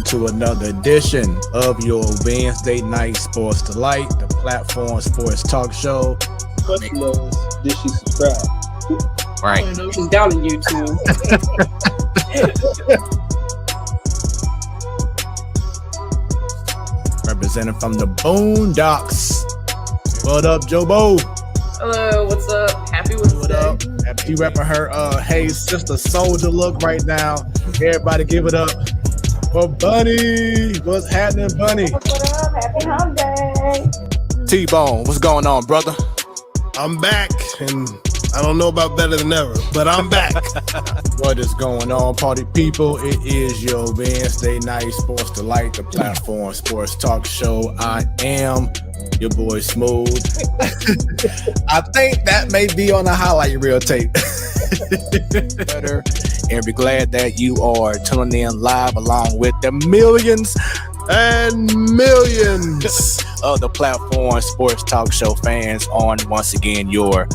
welcome to another edition of your Wednesday Night Sports Delight, the platform sports talk show. Question is, did she subscribe? Right. I know she's down on YouTube. Representing from the Boondocks. What up, Jobo? Hello, what's up? Happy Wednesday. What up? She repping her Hey Sister Soldier look right now. Everybody give it up for Bunny. What's happening, Bunny? What up? Happy hump day. T-Bone, what's going on, brother? I'm back, and I don't know about better than ever, but I'm back. What is going on, party people? It is your Wednesday Night Sports Delight, the platform sports talk show. I am your boy Smooth. I think that may be on the highlight reel tape. And we're glad that you are tuning in live along with the millions And millions. of the platform sports talk show fans on once again your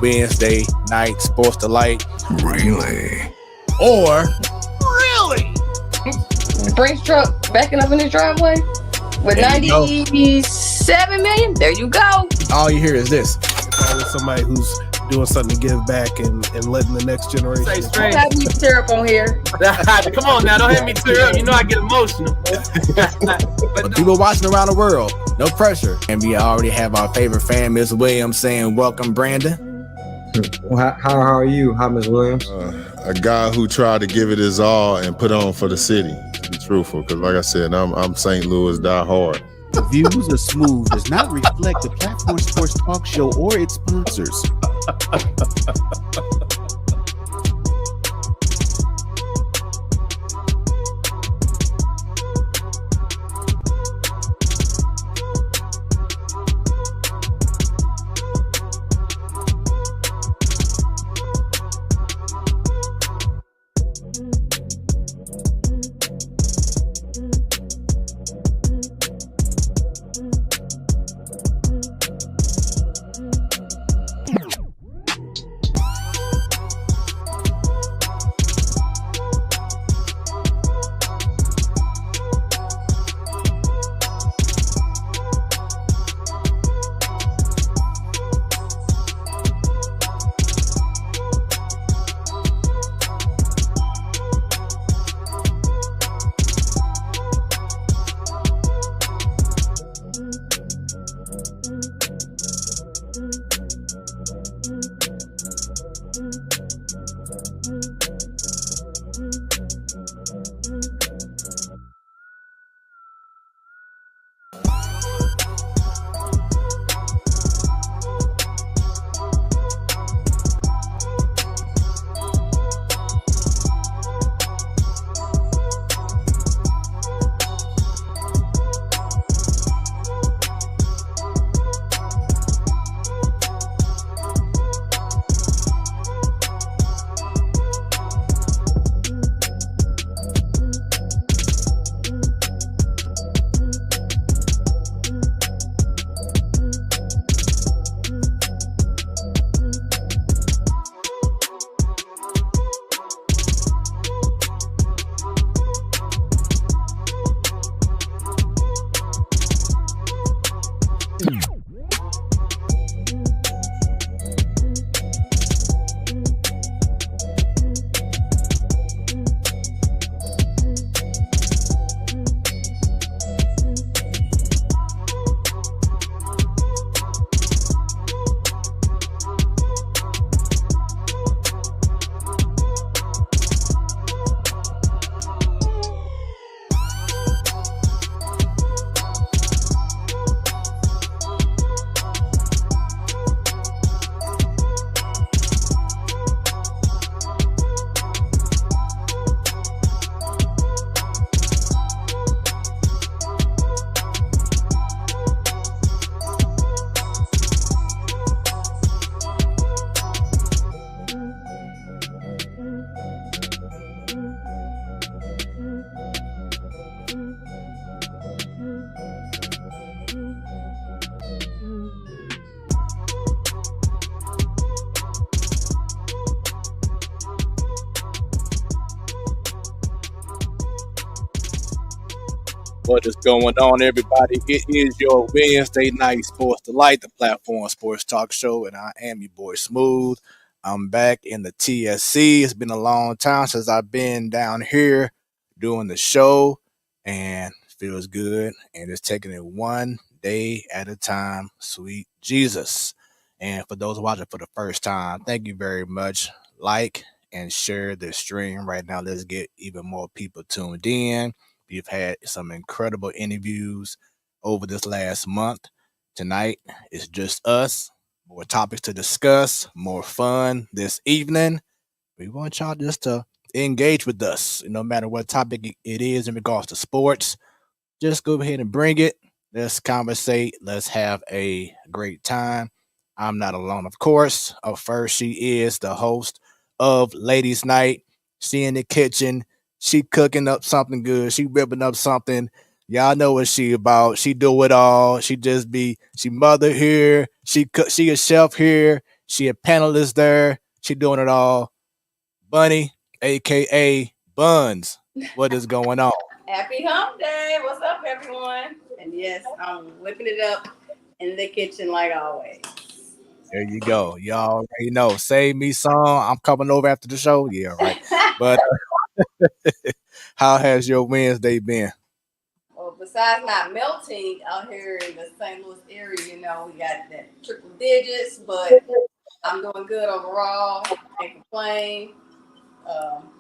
Wednesday Night Sports Delight. Really? Or Brinks truck backing up in his driveway with There you go. 97 million. There you go. all you hear is this. Always somebody who's doing something to give back and letting the next generation. Say Don't straight. have me syrup on here. Come on now, don't have me tear up. You know I get emotional. But People watching around the world, no pressure. And we already have our favorite fan, Ms. Williams, saying welcome, Brandon. Well, how are you? Hi, Ms. Williams. A guy who tried to give it his all and put on for the city, to be truthful, because like I said, I'm St. Louis die hard. The views of Smooth does not reflect the Platform Sports Talk Show or its sponsors. What is going on, everybody? It is your Wednesday night Sports Delight, the platform sports talk show, and I am your boy Smooth. I'm back in the TSC. It's been a long time since I've been down here doing the show, and it feels good. And it's taking it one day at a time. Sweet Jesus. And for those watching for the first time, thank you very much. Like and share the stream right now. Let's get even more people tuned in. We've had some incredible interviews over this last month. Tonight, it's just us. More topics to discuss, more fun this evening. We want y'all just to engage with us, no matter what topic it is in regards to sports. Just go ahead and bring it. Let's conversate. Let's have a great time. I'm not alone, of course. First, she is the host of Ladies Night. She in the kitchen. She cooking up something good. She whipping up something. Y'all know what she about. She do it all. She mother here. She a chef here. She a panelist there. She doing it all. Bunny, aka Buns. What is going on? Happy hump day. What's up, everyone? And yes, I'm whipping it up in the kitchen like always. There you go. Y'all already know. Save me some. I'm coming over after the show. Yeah, right. But how has your Wednesday been? Well, besides not melting out here in the St. Louis area, we got that triple digits, but I'm doing good overall. Can't complain.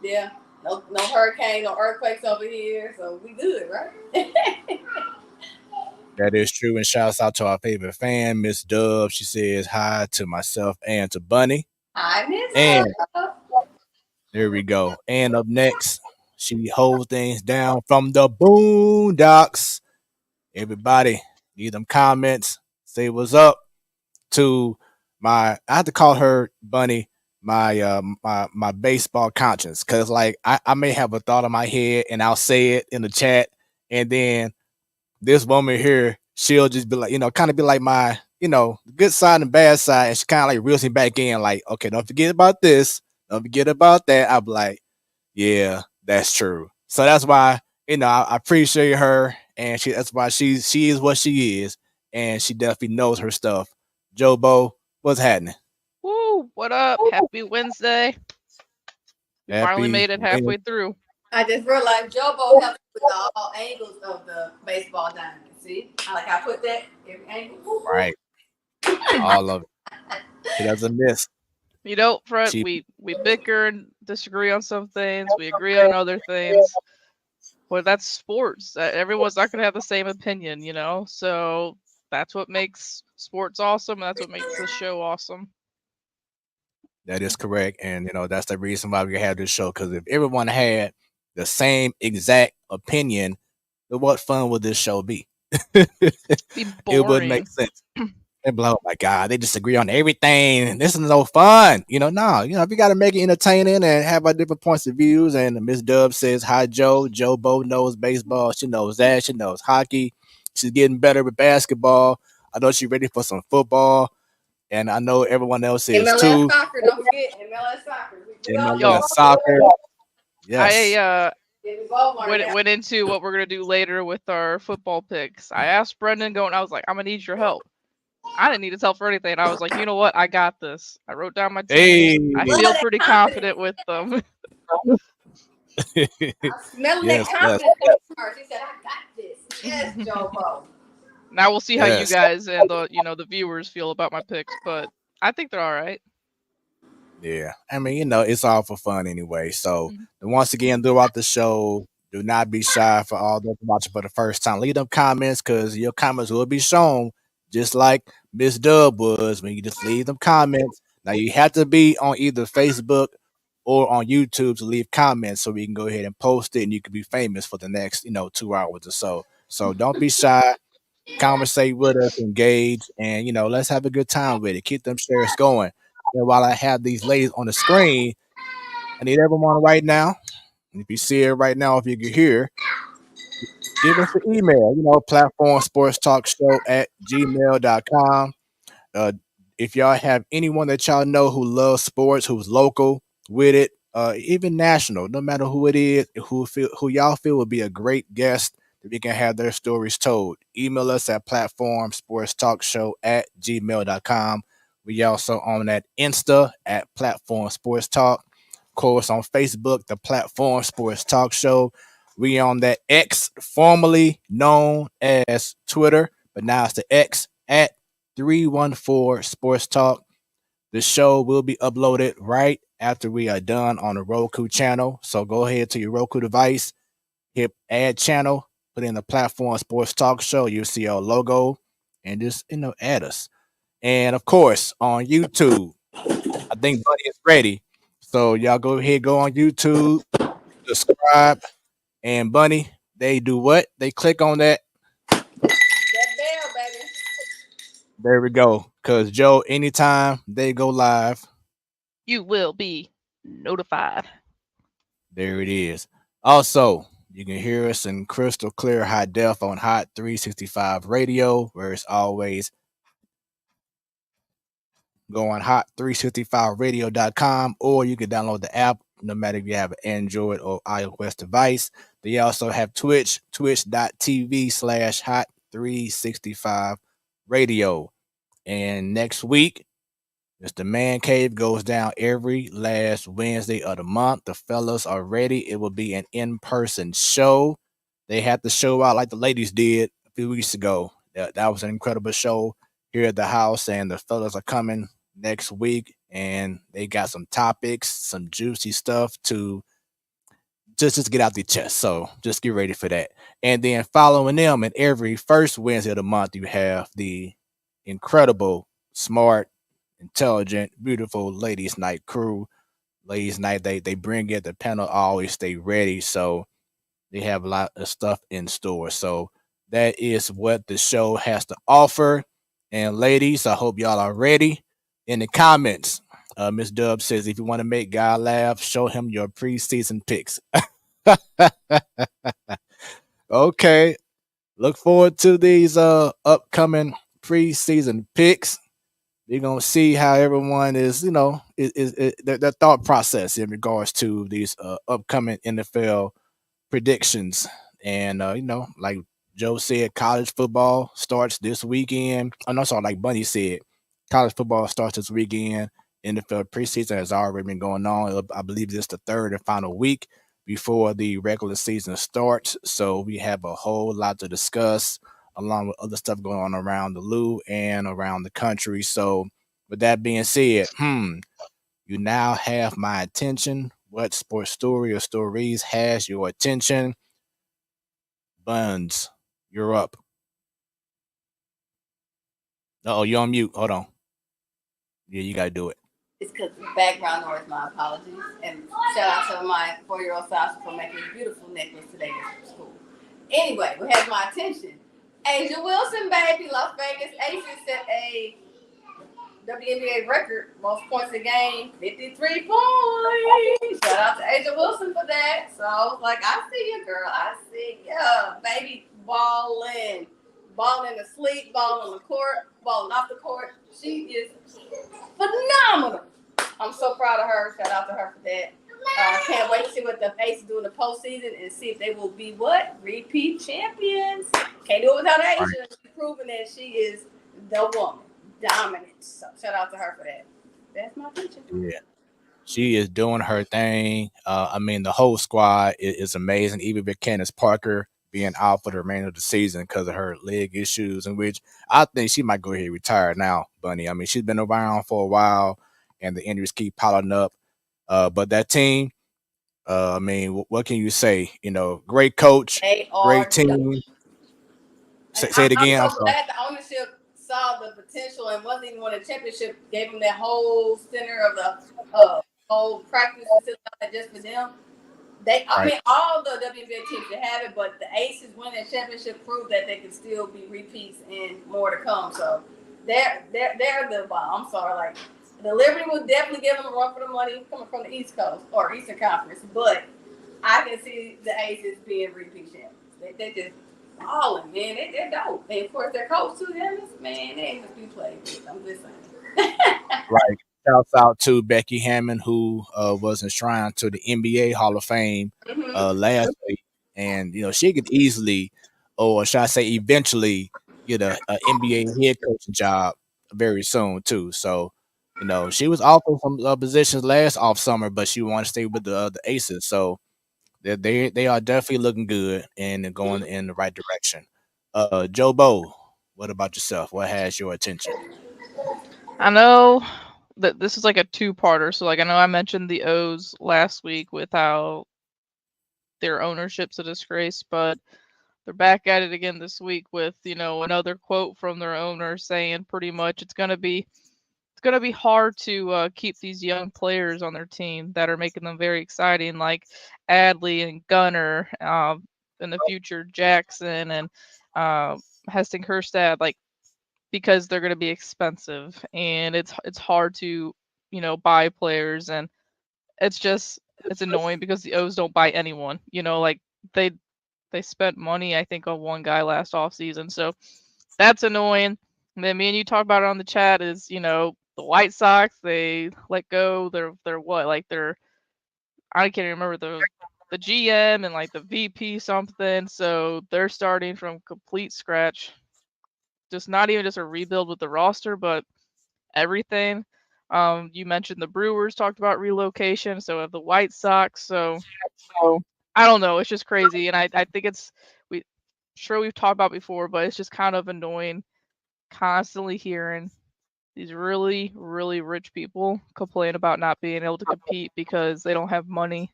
Yeah, no hurricane, no earthquakes over here, so we good, right? That is true. And shouts out to our favorite fan, Miss Dub. She says hi to myself and to Bunny. Hi, Miss And Dub. there we go. And up next, she holds things down from the boondocks. Everybody, leave them comments. Say what's up to I have to call her Bunny my baseball conscience. Cause like I may have a thought in my head and I'll say it in the chat, and then this woman here, she'll just be like, kind of be like my, good side and bad side. And she kind of like reels me back in, like, okay, don't forget about this. Don't forget about that. I'll be like, yeah, that's true. So that's why, I appreciate her. And that's why she is what she is. And she definitely knows her stuff. Jobo, what's happening? Woo, what up? Happy Wednesday. We finally made it halfway through. I just realized Jobo helps with all angles of the baseball diamond. See? I put that every angle. Right. All of it. She doesn't miss. Fred, we bicker and disagree on some things. We agree on other things. Well, that's sports. Everyone's not going to have the same opinion, So that's what makes sports awesome. And that's what makes the show awesome. That is correct. And, that's the reason why we have this show. Because if everyone had the same exact opinion, then what fun would this show be? It wouldn't make sense. And oh my God, they disagree on everything. This is no fun. No, if you got to make it entertaining and have our different points of views. And Miss Dub says, hi, Joe. Joe Bo knows baseball. She knows that. She knows hockey. She's getting better with basketball. I know she's ready for some football. And I know everyone else is MLS too. Soccer, don't forget MLS Soccer. MLS Soccer. Yes. I went into what we're going to do later with our football picks. I asked Brendan I was like, I'm going to need your help. I didn't need his help for anything. I was like, you know what? I got this. I wrote down my teams. I feel pretty confident with them. Smelling that confidence. He said, I got this. Yes, Jobo. Now we'll see how you guys and the viewers feel about my picks, but I think they're all right. Yeah. I mean, it's all for fun anyway. So once again, throughout the show, do not be shy for all those watching for the first time. Leave them comments because your comments will be shown just like Miss Dub was when you just leave them comments. Now you have to be on either Facebook or on YouTube to leave comments so we can go ahead and post it and you can be famous for the next, 2 hours or so. So don't be shy. Conversate with us, engage, and let's have a good time with it. Keep them shares going. And while I have these ladies on the screen, I need everyone right now. And if you see it right now, if you can hear, give us an email, platformsportstalkshow@gmail.com. If y'all have anyone that y'all know who loves sports, who's local with it, even national, no matter who it is, who y'all feel would be a great guest that we can have their stories told. Email us at platformsportstalkshow@gmail.com. We also on that Insta at Platform Sports Talk. Of course, on Facebook, the Platform Sports Talk Show. We on that X, formerly known as Twitter, but now it's the X at 314 Sports Talk. The show will be uploaded right after we are done on the Roku channel. So go ahead to your Roku device, hit add channel, put in the Platform Sports Talk Show. You'll see our logo and just, add us. And of course, on YouTube, I think Buddy is ready. So y'all go ahead, go on YouTube, subscribe, and Bunny, they do what? They click on that. That bell, baby. There we go. Cause Joe, anytime they go live, You will be notified. there it is. Also, you can hear us in crystal clear high def on Hot 365 Radio, where it's always go on hot365radio.com, or you can download the app no matter if you have an Android or iOS device. They also have Twitch, twitch.tv/hot365radio. And next week, Mr. Man Cave goes down every last Wednesday of the month. The fellas are ready. It will be an in-person show. They had the show out like the ladies did a few weeks ago. That was an incredible show here at the house, and the fellas are coming next week, and they got some topics, some juicy stuff to just get out the chest. So just get ready for that. And then following them, and every first Wednesday of the month, you have the incredible, smart, intelligent, beautiful ladies night crew. Ladies night, they bring it. The panel always stay ready. So they have a lot of stuff in store. So that is what the show has to offer. And ladies, I hope y'all are ready. In the comments, Miss Dub says, if you want to make God laugh, show him your preseason picks. Okay. Look forward to these upcoming preseason picks. You're gonna see how everyone is, their thought process in regards to these upcoming NFL predictions. And like Joe said, college football starts this weekend. Oh no, sorry, like Bunny said, college football starts this weekend. NFL preseason has already been going on. I believe this is the third and final week before the regular season starts. So we have a whole lot to discuss, along with other stuff going on around the Lou and around the country. So with that being said, you now have my attention. What sports story or stories has your attention? Buns, you're up. Oh, you're on mute. Hold on. Yeah, you gotta do it. It's because background noise. My apologies. And shout out to my 4-year-old Sasha for making a beautiful necklace today at school. Anyway, we have my attention. Asia Wilson, baby, Las Vegas Aces set a WNBA record, most points a game, 53 points. Shout out to Asia Wilson for that. So I was like, I see you, girl. I see you. Baby balling to sleep, balling on the court, balling off the court. She is phenomenal. I'm so proud of her. Shout out to her for that. Can't wait to see what the Aces do in the postseason and see if they will be what? Repeat champions. Can't do it without Asia. She's proven that she is the woman. Dominant. So shout out to her for that. That's my picture. Yeah. She is doing her thing. The whole squad is amazing. Even with Candace Parker being out for the remainder of the season because of her leg issues, in which I think she might go ahead and retire now, Bunny. She's been around for a while, and the injuries keep piling up. But that team, what can you say? Great coach, great team. Say it again. I'm so glad the ownership saw the potential and wasn't even won a championship, gave them that whole center of the whole practice facility just for them. All the WNBA teams should have it, but the Aces winning the championship proved that they can still be repeats and more to come. So they're the bomb. I'm sorry, like the Liberty will definitely give them a run for the money coming from the East Coast or Eastern Conference, but I can see the Aces being repeat champions. They just balling, man. They're dope. And of course, their coach too. Man, they ain't gonna be played with. I'm just saying. Right. Shouts out to Becky Hammond, who was enshrined to the NBA Hall of Fame last week, and she could easily or should I say, eventually get a NBA head coaching job very soon too. So, she was offered some positions last off summer, but she wanted to stay with the Aces. So they are definitely looking good and going in the right direction. Joe Bo, what about yourself? What has your attention? I know that this is like a two-parter. So like I know I mentioned the O's last week with how their ownership's a disgrace, but they're back at it again this week with, another quote from their owner saying pretty much it's gonna be hard to keep these young players on their team that are making them very exciting, like Adley and Gunner, in the future Jackson and Heston Kjerstad, like because they're going to be expensive and it's hard to buy players, and it's annoying because the O's don't buy anyone. Like they spent money I think on one guy last off season, so that's annoying. And then me and you talked about it on the chat is, the White Sox, they let go they're what, like I can't even remember the GM and like the VP something, so they're starting from complete scratch. Just not even just a rebuild with the roster, but everything. You mentioned the Brewers talked about relocation, so have the White Sox. So I don't know, it's just crazy, and I think we've talked about before, but it's just kind of annoying constantly hearing these really, really rich people complain about not being able to compete because they don't have money.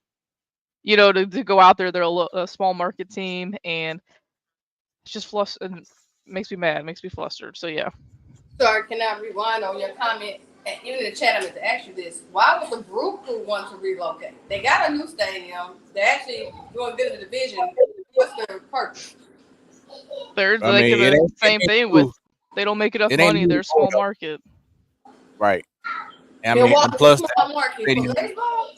To go out there, they're a small market team, and it's just and makes me mad, makes me flustered. So yeah. Sorry, can I rewind on your comment? And even in the chat, I meant to ask you this. Why would the Roku want to relocate? They got a new stadium. They're actually doing good in the division. What's their purpose? They're I like mean, the same thing with they don't make enough it ain't money. They're a small market. right. And I mean, and Milwaukee's plus a small market for stadium, baseball.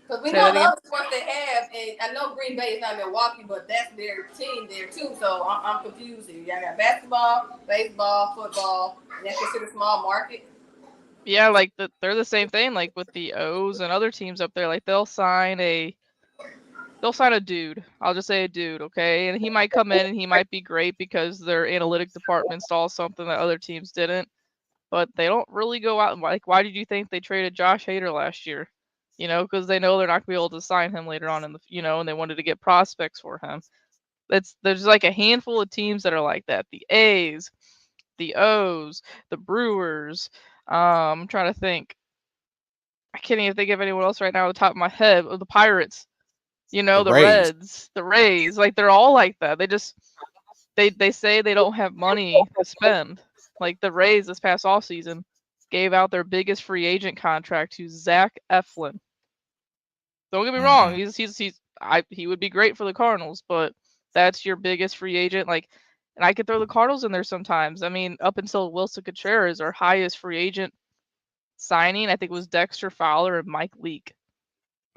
Because we Say know that the again. other sports they have, and I know Green Bay is not Milwaukee, but that's their team there too. So I'm confused here. Y'all got basketball, baseball, football, and that's considered small market. Yeah, like they're the same thing. Like with the O's and other teams up there, like they'll sign a dude. I'll just say a dude, okay? And he might come in and he might be great because their analytic department saw something that other teams didn't. But they don't really go out. Like, why did you think they traded Josh Hader last year? Because they know they're not gonna be able to sign him later on in the, and they wanted to get prospects for him. There's like a handful of teams that are like that. The A's, the O's, the Brewers. I'm trying to think. I can't even think of anyone else right now on the top of my head. The Pirates. the The Rays. Reds, the Rays. Like they're all like that. They say they don't have money to spend. Like the Rays this past off season gave out their biggest free agent contract to Zach Eflin. Don't get me wrong, he would be great for the Cardinals, but that's your biggest free agent. Like, and I could throw the Cardinals in there sometimes. I mean, up until Wilson Contreras, our highest free agent signing, I think, was Dexter Fowler and Mike Leake.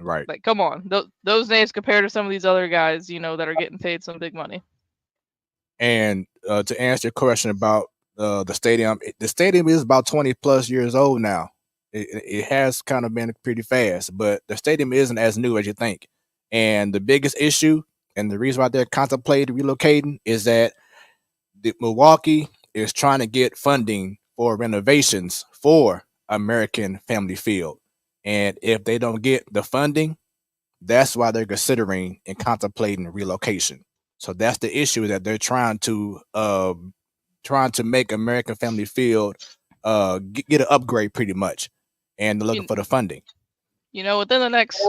Right. Like, come on, those names compared to some of these other guys, that are getting paid some big money. And to answer your question about the stadium is about 20 plus years old now. It has kind of been pretty fast, but the stadium isn't as new as you think. And the biggest issue and the reason why they're contemplating relocating is that Milwaukee is trying to get funding for renovations for American Family Field. And if they don't get the funding, that's why they're considering and contemplating relocation. So that's the issue, that they're trying to make American Family Field get an upgrade pretty much, and they're looking for the funding. Within the next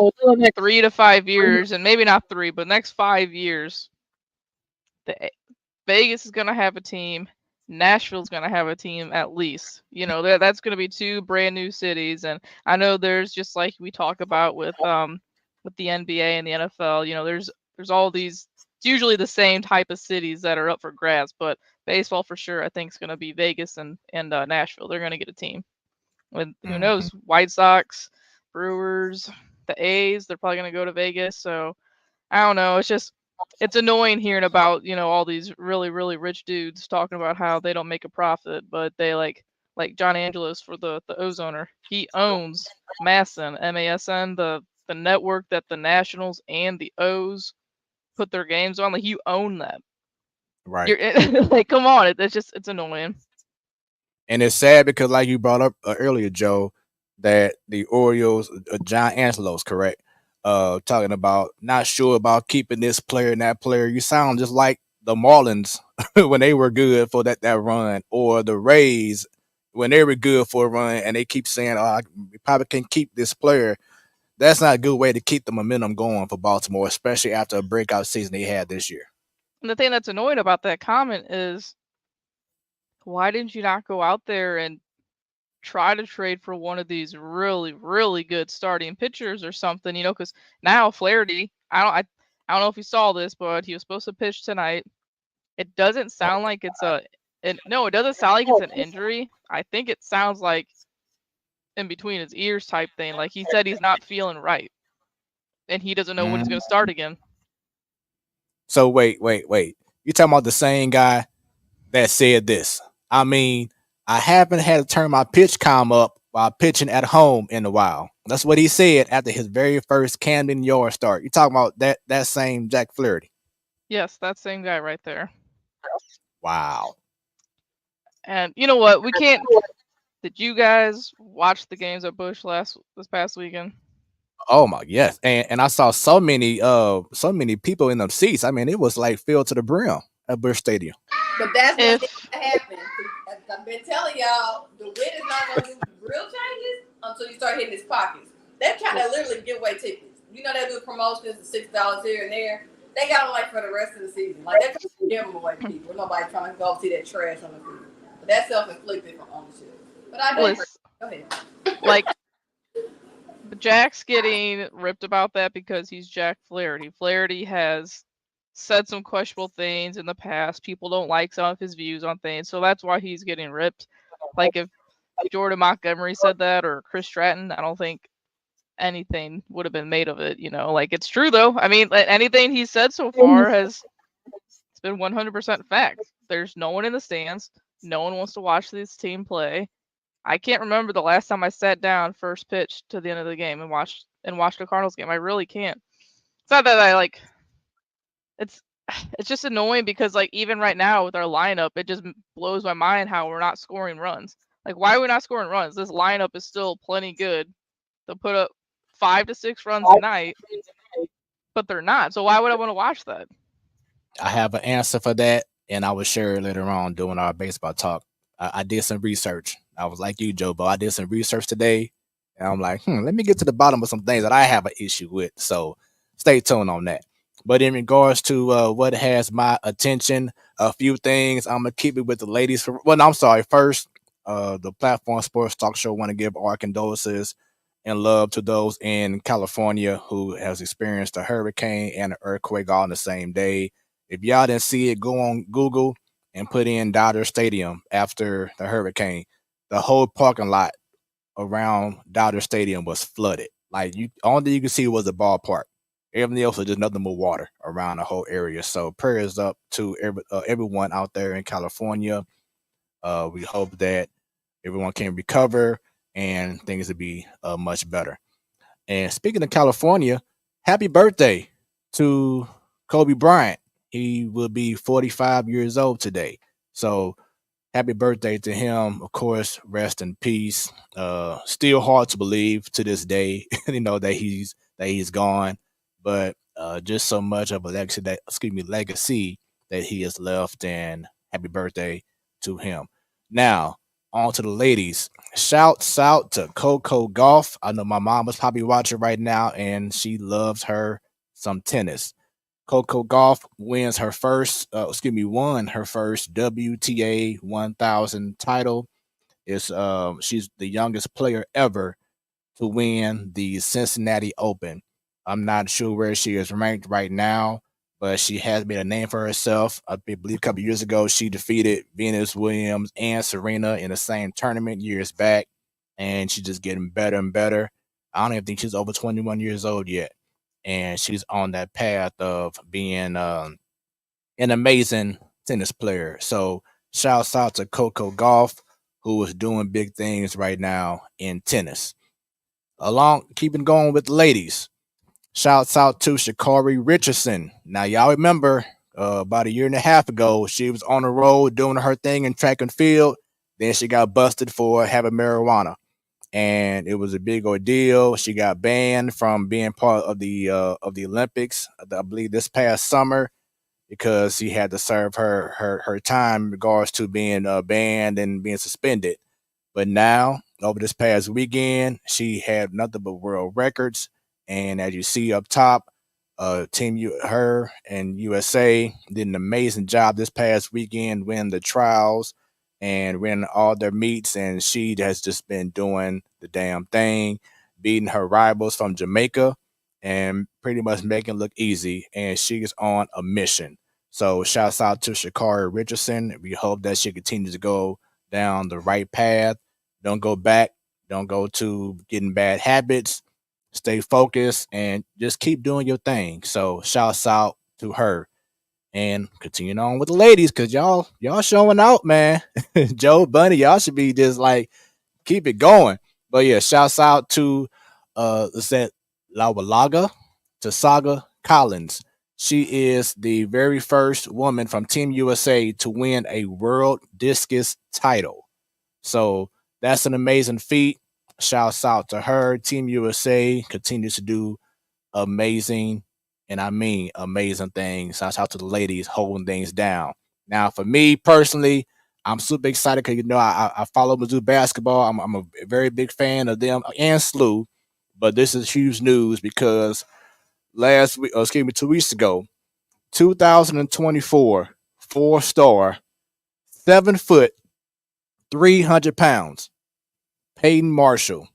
3 to 5 years, and maybe not 3, but next 5 years, Vegas is gonna have a team. Nashville's gonna have a team at least. That's gonna be 2 brand new cities, and I know there's just like we talk about with the NBA and the NFL. There's all these. It's usually the same type of cities that are up for grabs, but baseball for sure I think is gonna be Vegas and Nashville. They're gonna get a team. With who knows, White Sox, Brewers, the A's, they're probably gonna go to Vegas. So I don't know. It's annoying hearing about all these really, really rich dudes talking about how they don't make a profit, but they like John Angelos for the O's owner. He owns MASN, the network that the Nationals and the O's put their games on. Like, you own them. Right. You're like, come on, it's annoying. And it's sad because, like you brought up earlier, Joe, that the Orioles, John Angelo's correct, talking about not sure about keeping this player and that player. You sound just like the Marlins when they were good for that run, or the Rays when they were good for a run, and they keep saying, "Oh, we probably can keep this player." That's not a good way to keep the momentum going for Baltimore, especially after a breakout season they had this year. And the thing that's annoying about that comment is, why didn't you not go out there and try to trade for one of these really, really good starting pitchers or something? You know, because now Flaherty, I don't know if you saw this, but he was supposed to pitch tonight. It doesn't sound like it's no, it doesn't sound like it's an injury. I think it sounds like in between his ears type thing. Like, he said he's not feeling right, and he doesn't know when he's going to start again. So wait. You talking about the same guy that said this? I mean, I haven't had to turn my pitch comm up while pitching at home in a while. That's what he said after his very first Camden Yard start. You talking about that same Jack Flaherty? Yes, that same guy right there. Wow. And you know what? We can't. Did you guys watch the games at Busch this past weekend? Oh my, yes. And I saw so many people in them seats. I mean, it was like filled to the brim at Busch Stadium. But that's what's gonna happen. I've been telling y'all, the wind is not gonna do real changes until you start hitting his pockets. They kind of literally give away tickets. You know, they do promotions of $6 here and there. They got them like for the rest of the season. Like, they're trying to give them away to people. Nobody trying to go see that trash on the field. But that's self-inflicted from ownership. But I do. Go ahead. Like, Jack's getting ripped about that because he's Jack Flaherty. Flaherty has said some questionable things in the past. People don't like some of his views on things, so that's why he's getting ripped. Like, if Jordan Montgomery said that, or Chris Stratton, I don't think anything would have been made of it. You know, like, it's true though. I mean, anything he said so far it's been 100% fact. There's no one in the stands. No one wants to watch this team play. I can't remember the last time I sat down first pitch to the end of the game and watched a Cardinals game. I really can't. It's not that I like. It's just annoying because, like, even right now with our lineup, it just blows my mind how we're not scoring runs. Like, why are we not scoring runs? This lineup is still plenty good to put up 5 to 6 runs a night, but they're not. So why would I want to watch that? I have an answer for that, and I will share it later on during our baseball talk. I did some research. I was like you, Joe, but I did some research today, and I'm like, let me get to the bottom of some things that I have an issue with. So stay tuned on that. But in regards to what has my attention, a few things, I'm gonna keep it with the ladies. First, the Platform Sports Talk Show want to give our condolences and love to those in California who has experienced a hurricane and an earthquake all in the same day. If y'all didn't see it, go on Google and put in Dodger Stadium after the hurricane. The whole parking lot around Dodger Stadium was flooded. Like, only thing you could see was the ballpark. Everything else was just nothing but water around the whole area. So prayers up to everyone out there in California. We hope that everyone can recover and things will be much better. And speaking of California, happy birthday to Kobe Bryant. He will be 45 years old today. So happy birthday to him. Of course, rest in peace. Still hard to believe to this day, that he's gone. But just so much of a legacy that he has left, and happy birthday to him. Now, on to the ladies. Shouts out to Coco Golf. I know my mom is probably watching right now, and she loves her some tennis. Coco Golf won her first WTA 1000 title. She's the youngest player ever to win the Cincinnati Open. I'm not sure where she is ranked right now, but she has made a name for herself. I believe a couple years ago, she defeated Venus Williams and Serena in the same tournament years back, and she's just getting better and better. I don't even think she's over 21 years old yet, and she's on that path of being an amazing tennis player. So shouts out to Coco Golf, who is doing big things right now in tennis. Keeping going with ladies. Shouts out to Shakari Richardson. Now, y'all remember about a year and a half ago, she was on the road doing her thing in track and field. Then she got busted for having marijuana, and it was a big ordeal. She got banned from being part of the Olympics, I believe, this past summer because she had to serve her time in regards to being banned and being suspended. But now, over this past weekend, she had nothing but world records. And as you see up top, her and USA did an amazing job this past weekend, winning the trials and winning all their meets. And she has just been doing the damn thing, beating her rivals from Jamaica and pretty much making it look easy. And she is on a mission. So shouts out to Shakari Richardson. We hope that she continues to go down the right path. Don't go back. Don't go to getting bad habits. Stay focused and just keep doing your thing. So shouts out to her. And continuing on with the ladies, because y'all showing out, man. Joe, Bunny, y'all should be just like keep it going. But yeah, shouts out to Lawalaga Tasaga Collins. She is the very first woman from Team USA to win a world discus title. So that's an amazing feat. Shouts out to her. Team USA continues to do amazing, and I mean amazing things. Shouts out to the ladies holding things down. Now, for me personally, I'm super excited because I follow Mizzou basketball. I'm a very big fan of them and SLU, but this is huge news because last week, 2 weeks ago, 2024 4-star, 7 foot, 300 pounds. Peyton Marshall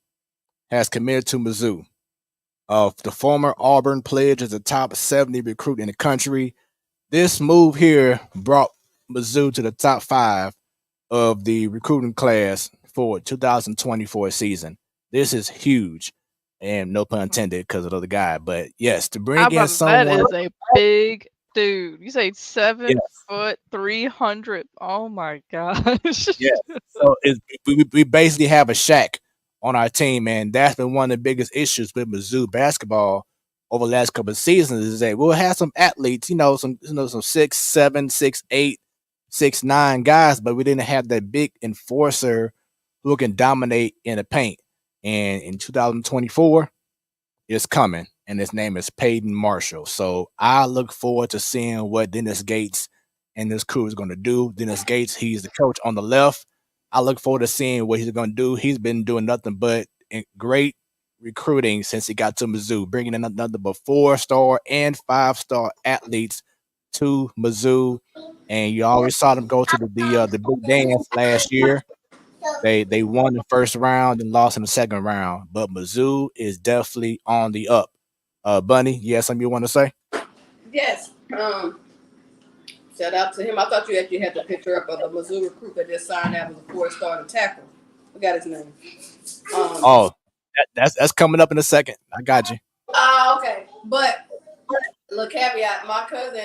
has committed to Mizzou. The former Auburn pledge is the top 70 recruit in the country. This move here brought Mizzou to the top 5 of the recruiting class for 2024 season. This is huge, and no pun intended because of the other guy. But yes, to bring in someone that is a big dude. You say 7 Yes. foot 300. Oh my gosh. Yes. So we basically have a Shaq on our team, and that's been one of the biggest issues with Mizzou basketball over the last couple of seasons. Is that we'll have some athletes, some 6'7", 6'8", 6'9" guys, but we didn't have that big enforcer who can dominate in the paint. And in 2024, it's coming, and his name is Peyton Marshall. So I look forward to seeing what Dennis Gates and this crew is going to do. Dennis Gates, he's the coach on the left. I look forward to seeing what he's going to do. He's been doing nothing but great recruiting since he got to Mizzou, bringing in nothing but 4-star and 5-star athletes to Mizzou. And you always saw them go to the big dance last year. They won the first round and lost in the second round, but Mizzou is definitely on the up. Bunny, you have something you want to say? Yes. Shout out to him. I thought you actually had the picture up of the Mizzou recruit that just signed out was a 4-star tackle. I got his name. That's coming up in a second. I got you. Okay. But look, caveat, my cousin,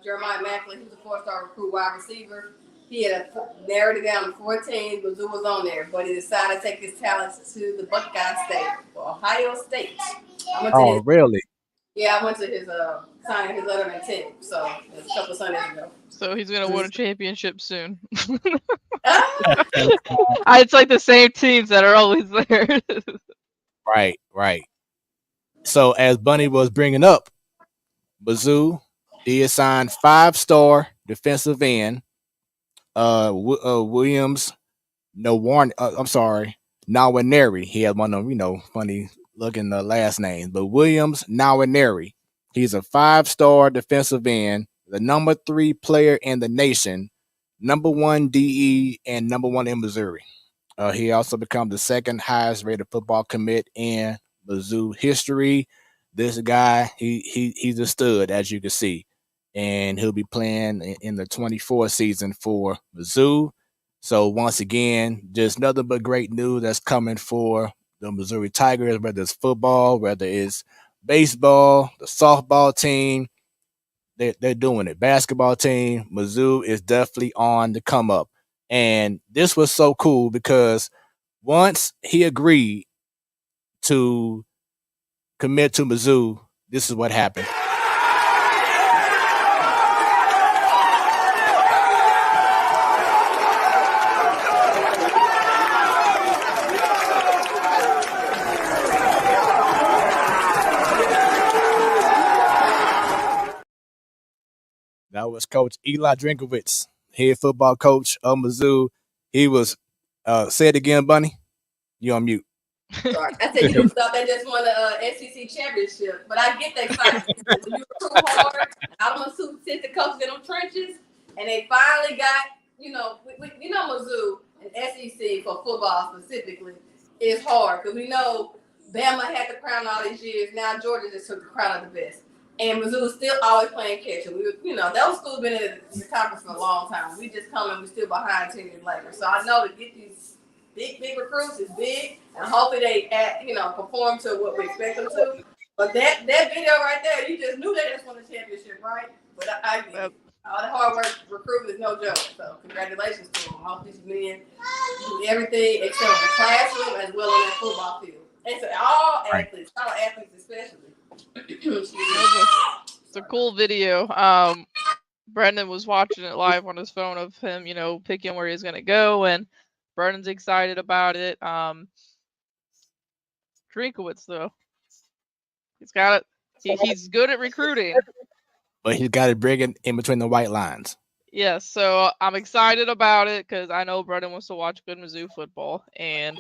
Jeremiah Macklin, he's a 4-star recruit wide receiver. He had narrowed it down to 14. Mizzou was on there, but he decided to take his talents to the Buckeye State, Ohio State. Really? Yeah, I went to his signing his letter of intent. So it was a couple Sundays ago. So he's gonna win a championship soon. It's like the same teams that are always there. Right. So as Bunny was bringing up, Mizzou did sign 5-star defensive end Williams Nwaneri. He had one of them, funny looking last names, but Williams Nwaneri. He's a 5-star defensive end, the number 3 player in the nation, number 1 DE, and number 1 in Missouri. He also became the second highest rated football commit in Mizzou history. This guy, he's a stud, as you can see, and he'll be playing in the 24 season for Mizzou. So once again, just nothing but great news that's coming for the Missouri Tigers, whether it's football, whether it's baseball, the softball team, they're doing it. Basketball team, Mizzou is definitely on the come up. And this was so cool because once he agreed to commit to Mizzou, this is what happened. That was Coach Eli Drinkowitz, head football coach of Mizzou. He was, say it again, Bunny. You on mute. Sorry. I said you thought they just won the SEC championship, but I get that excited. You recruit hard. I don't know since the coaches in them trenches, and they finally got, Mizzou and SEC for football specifically is hard because we know Bama had the crown all these years. Now Georgia just took the crown of the best. And Mizzou is still always playing catch. And those schools been in the conference for a long time. We just come and we're still behind 10 years later. So I know to get these big recruits is big, and hopefully they perform to what we expect them to. But that video right there, you just knew they just won the championship, right? But I get it. All the hard work recruiting is no joke. So congratulations to them. I hope these men do everything except in the classroom as well as in the football field. And to all athletes, all athletes especially. It's a cool video. Brendan was watching it live on his phone of him, picking where he's gonna go, and Brendan's excited about it. Drinkowitz though, he's got it. He's good at recruiting, but he's got to bring it in between the white lines. Yes, so I'm excited about it because I know Brendan wants to watch good Mizzou football, and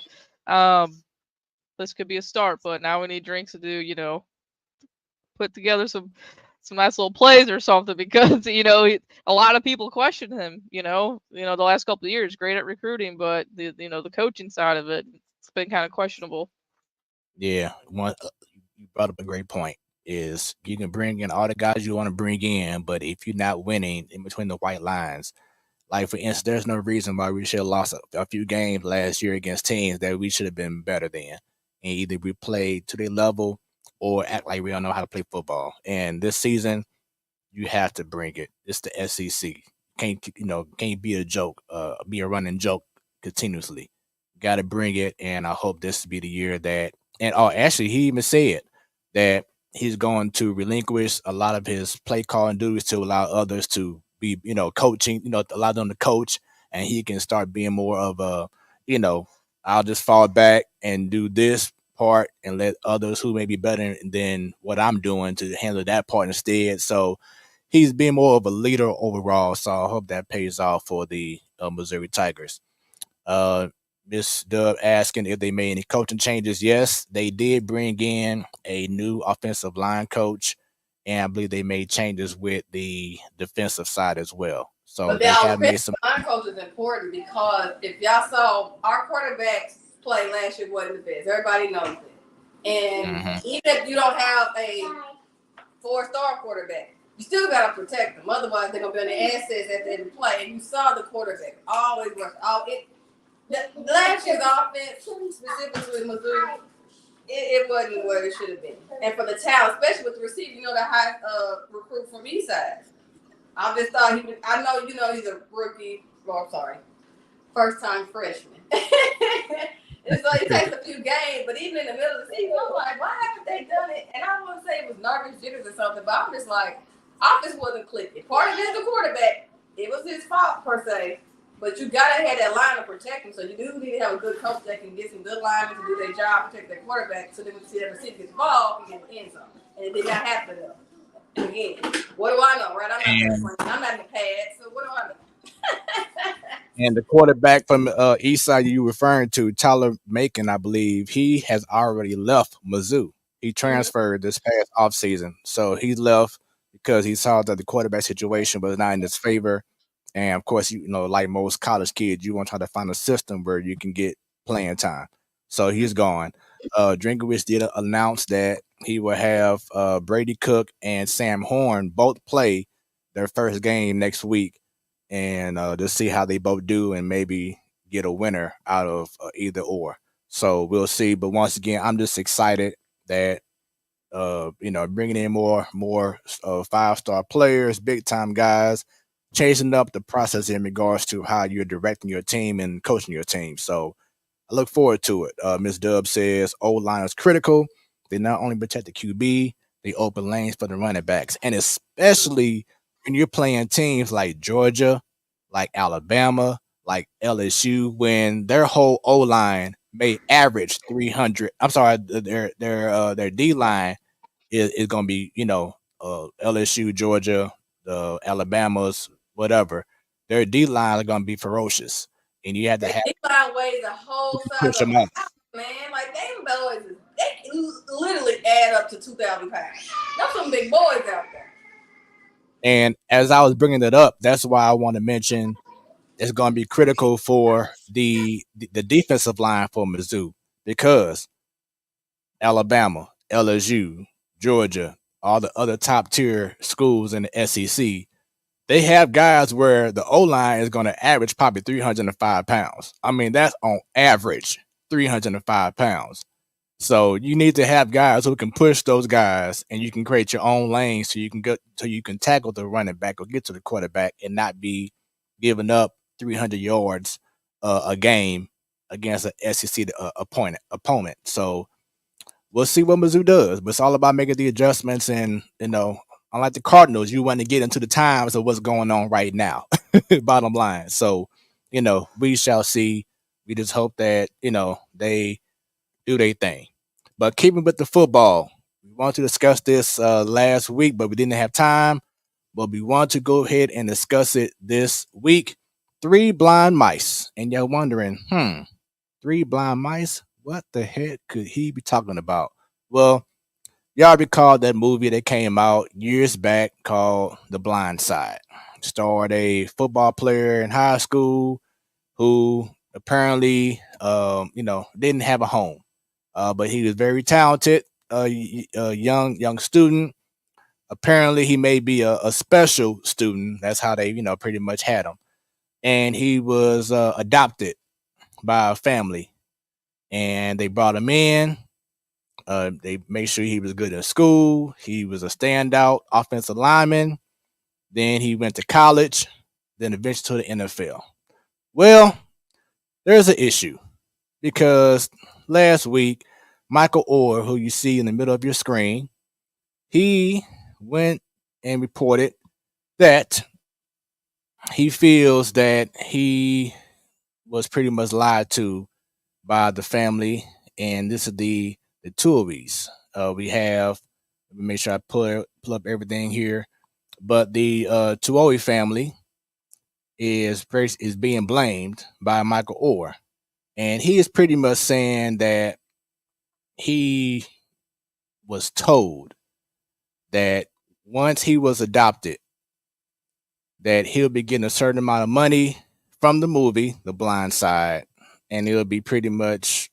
this could be a start. But now we need Drinks to do, put together some nice little plays or something, because a lot of people question him. The last couple of years, great at recruiting, but the coaching side of it's been kind of questionable. Yeah, you brought up a great point. Is you can bring in all the guys you want to bring in, but if you're not winning in between the white lines, like for instance, there's no reason why we should have lost a few games last year against teams that we should have been better than, and either we played to their level or act like we don't know how to play football. And this season, you have to bring it. It's the SEC. Can't be a joke, be a running joke continuously. Got to bring it, and I hope this will be the year that. And actually, he even said that he's going to relinquish a lot of his play calling duties to allow others to be, coaching. Allow them to coach, and he can start being more of a, I'll just fall back and do this part and let others who may be better than what I'm doing to handle that part instead. So he's being more of a leader overall. So I hope that pays off for the Missouri Tigers. Miss Dub asking if they made any coaching changes. Yes, they did bring in a new offensive line coach, and I believe they made changes with the defensive side as well. So but they have made some. Line coach is important because if y'all saw our quarterbacks play last year wasn't the best. Everybody knows it. And even if you don't have a 4-star quarterback, you still got to protect them. Otherwise, they're going to be on the assets at the end of the play. And you saw the quarterback always rush. Last year's offense, specifically with Mizzou, it wasn't where it should have been. And for the talent, especially with the receiver, the high recruit from Eastside. I just thought I know he's a rookie. First-time freshman. And so it takes a few games, but even in the middle of the season, I'm like, why haven't they done it? And I don't want to say it was nervous jitters or something, but I'm just like, offense wasn't clicking. Part of it is the quarterback. It was his fault, per se. But you got to have that line to protect him. So you do need to have a good coach that can get some good linemen to do their job, protect their quarterback, so then when you see that receiver gets the ball, you get the end zone. And it did not happen, though. Again, what do I know, right? I'm not in the pad, so what do I know? And the quarterback from Eastside you referring to, Tyler Macon, I believe, he has already left Mizzou. He transferred this past offseason. So he left because he saw that the quarterback situation was not in his favor. And of course, like most college kids, you want to try to find a system where you can get playing time. So he's gone. Drinkowitz did announce that he will have Brady Cook and Sam Horn both play their first game next week. And just see how they both do and maybe get a winner out of either or. So we'll see. But once again, I'm just excited that, bringing in more 5-star players, big-time guys, changing up the process in regards to how you're directing your team and coaching your team. So I look forward to it. Ms. Dub says O-line is critical. They not only protect the QB, they open lanes for the running backs, and especially when you're playing teams like Georgia, like Alabama, like LSU, when their whole O line may average 300. I'm sorry, their D line is going to be, LSU, Georgia, the Alabamas, whatever. Their D line are going to be ferocious, and you have to have D-line weighs a whole size push of them a off. house, man. Like them boys, they literally add up to 2,000 pounds. That's some big boys out there. And as I was bringing it up, that's why I want to mention it's going to be critical for the defensive line for Mizzou, because Alabama, LSU, Georgia, all the other top tier schools in the SEC, they have guys where the O line is going to average probably 305 pounds. I mean, that's on average 305 pounds. So you need to have guys who can push those guys, and you can create your own lane so you can tackle the running back or get to the quarterback and not be giving up 300 yards a game against an SEC opponent. So we'll see what Mizzou does, but it's all about making the adjustments. And unlike the Cardinals, you want to get into the times of what's going on right now. Bottom line. So we shall see. We just hope that they do their thing. But keeping with the football, we want to discuss this last week, but we didn't have time. But we want to go ahead and discuss it this week. 3 blind mice. And you're wondering, 3 blind mice? What the heck could he be talking about? Well, y'all recall that movie that came out years back called The Blind Side. Starred a football player in high school who apparently, didn't have a home. But he was very talented, a young student. Apparently, he may be a special student. That's how they, pretty much had him. And he was adopted by a family, and they brought him in. They made sure he was good in school. He was a standout offensive lineman. Then he went to college, then eventually to the NFL. Well, there's an issue because last week, Michael Orr, who you see in the middle of your screen, he went and reported that he feels that he was pretty much lied to by the family, and this is the Tuohys. We have, let me make sure I pull up everything here, but the Tuohy family is being blamed by Michael Orr, and he is pretty much saying that he was told that once he was adopted, that he'll be getting a certain amount of money from the movie The Blind Side, and it'll be pretty much,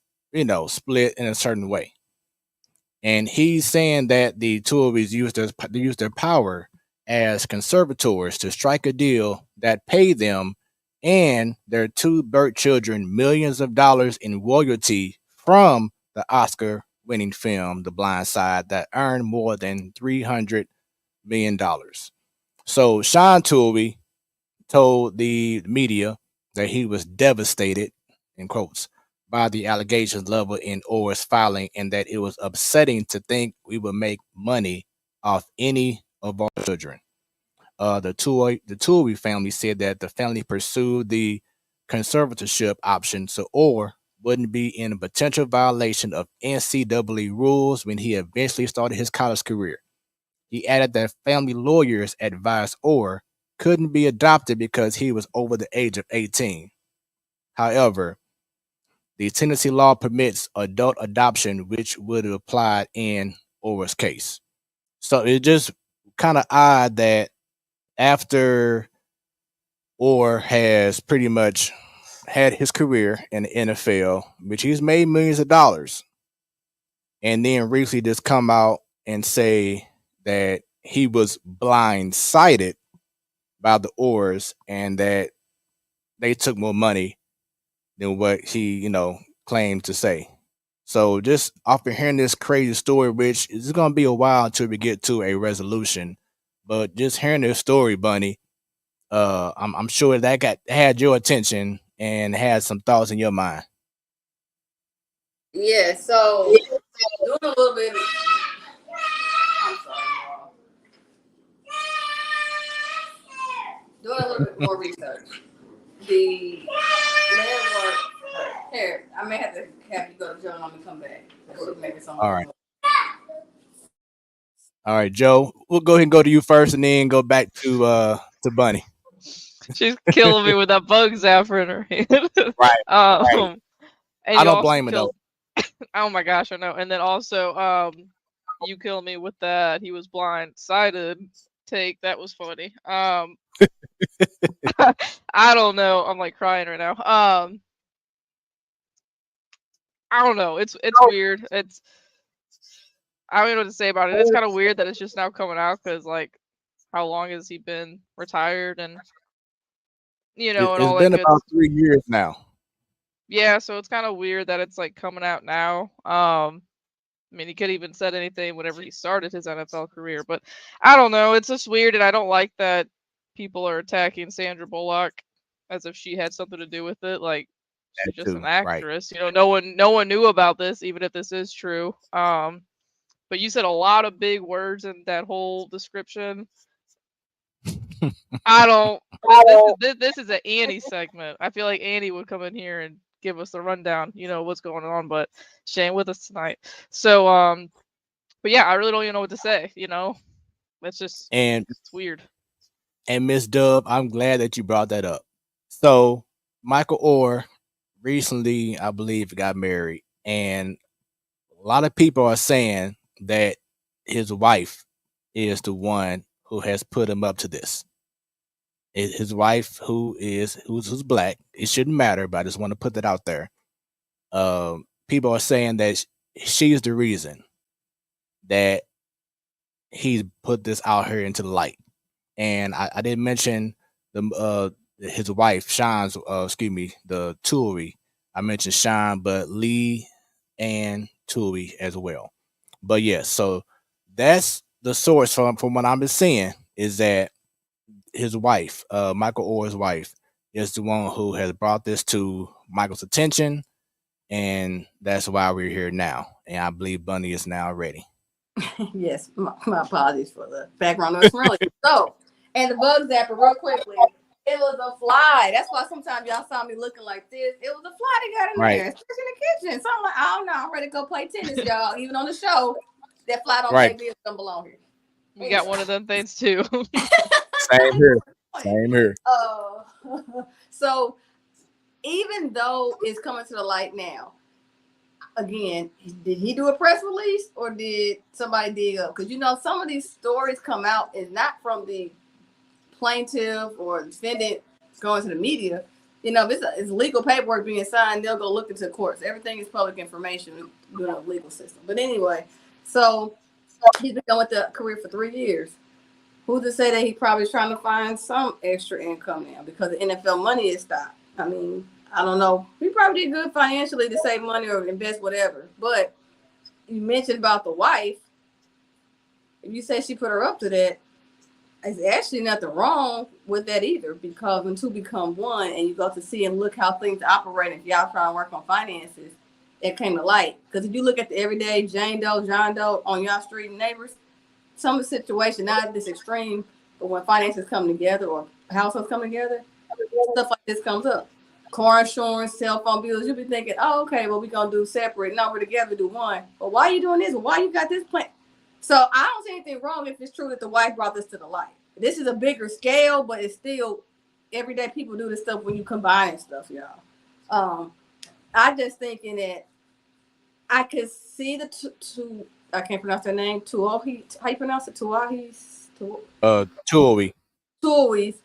split in a certain way. And he's saying that the Tories use their power as conservators to strike a deal that pay them and their 2 birth children millions of dollars in royalty from the Oscar-winning film The Blind Side that earned more than $300 million. So Sean Tooley told the media that he was devastated, in quotes, by the allegations leveled in Orr's filing, and that it was upsetting to think we would make money off any of our children. The Tooley family said that the family pursued the conservatorship option so Orr wouldn't be in a potential violation of NCAA rules when he eventually started his college career. He added that family lawyers advised Orr couldn't be adopted because he was over the age of 18. However, the Tennessee law permits adult adoption, which would have applied in Orr's case. So it's just kind of odd that after Orr has pretty much had his career in the NFL, which he's made millions of dollars, and then recently just come out and say that he was blindsided by the Orrs and that they took more money than what he, claimed to say. So just after hearing this crazy story, which is going to be a while until we get to a resolution, but just hearing this story, Bunny, I'm sure that had your attention and had some thoughts in your mind. Yeah, so doing a little bit. I'm doing a little bit more research. The network here, I may have to have you go to Joe and come back. All right. All right, Joe. We'll go ahead and go to you first, and then go back to Bunny. She's killing me with that bug zapper in her hand. Right. And I don't blame her though. Oh my gosh, I know. And then also, you killed me with that. He was blindsided take. That was funny. I don't know. I'm like crying right now. I don't know. It's weird. I don't even know what to say about it. It's kind of weird that it's just now coming out because like, how long has he been retired and and all It's that been good about 3 years now. Yeah, so it's kind of weird that it's like coming out now. I mean, he could even said anything whenever he started his NFL career, but I don't know. It's just weird, and I don't like that people are attacking Sandra Bullock as if she had something to do with it. Like she's That just too, an right. actress. No one knew about this, even if this is true. But you said a lot of big words in that whole description. I don't. This is an Annie segment. I feel like Annie would come in here and give us the rundown. What's going on, but she ain't with us tonight. So, but yeah, I really don't even know what to say. It's just it's weird. And Miss Dub, I'm glad that you brought that up. So Michael Orr recently, I believe, got married, and a lot of people are saying that his wife is the one who has put him up to this. His wife, who's black, it shouldn't matter, but I just want to put that out there. People are saying that she's the reason that he's put this out here into the light. And I didn't mention his wife, Sean's, the Tui. I mentioned Sean, but Lee and Tui as well. But yes, so that's the source from what I've been seeing is that his wife, Michael Orr's wife, is the one who has brought this to Michael's attention, and that's why we're here now. And I believe Bunny is now ready. Yes, my apologies for the background noise. So, and the bug zapper, real quickly, it was a fly. That's why sometimes y'all saw me looking like this. It was a fly that got in there, especially in the kitchen. So I'm like, oh no, I'm ready to go play tennis, y'all. Even on the show, that fly don't say this don't belong here. You got one of them things too. Same here. Same here. So even though it's coming to the light now, again, did he do a press release or did somebody dig up? Because some of these stories come out is not from the plaintiff or defendant going to the media. If it's legal paperwork being signed, they'll go look into courts. Everything is public information in the legal system. But anyway, so he's been going with the career for 3 years. Who's to say that he probably is trying to find some extra income now because the NFL money is stopped? I mean, I don't know. He probably did good financially to save money or invest whatever. But you mentioned about the wife. If you say she put her up to that, there's actually nothing wrong with that either, because when two become one and you go to see and look how things operate, if y'all trying to work on finances, it came to light. Because if you look at the everyday Jane Doe, John Doe on y'all street and neighbors, some of the situation, not this extreme, but when finances come together or households come together, stuff like this comes up. Car insurance, cell phone bills, you'll be thinking, oh, okay, well, we're going to do separate. No, we're together, do one. But why are you doing this? Why you got this plan? So I don't see anything wrong if it's true that the wife brought this to the light. This is a bigger scale, but it's still everyday people do this stuff when you combine stuff, y'all. I just thinking that I could see the two. I can't pronounce their name. Tuohi. How you pronounce it? Tuohi's. Tuohi's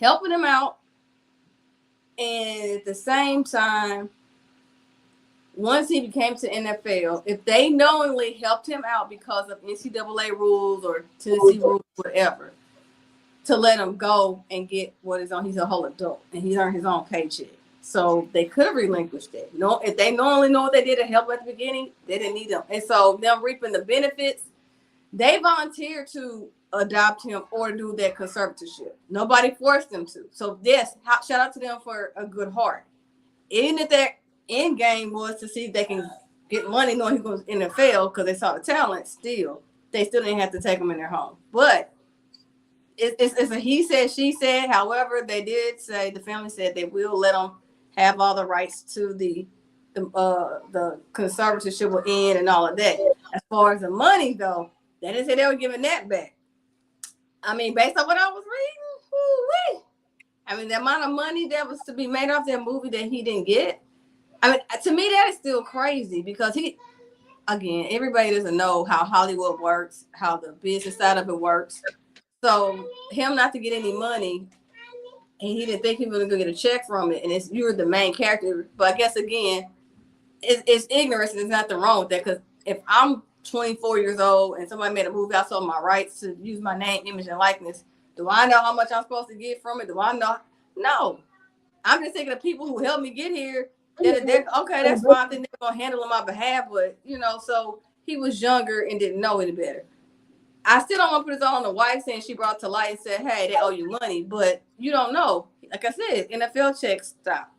helping him out, and at the same time, once he became to NFL, if they knowingly helped him out because of NCAA rules or Tennessee rules, whatever, to let him go and get what is on, he's a whole adult and he's earned his own paycheck. So they could have relinquished that. No, if they normally know what they did to help at the beginning, they didn't need them. And so them reaping the benefits, they volunteered to adopt him or do that conservatorship. Nobody forced them to. So yes, shout out to them for a good heart. Even if their end game was to see if they can get money knowing he goes NFL because they saw the talent, they still didn't have to take him in their home. But it's a he said, she said. However, they did say, the family said they will let them have all the rights to the conservatorship will end and all of that. As far as the money, though, they didn't say they were giving that back. I mean, based on what I was reading, I mean, the amount of money that was to be made off that movie that he didn't get. I mean, to me, that is still crazy because everybody doesn't know how Hollywood works, how the business side of it works. So him not to get any money, and he didn't think he was going to get a check from it, and you were the main character. But I guess, again, it's ignorance, and there's nothing wrong with that, because if I'm 24 years old and somebody made a movie, I sold my rights to use my name, image, and likeness. Do I know how much I'm supposed to get from it? Do I know? No. I'm just thinking of people who helped me get here. Okay, that's fine. They're going to handle on my behalf. But, so he was younger and didn't know any better. I still don't want to put this all on the wife saying she brought to light and said, hey, they owe you money. But you don't know. Like I said, NFL checks stop.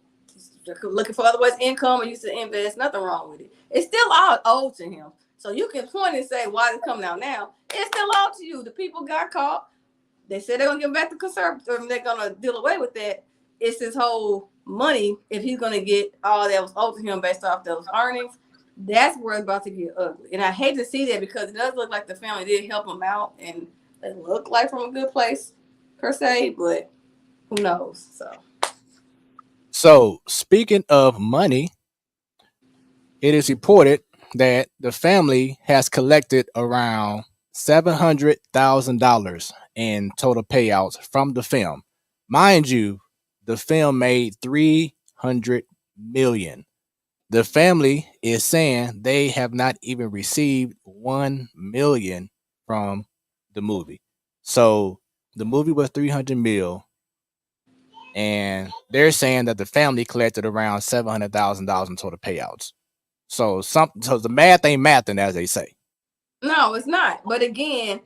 Looking for otherwise income or used to invest. Nothing wrong with it. It's still all owed to him. So you can point and say, why is it coming out now? It's still owed to you. The people got caught. They said they're going to give back the conservative and they're going to deal away with that. It's his whole money. If he's going to get all that was owed to him based off those earnings, that's where it's about to get ugly. And I hate to see that because it does look like the family did help him out and it looked like from a good place per se, but who knows? So speaking of money, it is reported that the family has collected around $700,000 in total payouts from the film. Mind you, the film made $300 million. The family is saying they have not even received $1 million from the movie. So the movie was $300 million, and they're saying that the family collected around $700,000 in total payouts. So the math ain't mathing, as they say. No, it's not. But again,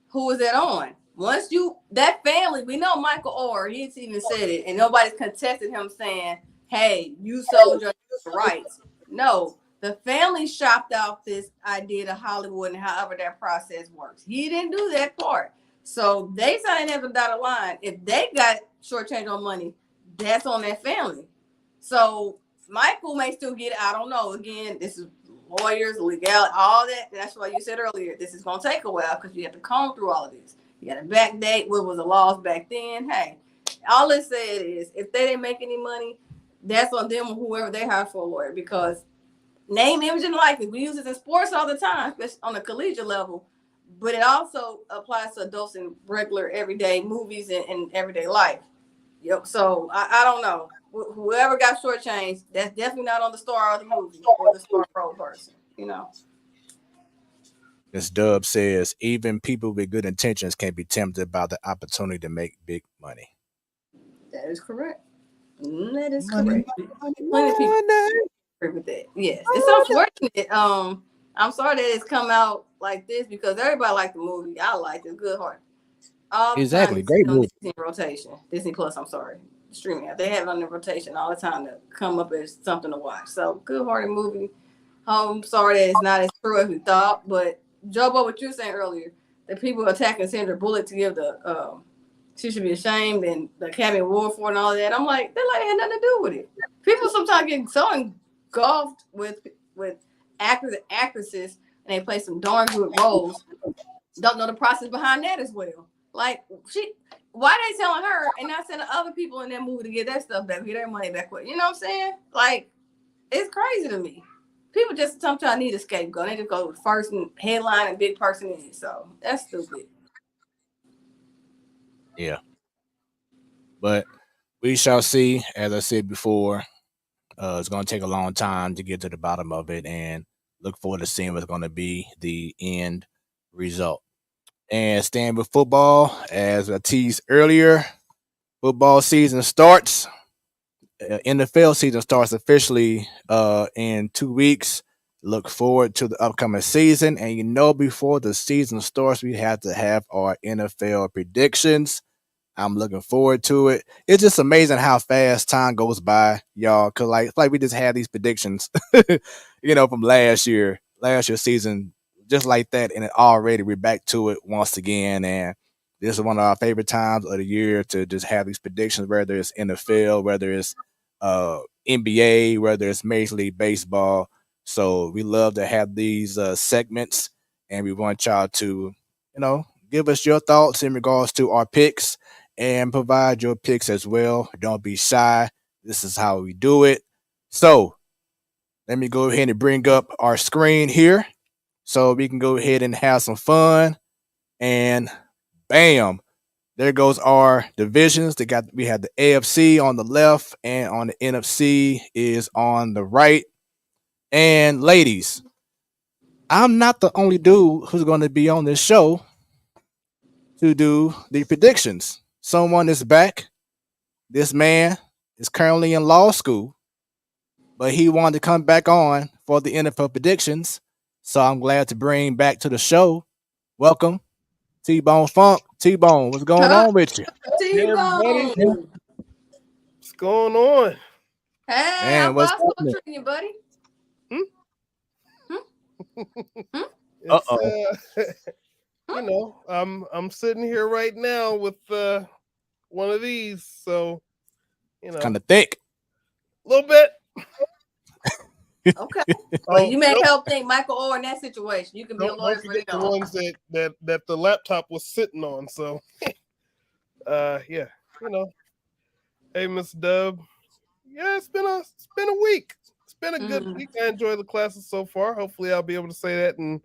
who is that on? Once that family, we know Michael Orr, he's even said it, and nobody's contested him saying, hey, you sold your rights. No, the family shopped off this idea to Hollywood and however that process works. He didn't do that part. So they signed have a dotted line. If they got shortchanged on money, that's on that family. So Michael may still get it. I don't know. Again, this is lawyers, legality, all that. That's why you said earlier, this is going to take a while because you have to comb through all of this. You got to backdate what was the laws back then. Hey, all it said is if they didn't make any money, that's on them or whoever they hire for a lawyer, because name, image, and likeness, we use it in sports all the time, especially on a collegiate level, but it also applies to adults in regular everyday movies and everyday life. Yep. So I don't know. Whoever got shortchanged, that's definitely not on the star of the movie or the star pro person, This Dub says, even people with good intentions can be tempted by the opportunity to make big money. That is correct. That is correct. Plenty of people agree with that. Yes. It's unfortunate. I'm sorry that it's come out like this because everybody liked the movie. I liked it. Good heart. Exactly. Great movie. Disney rotation. Disney Plus, I'm sorry. Streaming. They have it on the rotation all the time to come up as something to watch. So good-hearted movie. I'm sorry that it's not as true as we thought, but Jobo, what you were saying earlier, that people attacking Sandra Bullock to give she should be ashamed and the Academy Award for and all that. I'm like, that lady had nothing to do with it. People sometimes get so engulfed with actors and actresses, and they play some darn good roles. Don't know the process behind that as well. Like why they telling her and not sending other people in that movie to get their stuff back, get their money back? You know what I'm saying? Like, it's crazy to me. People just sometimes need a scapegoat. They just go with first headline and big person in it. So that's stupid. Yeah. But we shall see. As I said before, it's going to take a long time to get to the bottom of it, and look forward to seeing what's going to be the end result. And staying with football, as I teased earlier, football season starts. NFL season starts officially in 2 weeks. Look forward to the upcoming season. And before the season starts, we have to have our NFL predictions. I'm looking forward to it. It's just amazing how fast time goes by, y'all. Cause like we just had these predictions, from last year's season, just like that, and already we're back to it once again. And This is one of our favorite times of the year to just have these predictions, whether it's NFL, whether it's NBA, whether it's Major League Baseball. So we love to have these segments, and we want y'all to, give us your thoughts in regards to our picks and provide your picks as well. Don't be shy. This is how we do it. So let me go ahead and bring up our screen here so we can go ahead and have some fun. And bam, there goes our divisions. We have the AFC on the left, and on the NFC is on the right. And ladies, I'm not the only dude who's going to be on this show to do the predictions. Someone is back. This man is currently in law school, but he wanted to come back on for the NFL predictions. So I'm glad to bring back to the show. Welcome, T-Bone Funk. T-Bone, what's going on with you? T-Bone. What's going on? Hey, Man, how what's basketball happening? treating you, buddy? I'm sitting here right now with one of these, so Kind of thick. a little bit. Okay. Well, you may help think Michael Orr in that situation. You can be a lawyer Don't for forget the them. ones that the laptop was sitting on. So, yeah, Hey, Miss Dub. Yeah, it's been a week. It's been a good week. I enjoy the classes so far. Hopefully, I'll be able to say that in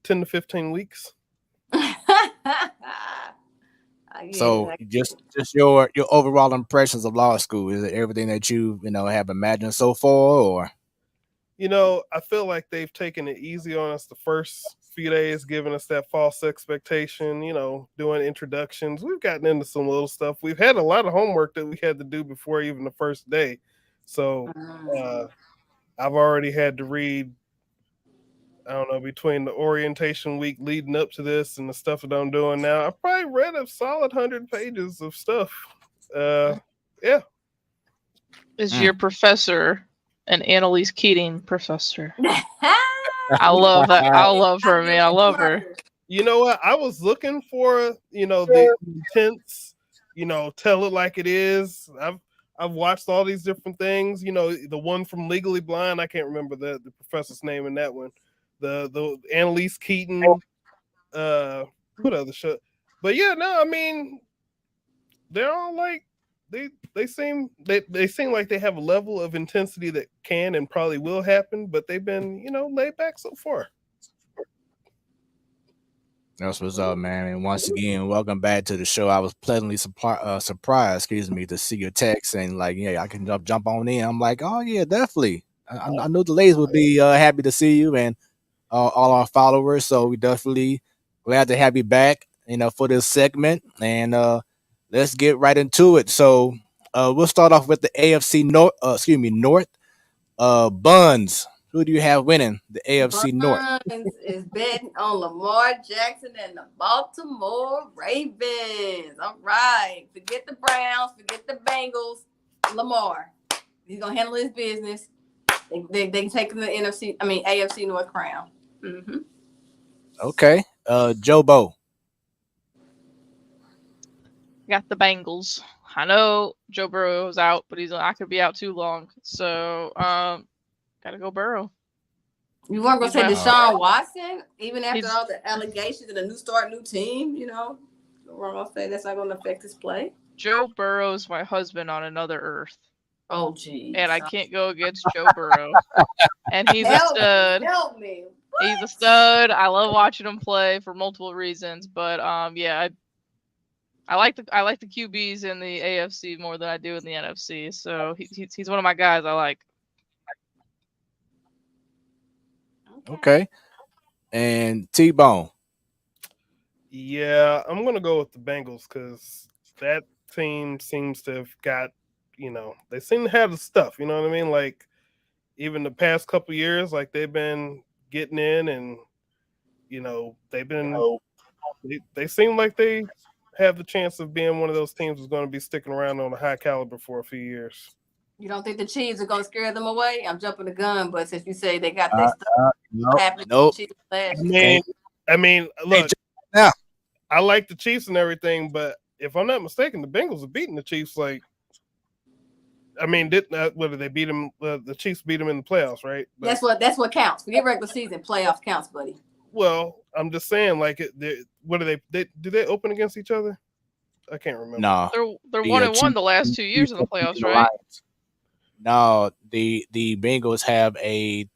10 to 15 weeks. So just your overall impressions of law school, is it everything that you have imagined so far, or I feel like they've taken it easy on us the first few days, giving us that false expectation, doing introductions. We've gotten into some little stuff. We've had a lot of homework that we had to do before even the first day. So I've already had to read, I don't know, between the orientation week leading up to this and the stuff that I'm doing now, I probably read a solid 100 pages of stuff. Yeah. Is your professor an Annalise Keating professor? I love that. I love her, man. I love her. You know what? I was looking for, the intense, tell it like it is. I've watched all these different things. The one from Legally Blind, I can't remember the professor's name in that one. The Annalise Keaton, what other show? But yeah, no, I mean, they're all like they seem like they have a level of intensity that can and probably will happen, but they've been laid back so far. That's what's up, man. And once again, welcome back to the show. I was pleasantly surprised, to see your text and I can jump on in. I'm like, oh yeah, definitely. I knew the ladies would be happy to see you and all our followers. So we definitely glad to have you back, for this segment. And let's get right into it. So we'll start off with the AFC North. North. Buns. Who do you have winning the AFC North? Buns is betting on Lamar Jackson and the Baltimore Ravens. All right. Forget the Browns. Forget the Bengals. Lamar. He's going to handle his business. They can take the AFC North crown. Mm-hmm. Okay. Joe Bo. Got the Bengals. I know Joe Burrow is out, but he's not gonna be out too long. So gotta go Burrow. You weren't gonna say Deshaun Watson, even after all the allegations and a new team, You weren't gonna say that's not gonna affect his play. Joe Burrow's my husband on another earth. Oh geez. And I can't go against Joe Burrow. And he's a stud. Help me. What? He's a stud. I love watching him play for multiple reasons. But yeah, I like the QBs in the AFC more than I do in the NFC. So he's one of my guys I like. Okay. And T-Bone. Yeah, I'm gonna go with the Bengals because that team seems to have got, they seem to have the stuff. You know what I mean? Like even the past couple years, like they've been getting in, and they've been. They seem like they have the chance of being one of those teams that's going to be sticking around on a high caliber for a few years. You don't think the Chiefs are going to scare them away? I'm jumping the gun, but since you say they got their stuff happening, nope. I mean, look, now I like the Chiefs and everything, but if I'm not mistaken, the Bengals are beating the Chiefs. Like, I mean, whether they beat them, the Chiefs beat them in the playoffs, right? But, That's what counts. Forget regular season, playoffs counts, buddy. well, I'm just saying, like, what do they open against each other? I can't remember. No, They're 1-1 the last 2 years in the playoffs, right? No, the Bengals have a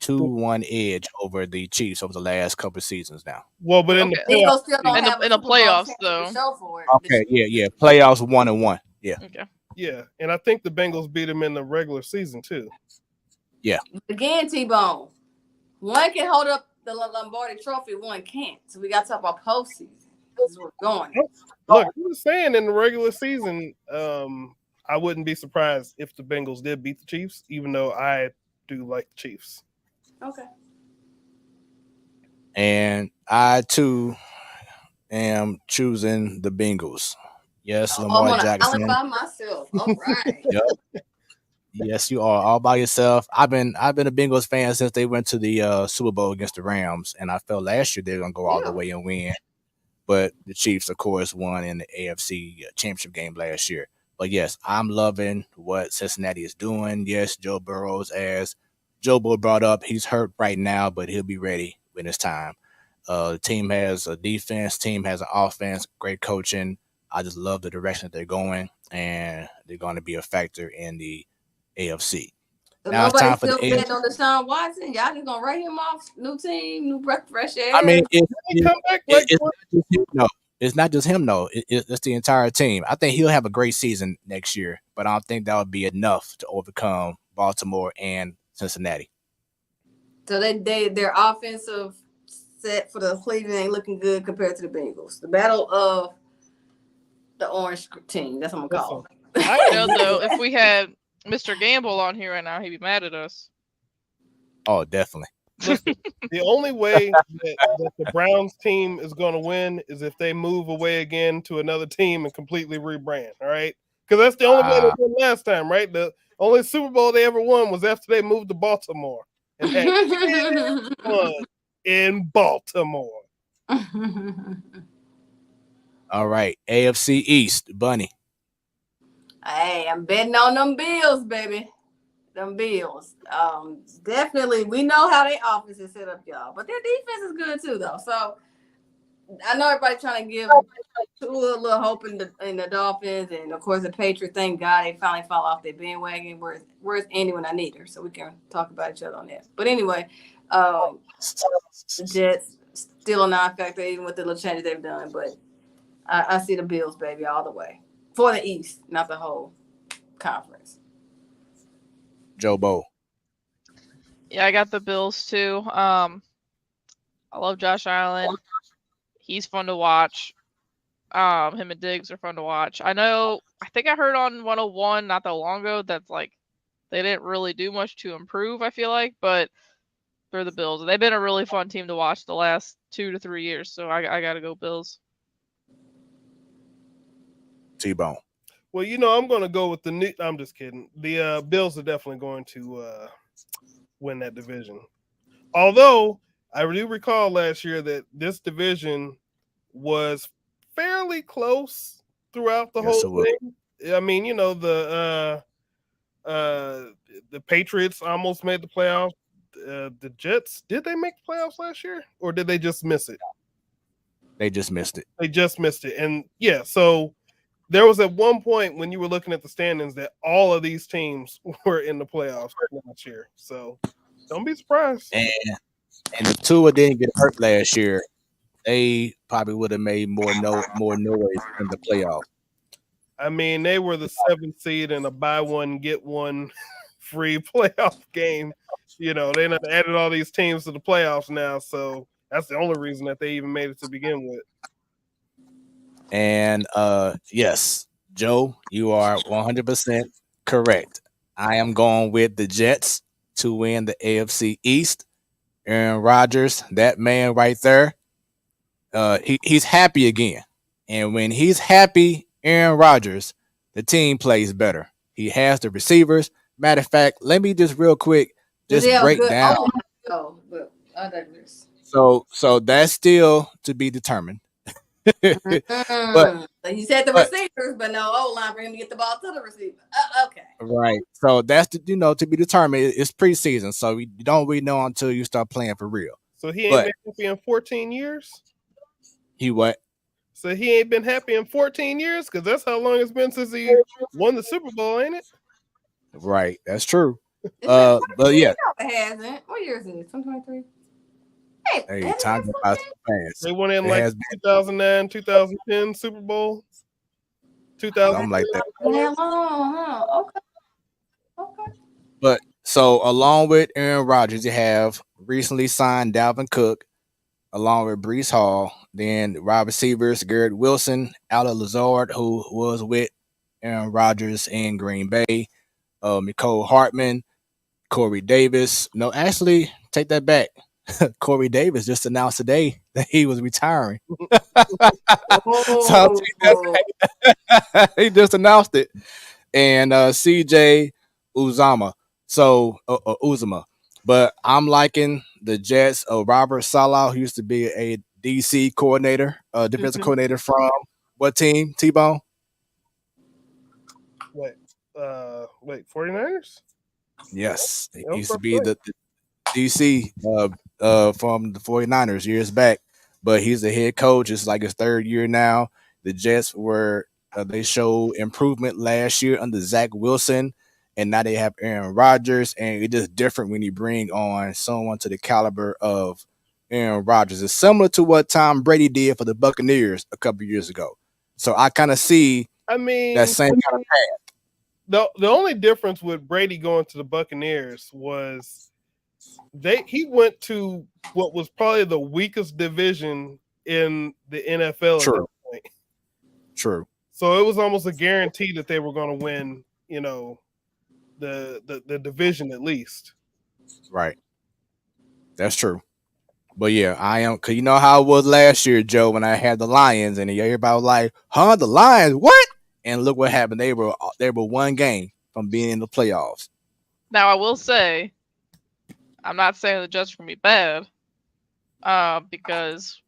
2-1 edge over the Chiefs over the last couple of seasons now. Well, but in the Bengals still don't have in the playoffs though. Show for it. Okay, yeah, playoffs 1-1. Yeah. Okay. Yeah, and I think the Bengals beat them in the regular season too. Yeah. Again, T-Bone. One can hold up the Lombardi Trophy, one can't. So we got to talk about postseason. This is where we're going. Look, you were saying in the regular season, I wouldn't be surprised if the Bengals did beat the Chiefs, even though I do like the Chiefs. Okay. And I too am choosing the Bengals. Yes, Lamar Jackson. All by myself. All right. Yep. Yes, you are all by yourself. I've been a Bengals fan since they went to the Super Bowl against the Rams, and I felt last year they were gonna go all the way and win. But the Chiefs, of course, won in the AFC Championship game last year. But yes, I'm loving what Cincinnati is doing. Yes, Joe Burrow, as Joe Burrow brought up, he's hurt right now, but he'll be ready when it's time. The team has a defense, team has an offense, great coaching. I just love the direction that they're going, and they're going to be a factor in the AFC. So now it's time for still the betting on Deshaun Watson. Y'all just gonna write him off? New team, new breath, fresh air. I mean, it's not just him, though. It's the entire team. I think he'll have a great season next year, but I don't think that would be enough to overcome Baltimore and Cincinnati. So their offensive set for the Cleveland ain't looking good compared to the Bengals. The battle of the orange team. That's what I'm gonna call it. I know though, if we had Mr. Gamble on here right now, he'd be mad at us. Oh, definitely. Listen, the only way that the Browns team is going to win is if they move away again to another team and completely rebrand. All right, because that's the only way they won last time, right? The only Super Bowl they ever won was after they moved to Baltimore and had fun in Baltimore. All right, AFC East, Bunny. Hey, I'm betting on them Bills, baby. Them Bills. Definitely, we know how their offense is set up, y'all. But their defense is good too, though. So I know everybody's trying to give a little hope in the Dolphins, and of course the Patriots. Thank God they finally fall off their bandwagon. Where's Andy when I need her? So we can talk about each other on that. But anyway, the Jets still a non-factor even with the little changes they've done. But I see the Bills, baby, all the way for the East, not the whole conference. Joe Bo. Yeah, I got the Bills too. I love Josh Allen. He's fun to watch. Him and Diggs are fun to watch. I think I heard on 101 not that long ago that's like they didn't really do much to improve, I feel like, but they're the Bills. They've been a really fun team to watch the last 2 to 3 years, so I got to go Bills. T-Bone. Well, I'm going to go with I'm just kidding. The Bills are definitely going to win that division. Although I do recall last year that this division was fairly close throughout the whole thing. I mean, the Patriots almost made the playoffs. The Jets, did they make the playoffs last year, or did they just miss it? They just missed it. And yeah, so there was at one point when you were looking at the standings that all of these teams were in the playoffs last year. So don't be surprised. And if Tua didn't get hurt last year, they probably would have made more noise in the playoffs. I mean, they were the 7th seed in a buy one, get one free playoff game. They done added all these teams to the playoffs now. So that's the only reason that they even made it to begin with. And yes, Joe, you are 100% correct. I am going with the Jets to win the AFC East. Aaron Rodgers, that man right there, he's happy again. And when he's happy, Aaron Rodgers, the team plays better. He has the receivers. Matter of fact, let me just real quick break down. So that's still to be determined. So he said the but receivers, but no O-line for him to get the ball to the receiver. Okay. right. So that's to be determined. It's preseason, so you don't really know until you start playing for real. So he ain't But been happy in 14 years? he what? So he ain't been happy in 14 years? Because that's how long it's been since he won the Super Bowl, ain't it? Right. That's true. But yeah. no, it hasn't. What year is it? 2023? Hey, time goes by so fast. They went in It like has 2009, 2010 Super Bowl. 2000. something like that. Yeah, huh? Okay. But so along with Aaron Rodgers, you have recently signed Dalvin Cook, along with Brees Hall, then wide receivers Garrett Wilson, Alan Lazard, who was with Aaron Rodgers in Green Bay, Mecole Hardman, Corey Davis. No, actually, take that back. Corey Davis just announced today that he was retiring. So he just announced it. And CJ Uzama. So Uzama. But I'm liking the Jets. Robert Saleh, who used to be a DC coordinator, defensive coordinator from what team? T-Bone? Wait, 49ers? Yes. He used to be the DC from the 49ers years back. But he's the head coach. It's like his third year now. The Jets were they showed improvement last year under Zach Wilson, and now they have Aaron Rodgers, and it's just different when you bring on someone to the caliber of Aaron Rodgers. It's similar to what Tom Brady did for the Buccaneers a couple years ago. So I kind of see that same kind of path. The only difference with Brady going to the Buccaneers was he went to what was probably the weakest division in the NFL at that point. True. So it was almost a guarantee that they were going to win, the division at least. Right. That's true. But yeah, I am, because you know how it was last year, Joe, when I had the Lions, and everybody was like, huh, the Lions, what? And look what happened. They were one game from being in the playoffs. Now, I will say, I'm not saying the Jets are going to be bad, because,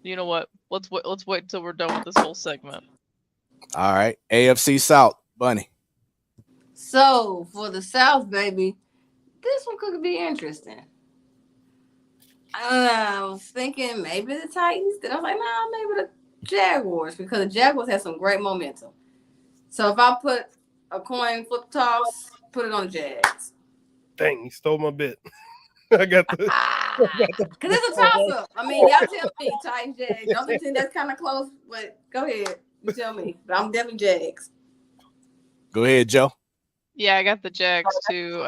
you know what? Let's wait until we're done with this whole segment. All right. AFC South, Bunny. So, for the South, baby, this one could be interesting. I was thinking maybe the Titans. Then I was like, nah, maybe the Jaguars, because the Jaguars have some great momentum. So if I put a coin flip toss, put it on the Jags. Dang, you stole my bit. I got the because it's a toss up. I mean, y'all tell me, Titans, Jags. The only thing that's kind of close, but go ahead, you tell me. But I'm definitely Jags. Go ahead, Joe. Yeah, I got the Jags too.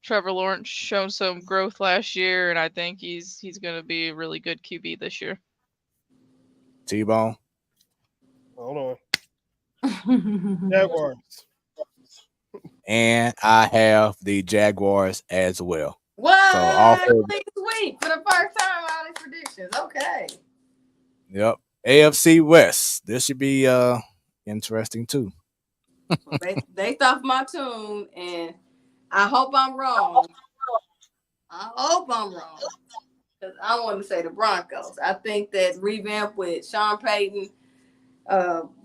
Trevor Lawrence shown some growth last year, and I think he's going to be a really good QB this year. T-Bone. Hold on. Jaguars. And I have the Jaguars as well. What? So all sweet for the first time out of predictions. Okay. Yep. AFC West. This should be interesting too. Well, they stopped my tune, and I hope I'm wrong. Because I want to say the Broncos. I think that revamp with Sean Payton,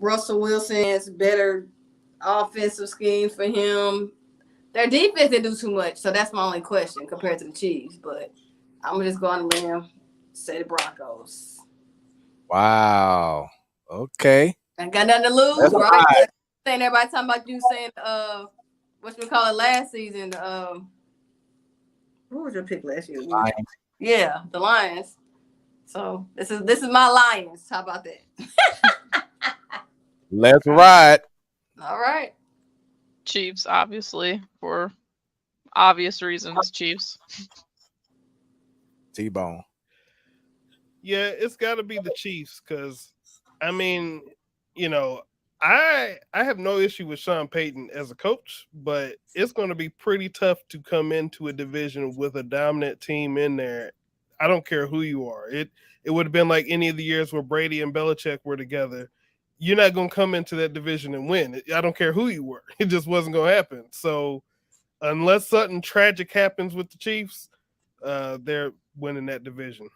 Russell Wilson's better offensive scheme for him. Their defense didn't do too much, so that's my only question compared to the Chiefs. But I'm going to just go on a limb, say the Broncos. Wow. Okay. I got nothing to lose, that's right? Saying everybody talking about you saying what we call it last season. Who was your pick last year? Lions. Yeah, the Lions. So this is my Lions. How about that? Let's ride. All right. Chiefs, obviously, for obvious reasons. Chiefs. T-Bone. Yeah, it's got to be the Chiefs because, I mean, I have no issue with Sean Payton as a coach, but it's going to be pretty tough to come into a division with a dominant team in there. I don't care who you are. It would have been like any of the years where Brady and Belichick were together. You're not going to come into that division and win. I don't care who you were. It just wasn't going to happen. So unless something tragic happens with the Chiefs, they're winning that division.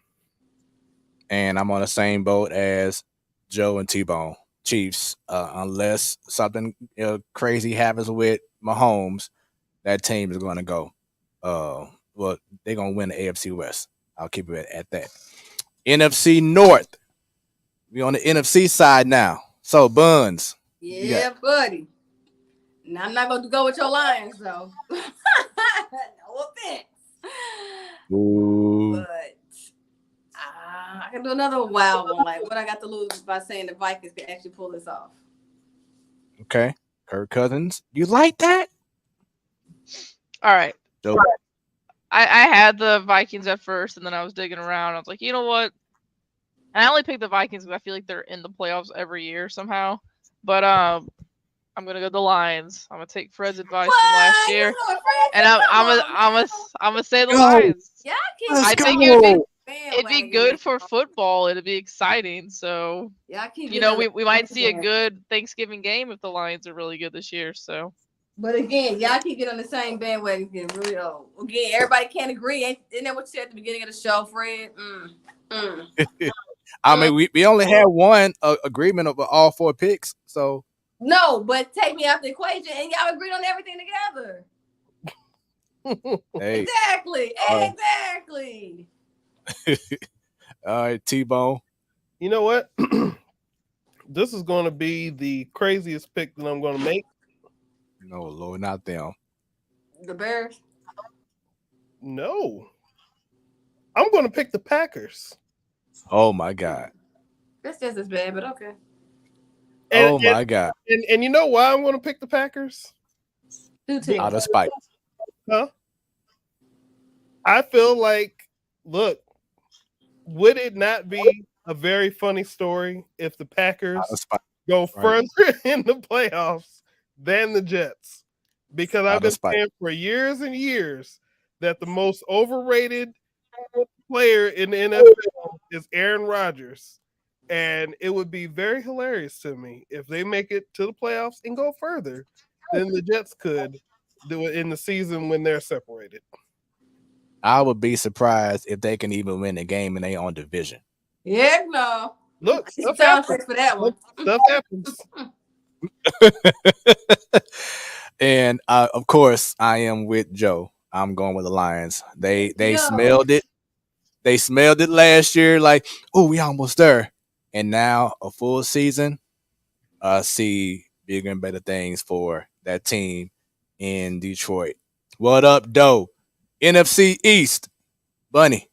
and I'm on the same boat as Joe and T-Bone. Chiefs, unless something crazy happens with Mahomes, that team is going to go. Well, they're going to win the AFC West. I'll keep it at that. NFC North. We on the NFC side now. So, Buns. Yeah, buddy. Now, I'm not going to go with your Lions, though. No offense. Ooh. But I can do another wild one. Like, what I got to lose by saying the Vikings can actually pull this off. Okay. Kirk Cousins. You like that? All right. Joe. I had the Vikings at first, and then I was digging around. I was like, you know what? And I only picked the Vikings because I feel like they're in the playoffs every year somehow. But I'm gonna go the Lions. I'm gonna take Fred's advice from last year, and I'm gonna say the Lions. Yeah, I think it'd be good for football. It'd be exciting. So we might see a good Thanksgiving game if the Lions are really good this year. So. But again, y'all keep getting on the same bandwagon. Getting really old. Again, everybody can't agree. Isn't that what you said at the beginning of the show, Fred? I mean, we only had one agreement of all 4 picks. So no, but take me out the equation, and y'all agreed on everything together. Hey. Exactly. All right, T-Bone. You know what? This is going to be the craziest pick that I'm going to make. No, Lord, not them. The Bears? No. I'm going to pick the Packers. Oh, my God. That's just as bad, but okay. My God. And you know why I'm going to pick the Packers? Out of spite. Huh? I feel like, look, would it not be a very funny story if the Packers go further in the playoffs than the Jets? Because I've been saying for years and years that the most overrated player in the NFL is Aaron Rodgers. And it would be very hilarious to me if they make it to the playoffs and go further than the Jets could do it in the season when they're separated. I would be surprised if they can even win the game and they own division. Yeah, no. Look, stuff happens for that one. Stuff happens. And of course, I am with Joe. I'm going with the Lions. They smelled it. They smelled it last year. Like, oh, we almost there. And now a full season, see bigger and better things for that team in Detroit. What up, Doe? NFC East, Bunny.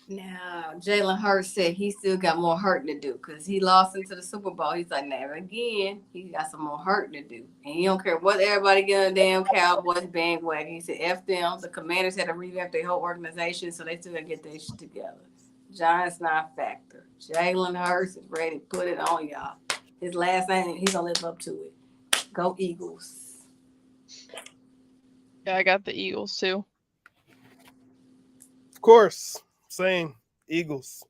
Now, Jalen Hurts said he still got more hurting to do because he lost into the Super Bowl. He's like, never again. He got some more hurting to do. And he don't care what everybody get on the damn Cowboys bandwagon. He said, F them. The Commanders had to revamp their whole organization, so they still got to get their shit together. Giants not a factor. Jalen Hurts is ready to put it on y'all. His last name, he's going to live up to it. Go Eagles. Yeah, I got the Eagles too. Of course. Same. Eagles.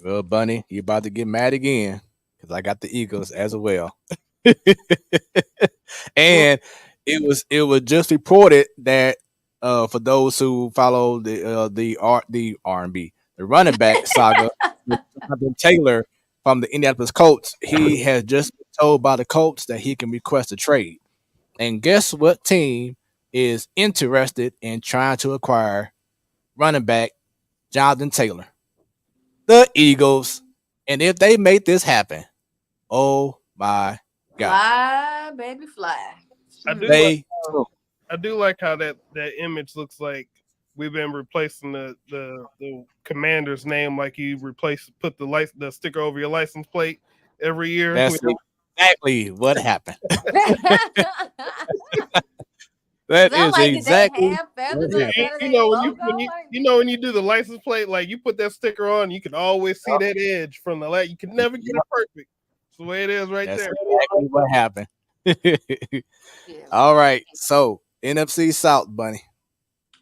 Well, Bunny, you about to get mad again because I got the Eagles as well. And it was just reported that for those who follow the R&B, the running back saga, Jonathan Taylor from the Indianapolis Colts, he has just been told by the Colts that he can request a trade. And guess what team is interested in trying to acquire running back Jonathan Taylor? The Eagles. And if they make this happen, oh my God. Fly, baby, fly. I do like how that image looks like we've been replacing the Commander's name like you put the sticker over your license plate every year. That's exactly what happened. That is like exactly. When you do the license plate, like you put that sticker on, you can always see that edge from the light. You can never get it perfect. That's the way it is right there. Exactly what happened. All right, so NFC South, Bunny.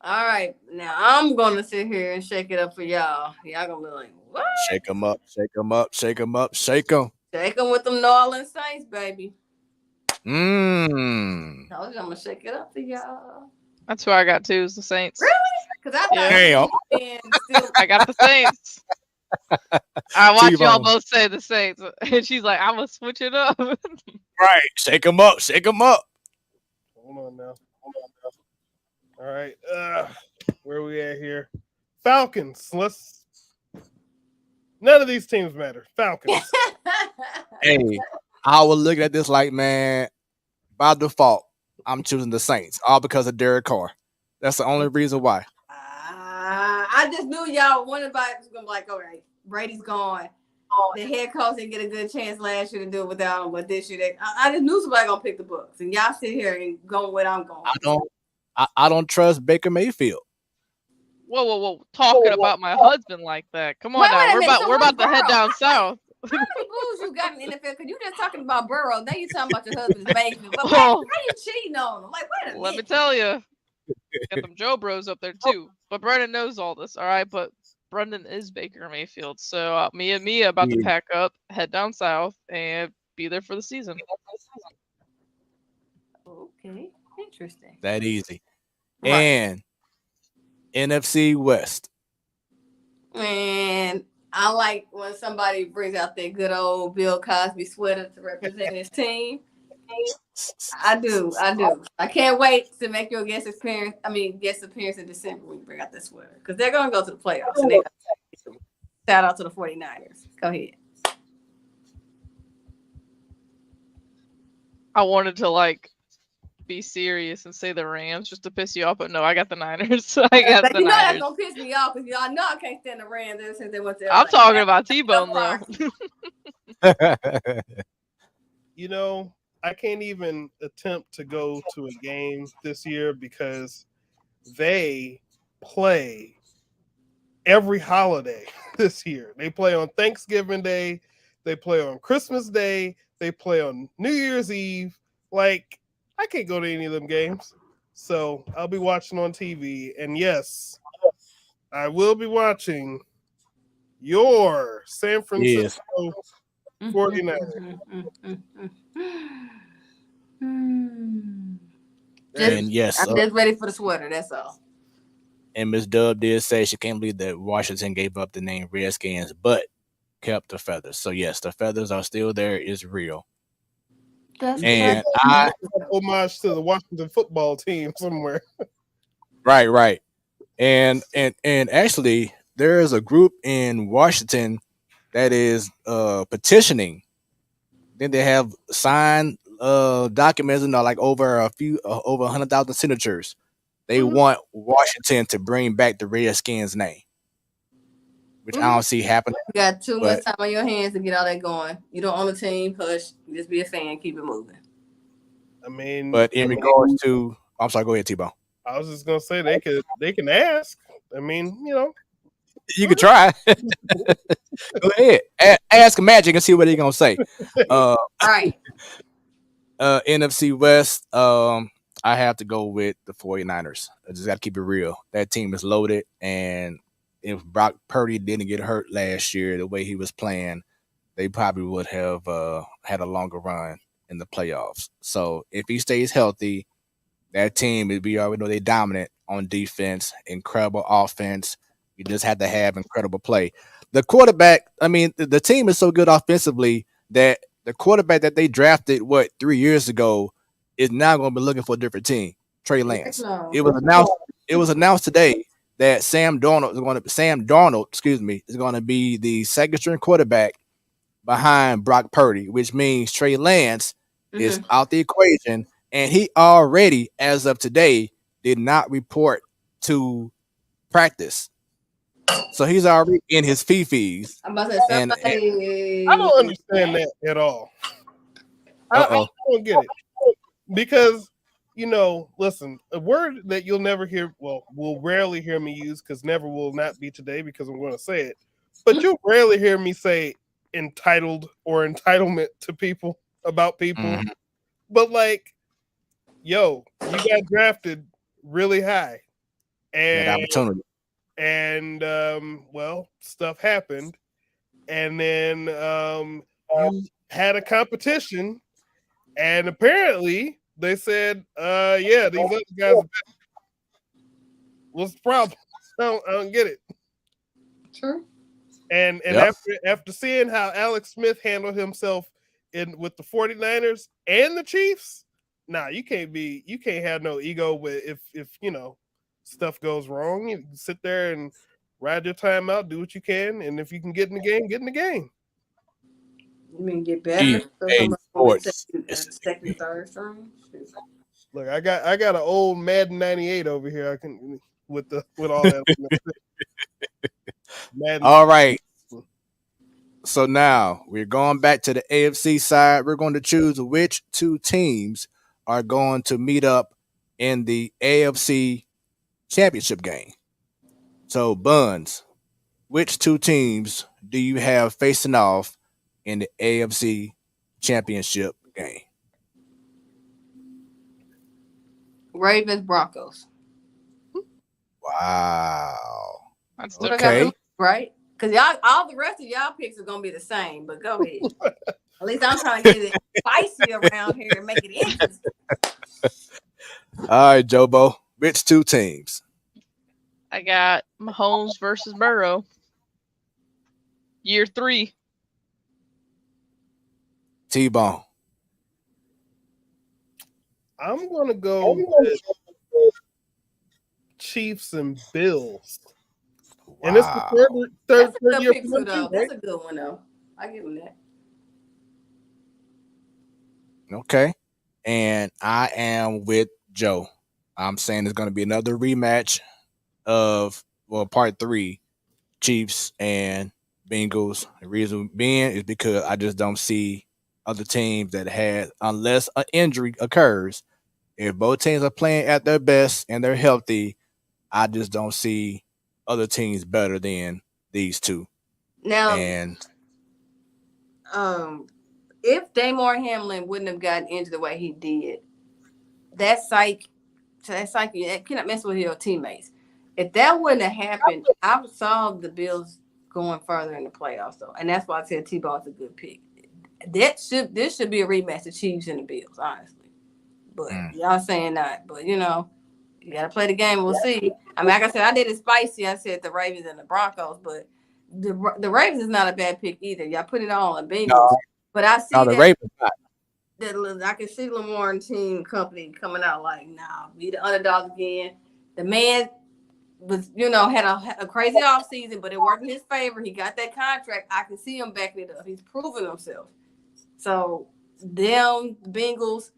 All right, now I'm gonna sit here and shake it up for y'all. Y'all gonna be like, what? Shake them up, shake them up, shake them up, shake them. Shake them with them New Orleans Saints, baby. I'm I'm gonna shake it up for y'all. That's who I got too. Is the Saints. Really? Because I thought Damn. still. I got the Saints. I watch y'all T-Bone. both say the Saints, and she's like, "I'm gonna switch it up." Right. Shake them up. Shake them up. Hold on now. All right. Where we at here? Falcons. None of these teams matter. Falcons. Hey, I was looking at this like, man, by default, I'm choosing the Saints, all because of Derek Carr. That's the only reason why. I just knew y'all. One of us was gonna be like, all right, Brady's gone. The head coach didn't get a good chance last year to do it without him, but this year I just knew somebody gonna pick the Bucs, and y'all sit here and go where I'm going. I don't trust Baker Mayfield. Whoa! Talking about my husband like that? Come on Wait now. a minute, so We're about to what's head Burrow? down south. How many moves you got in the NFL? Because you just talking about Burrow. Now you talking about your husband's Mayfield. But Well, how you cheating on him? Like, wait a Let me minute. tell you, get them Joe Bros up there too. But Brendan knows all this, all right? But Brendan is Baker Mayfield, so me and Mia about to pack up, head down south, and be there for the season. Okay, interesting. That easy. Right. And NFC West. And I like when somebody brings out their good old Bill Cosby sweater to represent his team. I do. I can't wait to make your guest appearance in December when you bring out this sweater. Because they're going to go to the playoffs. And shout out to the 49ers. Go ahead. I wanted to be serious and say the Rams just to piss you off, but no, I got the Niners. I got But the you know Niners. that's going to piss me off because y'all know I can't stand the Rams ever since they went to LA. I'm talking about T-Bone though. I can't even attempt to go to a game this year because they play every holiday this year. They play on Thanksgiving Day, they play on Christmas Day, they play on New Year's Eve. I can't go to any of them games. So I'll be watching on TV. And yes, I will be watching your San Francisco 49ers. And yes, I'm just ready for the sweater. That's all. And Miss Dub did say she can't believe that Washington gave up the name Redskins, but kept the feathers. So yes, the feathers are still there. It's real. And homage to the Washington football team somewhere. Right. And actually, there is a group in Washington that is petitioning. Then they have signed documents, over 100,000 signatures. They want Washington to bring back the Redskins name, which I don't see happening. You got too much time on your hands to get all that going. You don't own a team, hush. Just be a fan, keep it moving. But in regards to, I'm sorry, go ahead, T-Bone. I was just gonna say they can ask. You can try. Go ahead, ask Magic and see what they're gonna say. All right. NFC West. I have to go with the 49ers. I just got to keep it real. That team is loaded, and if Brock Purdy didn't get hurt last year the way he was playing, they probably would have had a longer run in the playoffs. So if he stays healthy, that team, we already know they're dominant on defense, incredible offense. You just had to have incredible play. The quarterback, the team is so good offensively that the quarterback that they drafted, 3 years ago, is now going to be looking for a different team. Trey Lance. It was announced today that Sam Darnold is going to be the second string quarterback behind Brock Purdy, which means Trey Lance is out the equation, and he already, as of today, did not report to practice. So he's already in his fee-fees. I'm about to say I don't understand that at all. I don't get it. Because, listen, a word that you'll never hear, will rarely hear me use, because never will not be today because I'm going to say it, but you'll rarely hear me say entitled or entitlement to people, about people. But you got drafted really high. And opportunity. And, stuff happened. And then you had a competition. And apparently they said, these other guys are better. What's the problem? I don't get it. True. And after seeing how Alex Smith handled himself with the 49ers and the Chiefs, you can't have no ego with if stuff goes wrong. You can sit there and ride your time out, do what you can, and if you can get in the game, get in the game. You mean get better? Sports. Second, third string. Look, I got an old Madden 98 over here. I can with all that. All right. So now we're going back to the AFC side. We're going to choose which two teams are going to meet up in the AFC championship game. So, Buns, which two teams do you have facing off in the AFC championship game? Ravens, Broncos. Wow. That's okay. Right? Because y'all, all the rest of y'all picks are gonna be the same. But go ahead. At least I'm trying to get it spicy around here and make it interesting. All right, Jobo. Which two teams? I got Mahomes versus Burrow. Year 3. T-Bone. I'm gonna go with Chiefs and Bills. Wow. And it's the third year pick too, though. That's a good one though. I give him that. Okay. And I am with Joe. I'm saying it's going to be another rematch of part 3, Chiefs and Bengals. The reason being is because I just don't see other teams that had, unless an injury occurs, if both teams are playing at their best and they're healthy, I just don't see other teams better than these two. Now, and if Damar Hamlin wouldn't have gotten injured the way he did, that psyche, that cannot mess with your teammates. If that wouldn't have happened, I saw the Bills going further in the playoffs, though, and that's why I said T-Ball's a good pick. This should be a rematch, the Chiefs and the Bills, honestly. But y'all saying not. But you gotta play the game. We'll see. I mean, like I said, I did it spicy. I said the Ravens and the Broncos, but the Ravens is not a bad pick either. Y'all put it all on Bengals. No, but I see the Ravens not. That I can see Lamar and team company coming out like, nah, be the underdog again. The man was, had a crazy offseason, but it worked in his favor. He got that contract. I can see him backing it up. He's proven himself. So them Bengals,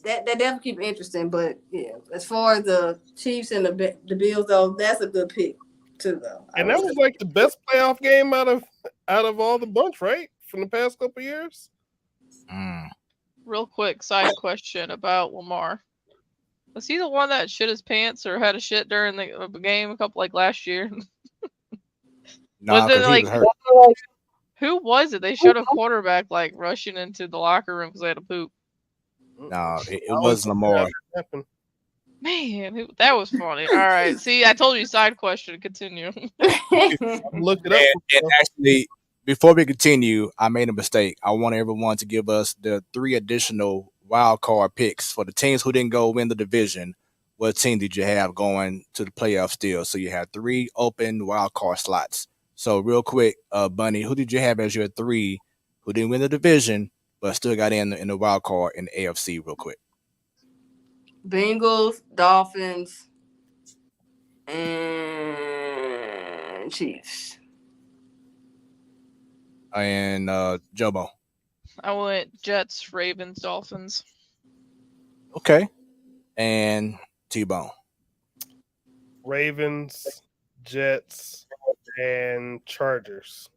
that definitely keep it interesting. But yeah, as far as the Chiefs and the Bills, though, that's a good pick too, though. And that was like the best playoff game out of all the bunch, right? From the past couple of years. Real quick side question about Lamar. Was he the one that shit his pants or had a shit during the game a couple last year? No, was it he was hurt. Who was it? They showed a quarterback rushing into the locker room because they had to poop. No, it was Lamar. Man, that was funny. All right. See, I told you side question. Continue. Look it up. And actually, before we continue, I made a mistake. I want everyone to give us the 3 additional wild card picks for the teams who didn't go win the division. What team did you have going to the playoffs still? So you had 3 open wild card slots. So real quick, Bunny, who did you have as your 3 who didn't win the division but still got in the wild card in the AFC real quick? Bengals, Dolphins, and Chiefs. And Jobo. I went Jets, Ravens, Dolphins. Okay. And T-Bone. Ravens, Jets, and Chargers.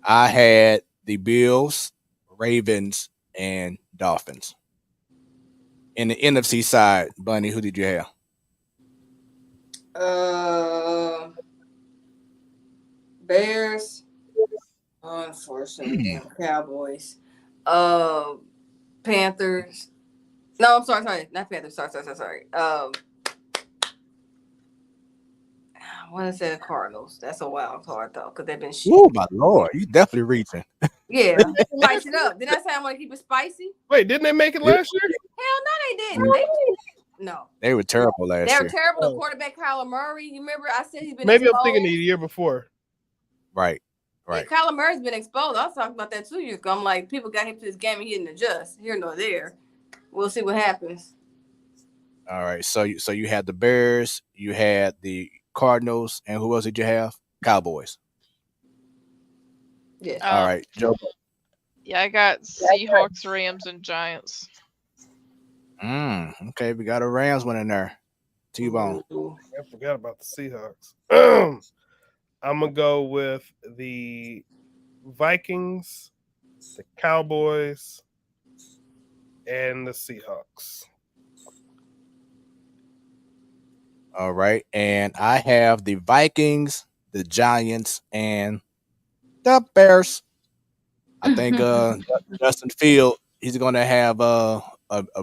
I had the Bills, Ravens, and Dolphins. In the NFC side, Bunny, who did you have? Bears. Unfortunately, Cowboys. Panthers. No, I'm sorry, not Panthers. Sorry. I want to say the Cardinals. That's a wild card though, because they've been shit. Oh my lord, you definitely reaching. Yeah, spice it up. Did I say I want to keep it spicy? Wait, didn't they make it last year? Hell no, they didn't. No. They were terrible last They were year. terrible. The quarterback, Kyler Murray. You remember I said he's been Maybe exposed? I'm thinking the year before. Right. Yeah, Kyler Murray's been exposed. I was talking about that 2 years ago. I'm like, people got him to this game and he didn't adjust. Here nor there. We'll see what happens. All right. So you had the Bears, you had the Cardinals, and who else did you have? Cowboys. Yes. All right, Joe. Yeah, I got Seahawks, Rams, and Giants. Okay, we got a Rams one in there. T-Bone. I forgot about the Seahawks. I'm gonna go with the Vikings, the Cowboys, and the Seahawks. All right, and I have the Vikings, the Giants, and the Bears. I think Justin Field, he's going to have a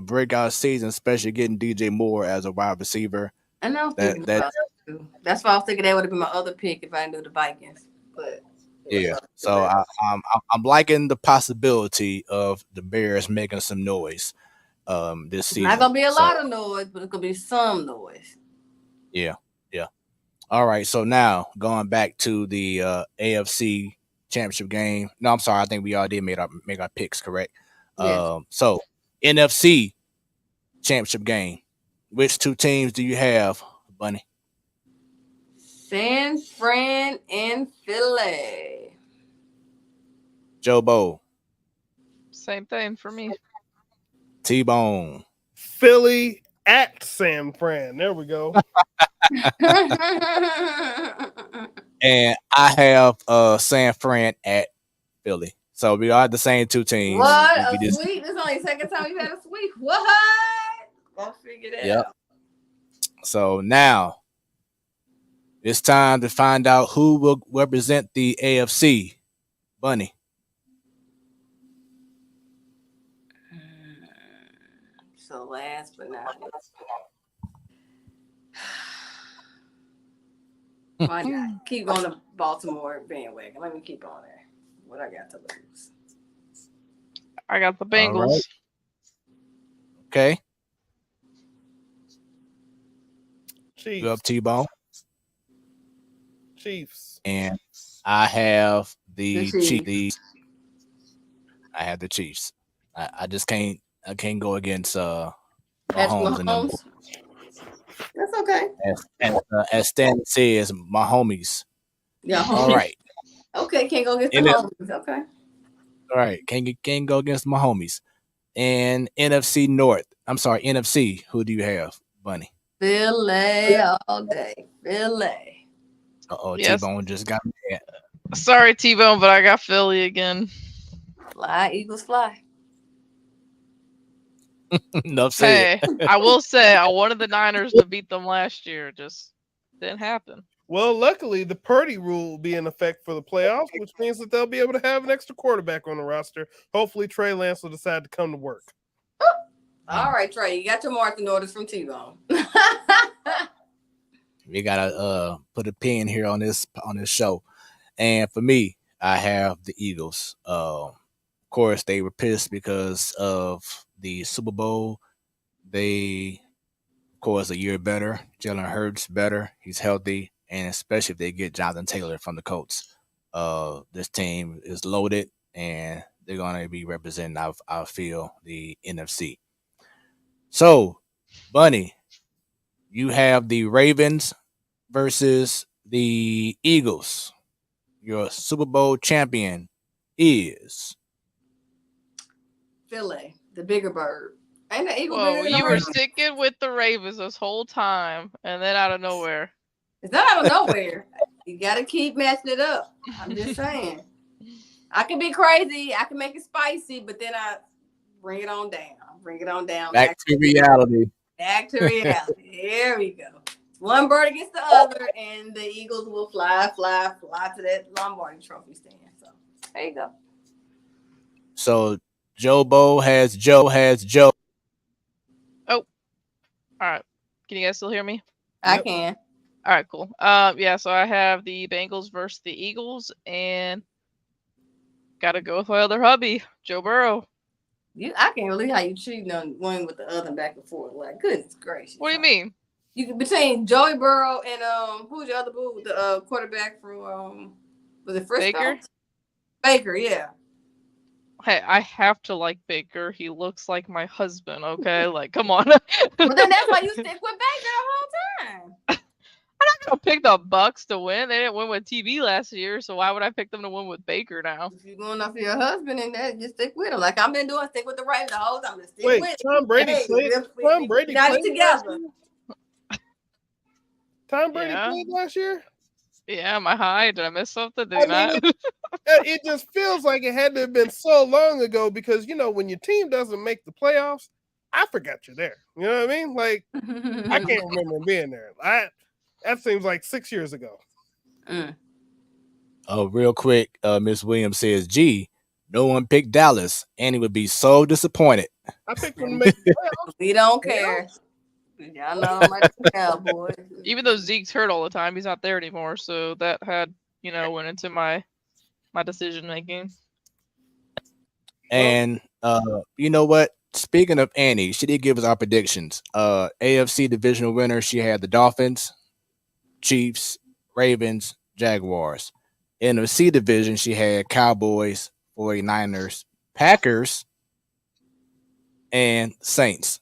breakout season, especially getting DJ Moore as a wide receiver. I know. About that too. That's why I was thinking that would have been my other pick if I knew the Vikings. But yeah, so I'm liking the possibility of the Bears making some noise this season. Not gonna be a lot of noise, but it's gonna be some noise. Yeah. All right, so now going back to the AFC Championship game. No, I'm sorry. I think we already make our picks, correct? Yes. So NFC Championship game. Which two teams do you have, Bunny? San Fran and Philly. Joe Bo. Same thing for me. T-Bone. Philly at San Fran. There we go. And I have San Fran at Philly. So we are the same two teams. What a sweep. This is only the second time we've had a sweep. What? I'll figure that out. So now it's time to find out who will represent the AFC. Bunny. So last but not least. Why not? Keep on the Baltimore bandwagon. Let me keep on there. What I got to lose? I got the Bengals. Right. Okay. Chiefs. You up, T-Bone? Chiefs. And I have the Chiefs. I have the Chiefs. I just can't go against Mahomes and them. That's okay. As Stan says, my homies. Yeah. All right. Okay, can't go against the homies. Okay. All right, can't go against my homies. And NFC North. I'm sorry, NFC. Who do you have, Bunny? Philly all day. Philly. Yes. T-Bone just got mad. Sorry, T-Bone, but I got Philly again. Fly, Eagles, fly. Enough said. Hey, I will say I wanted the Niners to beat them last year. Just didn't happen. Well, luckily, the Purdy rule will be in effect for the playoffs, which means that they'll be able to have an extra quarterback on the roster. Hopefully, Trey Lance will decide to come to work. All right, Trey, you got your marching orders from T-Bone. We gotta put a pin here on this show. And for me, I have the Eagles. Of course, they were pissed because of the Super Bowl. They, of course, a year better. Jalen Hurts better. He's healthy. And especially if they get Jonathan Taylor from the Colts. This team is loaded, and they're going to be representing, I feel, the NFC. So, Bunny, you have the Ravens versus the Eagles. Your Super Bowl champion is Philly, the bigger bird. Ain't the Eagles Whoa, bigger than you the were Ravens? sticking with the Ravens this whole time, and then out of nowhere. It's not out of nowhere. You got to keep matching it up. I'm just saying. I can be crazy. I can make it spicy, but then I bring it on down. Bring it on down. back to reality. Back to reality. Here we go. One bird against the other, and the Eagles will fly to that Lombardi Trophy stand. So there you go. So Joe has Joe. Oh, all right. Can you guys still hear me? I can. All right, cool. Yeah, so I have the Bengals versus the Eagles, and gotta go with my other hubby, Joe Burrow. I can't believe how you cheating on one with the other back and forth. Like, goodness gracious. What do you mean? You between Joey Burrow and who's your other boo? The quarterback from was it Frisco? Baker? Baker, yeah. Hey, I have to like Baker. He looks like my husband, okay? Like, come on. Well, then that's why you stick with Baker the whole time. I picked the Bucks to win. They didn't win with TV last year, so why would I pick them to win with Baker now? If you're going off your husband and that, just stick with him. Like I've been doing, stick with the Ravens the whole time. Just stick with Tom Brady played. Tom Brady got played it together. Tom Brady played last year. Yeah, am I high? Did I miss something? Did he not? It just feels like it had to have been so long ago because when your team doesn't make the playoffs, I forgot you're there. You know what I mean? Like I can't remember being there. That seems like 6 years ago. Oh, real quick, Miss Williams says, "Gee, no one picked Dallas, and he would be so disappointed." I picked them to make the playoffs. We don't care. Y'all know I'm like the Cowboys. Even though Zeke's hurt all the time, he's not there anymore. So that had, went into my decision making. And you know what? Speaking of Annie, she did give us our predictions. AFC divisional winner, she had the Dolphins, Chiefs, Ravens, Jaguars. In the C division, she had Cowboys, 49ers, Packers, and Saints.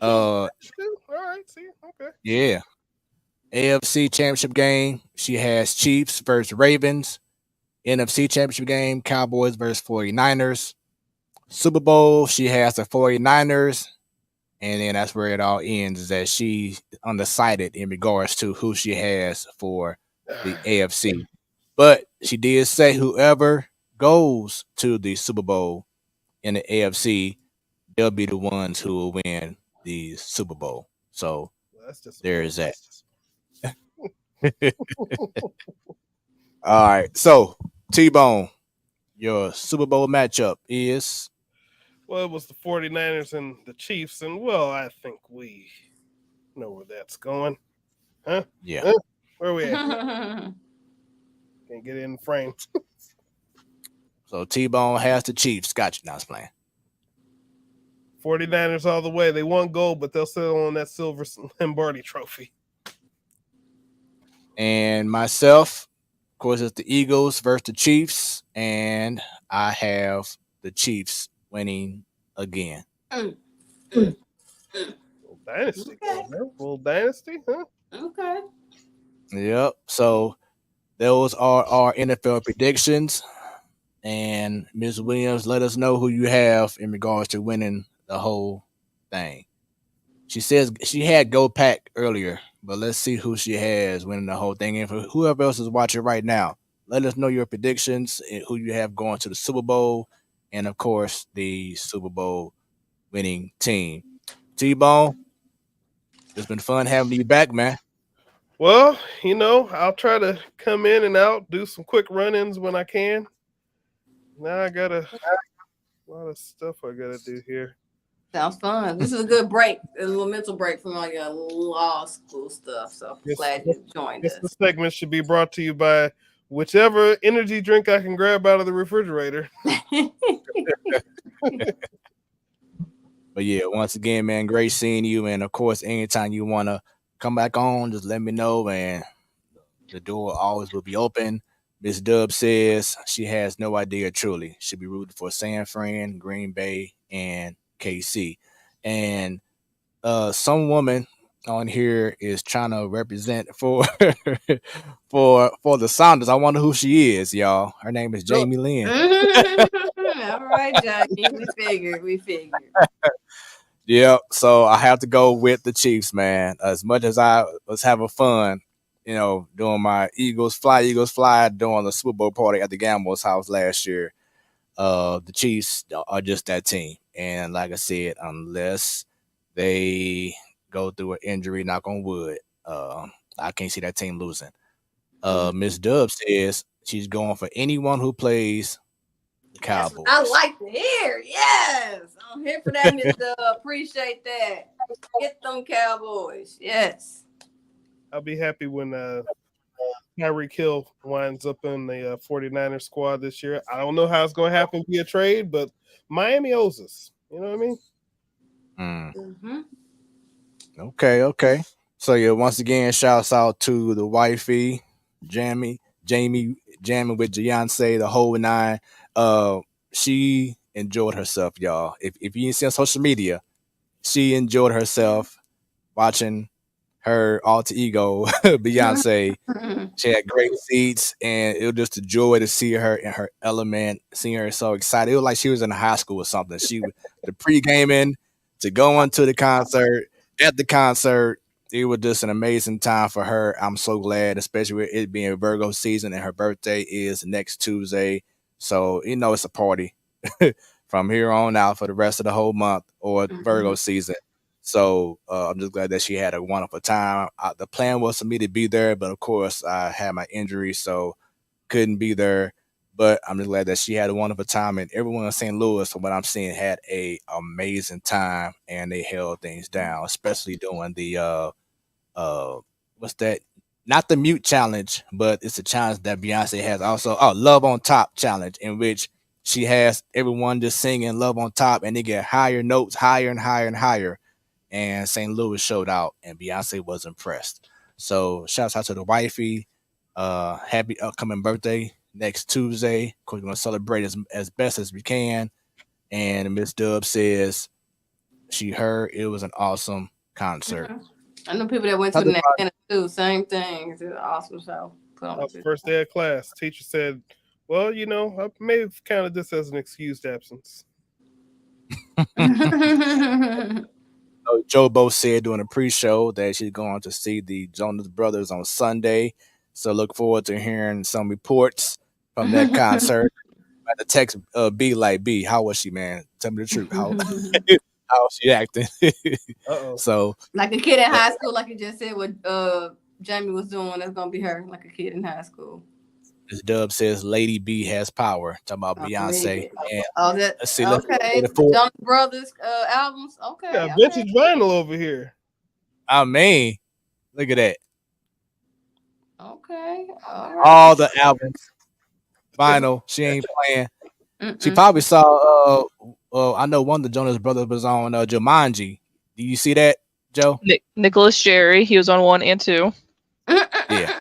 All right, see, okay. Yeah. AFC championship game, she has Chiefs versus Ravens. NFC championship game, Cowboys versus 49ers. Super Bowl, she has the 49ers. And then that's where it all ends, is that she's undecided in regards to who she has for the AFC. But she did say whoever goes to the Super Bowl in the AFC, they'll be the ones who will win the Super Bowl. So there is that. All right. So, T-Bone, your Super Bowl matchup is? Well, it was the 49ers and the Chiefs. And, well, I think we know where that's going. Huh? Yeah. Huh? Where are we at? Can't get in frame. So, T-Bone has the Chiefs. Gotcha. Now it's playing. 49ers all the way. They won gold, but they'll settle on that silver Lombardi trophy. And myself, of course, it's the Eagles versus the Chiefs. And I have the Chiefs winning again. Dynasty. Okay. Little dynasty, huh? Okay. Yep. So those are our NFL predictions. And Ms. Williams, let us know who you have in regards to winning the whole thing. She says she had Go Pack earlier, but let's see who she has winning the whole thing. And for whoever else is watching right now, let us know your predictions and who you have going to the Super Bowl. And, of course, the Super Bowl winning team. T-Bone, it's been fun having you back, man. Well, I'll try to come in and out, do some quick run-ins when I can. Now I got a lot of stuff I got to do here. Sounds fun. This is a good break, a little mental break from all your law school stuff. So I'm glad you joined us. This segment should be brought to you by whichever energy drink I can grab out of the refrigerator. But yeah, once again, man, great seeing you. And of course, anytime you want to come back on, just let me know. And the door always will be open. Miss Dub says she has no idea, truly. She'll be rooting for San Fran, Green Bay, and KC. And some woman on here is trying to represent for the Sounders. I wonder who she is, y'all. Her name is Jamie Lynn. All right, Johnny. We figured. Yeah, so I have to go with the Chiefs, man. As much as I was having fun, doing my Eagles fly during the Super Bowl party at the Gambler's house last year, the Chiefs are just that team. And like I said, unless they go through an injury, knock on wood, I can't see that team losing. Miss Dub says she's going for anyone who plays the Cowboys. I like to hear. Yes. I'm here for that, Miss Dub. Appreciate that. Get them Cowboys. Yes. I'll be happy when Tyreek Hill winds up in the 49ers squad this year. I don't know how it's going to happen via trade, but Miami owes us. You know what I mean? Mm-hmm. Okay. So yeah, once again, shouts out to the wifey, Jamie, jamming with Beyonce, the whole nine. She enjoyed herself, y'all. If you didn't see on social media, she enjoyed herself watching her alter ego, Beyonce. She had great seats, and it was just a joy to see her in her element, seeing her so excited. It was like she was in high school or something. She the pre-gaming to going to the concert. At the concert, it was just an amazing time for her. I'm so glad, especially with it being Virgo season and her birthday is next Tuesday. So, it's a party from here on out for the rest of the whole month or Virgo season. So I'm just glad that she had a wonderful time. The plan was for me to be there, but of course I had my injury, so couldn't be there. But I'm just glad that she had a wonderful time, and everyone in St. Louis, from what I'm seeing, had a amazing time, and they held things down, especially doing the what's that? Not the mute challenge, but it's a challenge that Beyonce has also. Oh, Love on Top challenge, in which she has everyone just singing Love on Top, and they get higher notes, higher and higher and higher. And St. Louis showed out, and Beyonce was impressed. So shouts out to the wifey. Happy upcoming birthday next Tuesday. Of course, we're gonna celebrate as best as we can. And Miss Dub says she heard it was an awesome concert. I know people that went to the Atlanta too. Same thing. It's an awesome show. First day of class, teacher said, "Well, I may have counted this as an excused absence." Joe Bo said during a pre-show that she's going to see the Jonas Brothers on Sunday. So look forward to hearing some reports from that concert. The text B like B, how was she, man? Tell me the truth. How was she acting? So like a kid in high school, like you just said, what Jamie was doing, that's gonna be her, like a kid in high school. This Dub says Lady B has power. Talking about Beyonce. And let's see. Okay. Jonas Brothers albums. Okay. Yeah, vintage vinyl over here. I mean, look at that. Okay. All the albums. Vinyl. She ain't playing. She probably saw I know one of the Jonas Brothers was on Jumanji. Do you see that, Joe? Nicholas Jerry. He was on 1 and 2. Yeah.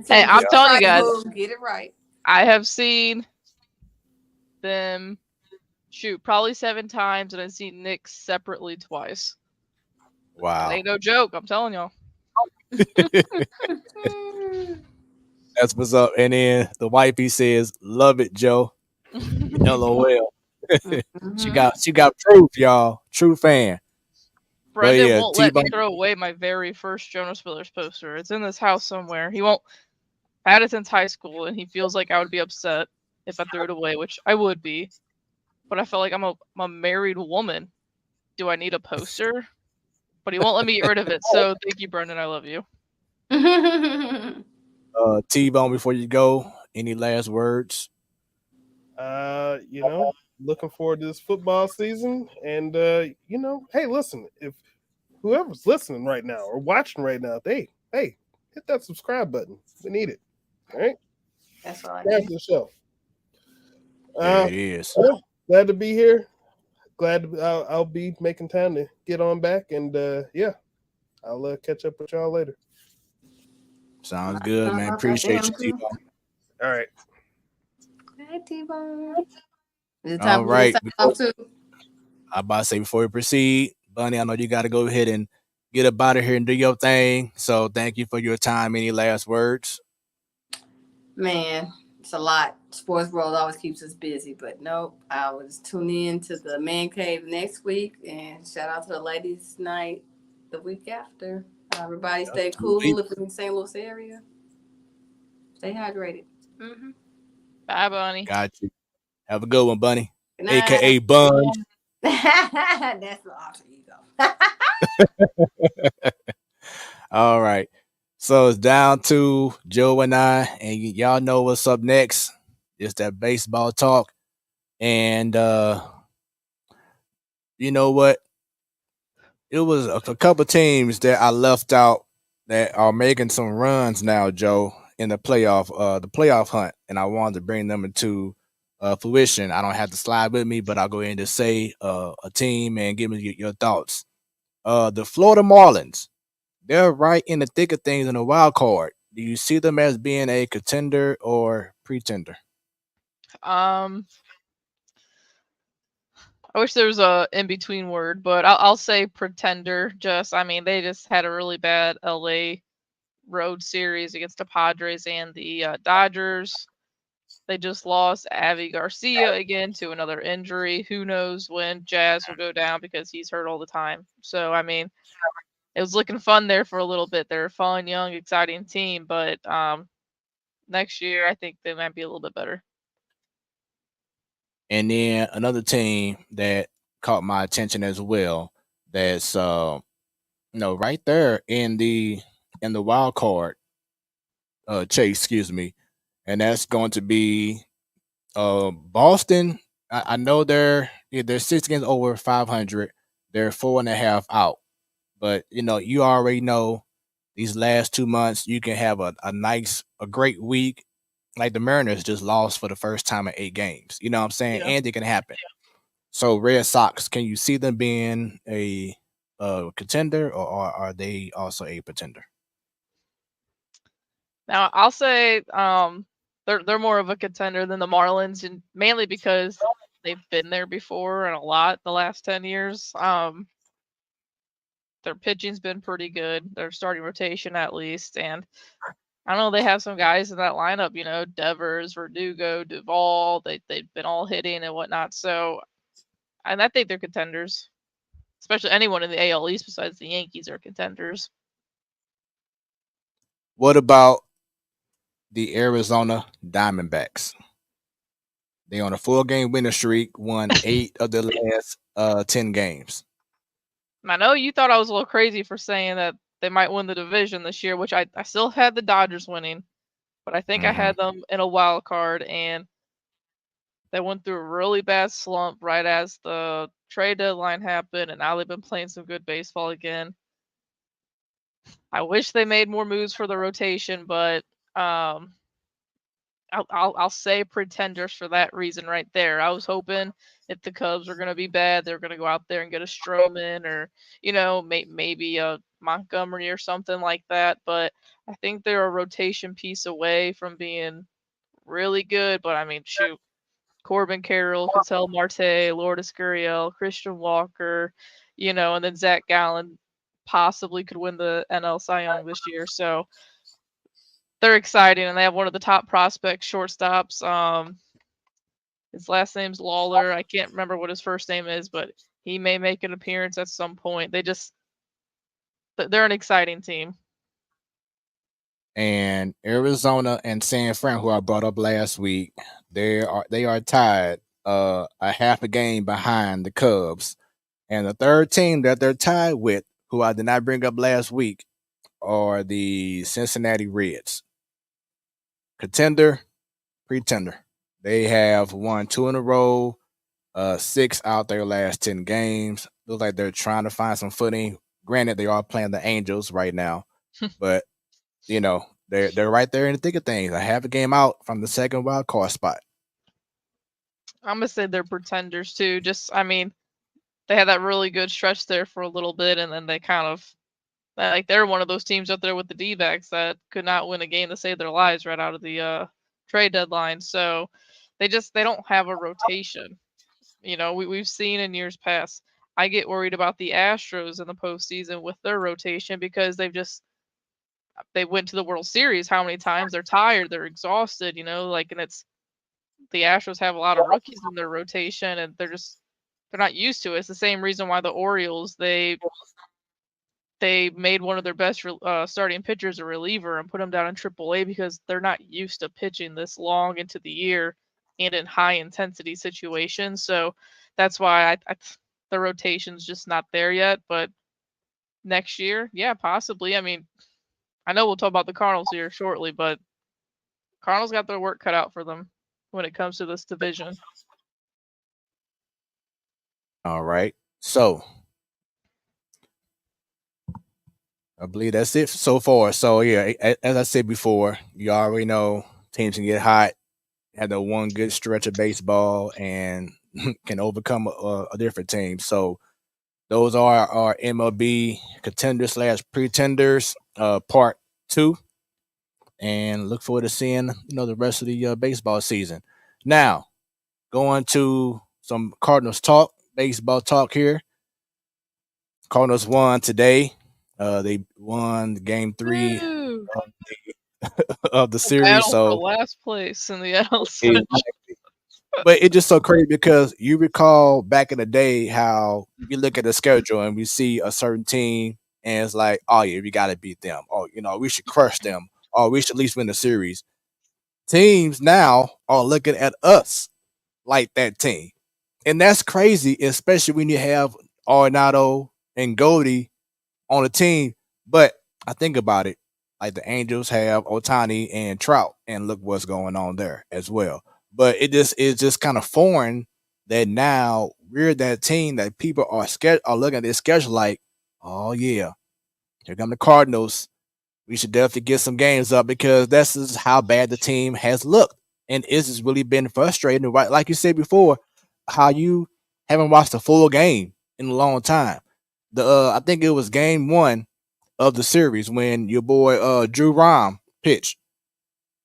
Hey, I'm telling you guys, get it right. I have seen them probably 7 times, and I've seen Nick separately twice. Wow. Ain't no joke, I'm telling y'all. That's what's up. And then the wifey says, "Love it, Joe." LOL. She got proof, y'all. True fan. Brendan won't let me throw away my very first Jonas Brothers poster. It's in this house somewhere. He won't. I had it since high school, and he feels like I would be upset if I threw it away, which I would be. But I felt like I'm a married woman. Do I need a poster? But he won't let me get rid of it. So thank you, Brendan. I love you. T-Bone, before you go, any last words? Looking forward to this football season, and hey, listen, if whoever's listening right now or watching right now, hey, hit that subscribe button. We need it. All right, that's all. That's the show. There it is. Glad to be here. Glad I'll be making time to get on back, and I'll catch up with y'all later. Sounds good, man. Appreciate you, T-Bone. All right. Hey, T-Bone. All right. I'm about to say before we proceed, Bunny, I know you got to go ahead and get up out of here and do your thing. So thank you for your time. Any last words? Man, it's a lot. Sports world always keeps us busy, but nope. I was tuning in to the Man Cave next week, and shout out to the ladies' night the week after. Everybody stay cool if in the St. Louis area. Stay hydrated. Mm-hmm. Bye, Bunny. Got you. Have a good one, Bunny. AKA Bun. That's the alter ego. All right. So it's down to Joe and I, and y'all know what's up next. It's that baseball talk. And you know what? It was a couple teams that I left out that are making some runs now, Joe, in the playoff hunt, and I wanted to bring them into fruition. I don't have to slide with me, but I'll go ahead and just say a team and give me your thoughts. The Florida Marlins, they're right in the thick of things in the wild card. Do you see them as being a contender or pretender? Um, I wish there was a in between word, but I'll say pretender. I mean, they just had a really bad LA road series against the Padres and the Dodgers. They just lost Avi Garcia again to another injury. Who knows when Jazz will go down because he's hurt all the time. So, I mean, it was looking fun there for a little bit. They're a fun, young, exciting team, but next year I think they might be a little bit better. And then another team that caught my attention as well. That's right there in the wild card chase, excuse me, and that's going to be Boston. I know they're 6 games over 500. They're 4.5 out, but you already know these last 2 months you can have a great week. Like the Mariners just lost for the first time in 8 games. You know what I'm saying? Yeah. And it can happen. So Red Sox, can you see them being a contender, or are they also a pretender? Now I'll say they're more of a contender than the Marlins, and mainly because they've been there before and a lot the last 10 years. Their pitching's been pretty good. Their starting rotation at least, and I don't know, they have some guys in that lineup, Devers, Verdugo, Duvall. They've been all hitting and whatnot. So, and I think they're contenders, especially anyone in the AL East besides the Yankees are contenders. What about the Arizona Diamondbacks? They on a 4-game winning streak, won 8 of the last 10 games. I know you thought I was a little crazy for saying that they might win the division this year, which I still had the Dodgers winning, but I think I had them in a wild card, and they went through a really bad slump right as the trade deadline happened, and now they've been playing some good baseball again. I wish they made more moves for the rotation, but I'll say pretenders for that reason right there. I was hoping if the Cubs were going to be bad, they're going to go out there and get a Stroman or maybe a Montgomery or something like that. But I think they're a rotation piece away from being really good. But I mean, shoot, Corbin Carroll, Ketel Marte, Lourdes Gurriel, Christian Walker, and then Zach Gallen possibly could win the NL Cy Young this year. So they're exciting, and they have one of the top prospects, shortstops. His last name's Lawler. I can't remember what his first name is, but he may make an appearance at some point. They're an exciting team. And Arizona and San Fran, who I brought up last week, they are tied a half a game behind the Cubs. And the third team that they're tied with, who I did not bring up last week, are the Cincinnati Reds. Contender, pretender. They have won 2 in a row, 6 out their last 10 games. Looks like they're trying to find some footing. Granted, they are playing the Angels right now, but they're right there in the thick of things. I have a game out from the second wild card spot. I'm gonna say they're pretenders too. They had that really good stretch there for a little bit, and then they kind of they're one of those teams up there with the D-backs that could not win a game to save their lives right out of the trade deadline. So they don't have a rotation. We've seen in years past. I get worried about the Astros in the postseason with their rotation because they went to the World Series how many times? They're tired, they're exhausted, and it's the Astros have a lot of rookies in their rotation, and they're not used to it. It's the same reason why the Orioles they made one of their best starting pitchers a reliever and put him down in AAA because they're not used to pitching this long into the year and in high intensity situations. So that's why the rotation's just not there yet. But next year, yeah, possibly. I mean, I know we'll talk about the Cardinals here shortly, but Cardinals got their work cut out for them when it comes to this division. All right. So, I believe that's it so far. So yeah, as I said before, you already know teams can get hot, have the one good stretch of baseball, and can overcome a different team. So those are our MLB contenders slash pretenders, part 2, and look forward to seeing the rest of the baseball season. Now going to some Cardinals talk, baseball talk here. Cardinals won today. They won game 3 Woo! of the A series. battle for So last place in the NL Central. exactly. But it's just so crazy because you recall back in the day how we look at the schedule and we see a certain team and it's like, oh yeah, we got to beat them. Oh, we should crush them. Or we should at least win the series. Teams now are looking at us like that team. And that's crazy, especially when you have Arenado and Goldie on the team. But I think about it, like the Angels have Otani and Trout, and look what's going on there as well. But it just is just kind of foreign that now we're that team that people are looking at this schedule like, oh yeah, here come the Cardinals. We should definitely get some games up because this is how bad the team has looked. And it's just really been frustrating, right? Like you said before, how you haven't watched a full game in a long time. I think it was game 1 of the series when your boy Drew Rom pitched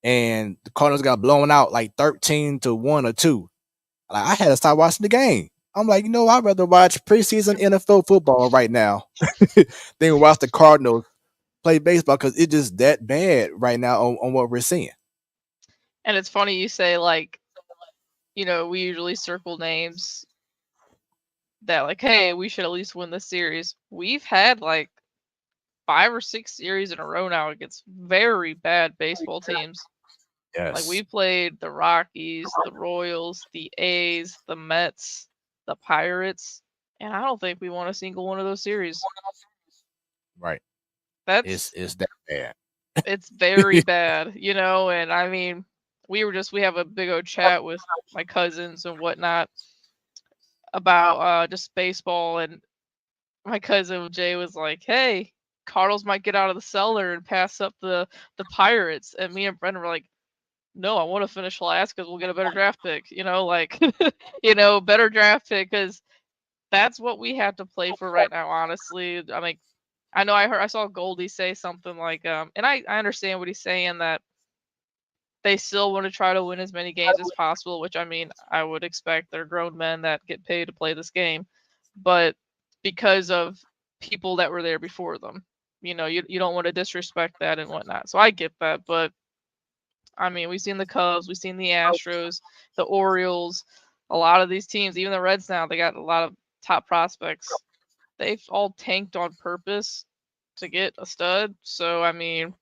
and the Cardinals got blown out like 13-1 or 2. Like I had to stop watching the game. I'm like, I'd rather watch preseason NFL football right now than watch the Cardinals play baseball because it's just that bad right now on what we're seeing. And it's funny you say, like, we usually circle names that, like, hey, we should at least win this series. We've had like 5 or 6 series in a row now against very bad baseball teams. Yes. Like we played the Rockies, the Royals, the A's, the Mets, the Pirates, and I don't think we won a single one of those series. Right. That's it's that bad. It's very bad, and I mean, we have a big old chat with my cousins and whatnot about just baseball, and my cousin Jay was like, hey, Cardinals might get out of the cellar and pass up the Pirates, and me and Brendan were like, no, I want to finish last because we'll get a better draft pick, like better draft pick, because that's what we have to play for right now, honestly. I mean, I know I saw Goldie say something like, and I understand what he's saying, that they still want to try to win as many games as possible, which I mean, I would expect. They're grown men that get paid to play this game, but because of people that were there before them, you don't want to disrespect that and whatnot. So I get that, but I mean, we've seen the Cubs, we've seen the Astros, the Orioles, a lot of these teams, even the Reds now, they got a lot of top prospects. They've all tanked on purpose to get a stud. So, I mean,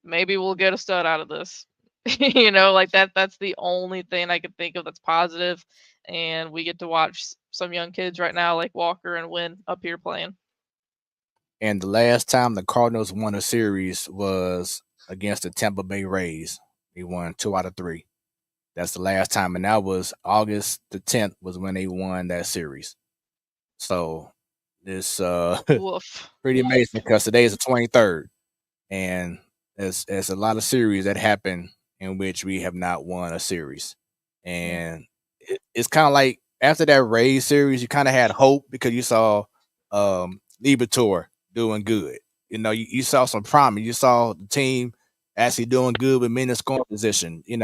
maybe we'll get a stud out of this. Like that's the only thing I could think of that's positive. And we get to watch some young kids right now like Walker and Wynn up here playing. And the last time the Cardinals won a series was against the Tampa Bay Rays. They won 2 out of 3. That's the last time. And that was August the 10th was when they won that series. So it's pretty amazing because today is the 23rd. And there's a lot of series that happen in which we have not won a series. And it's kind of like after that Rays series, you kind of had hope because you saw Liberatore doing good. You saw some promise. You saw the team actually doing good with men in scoring position. Then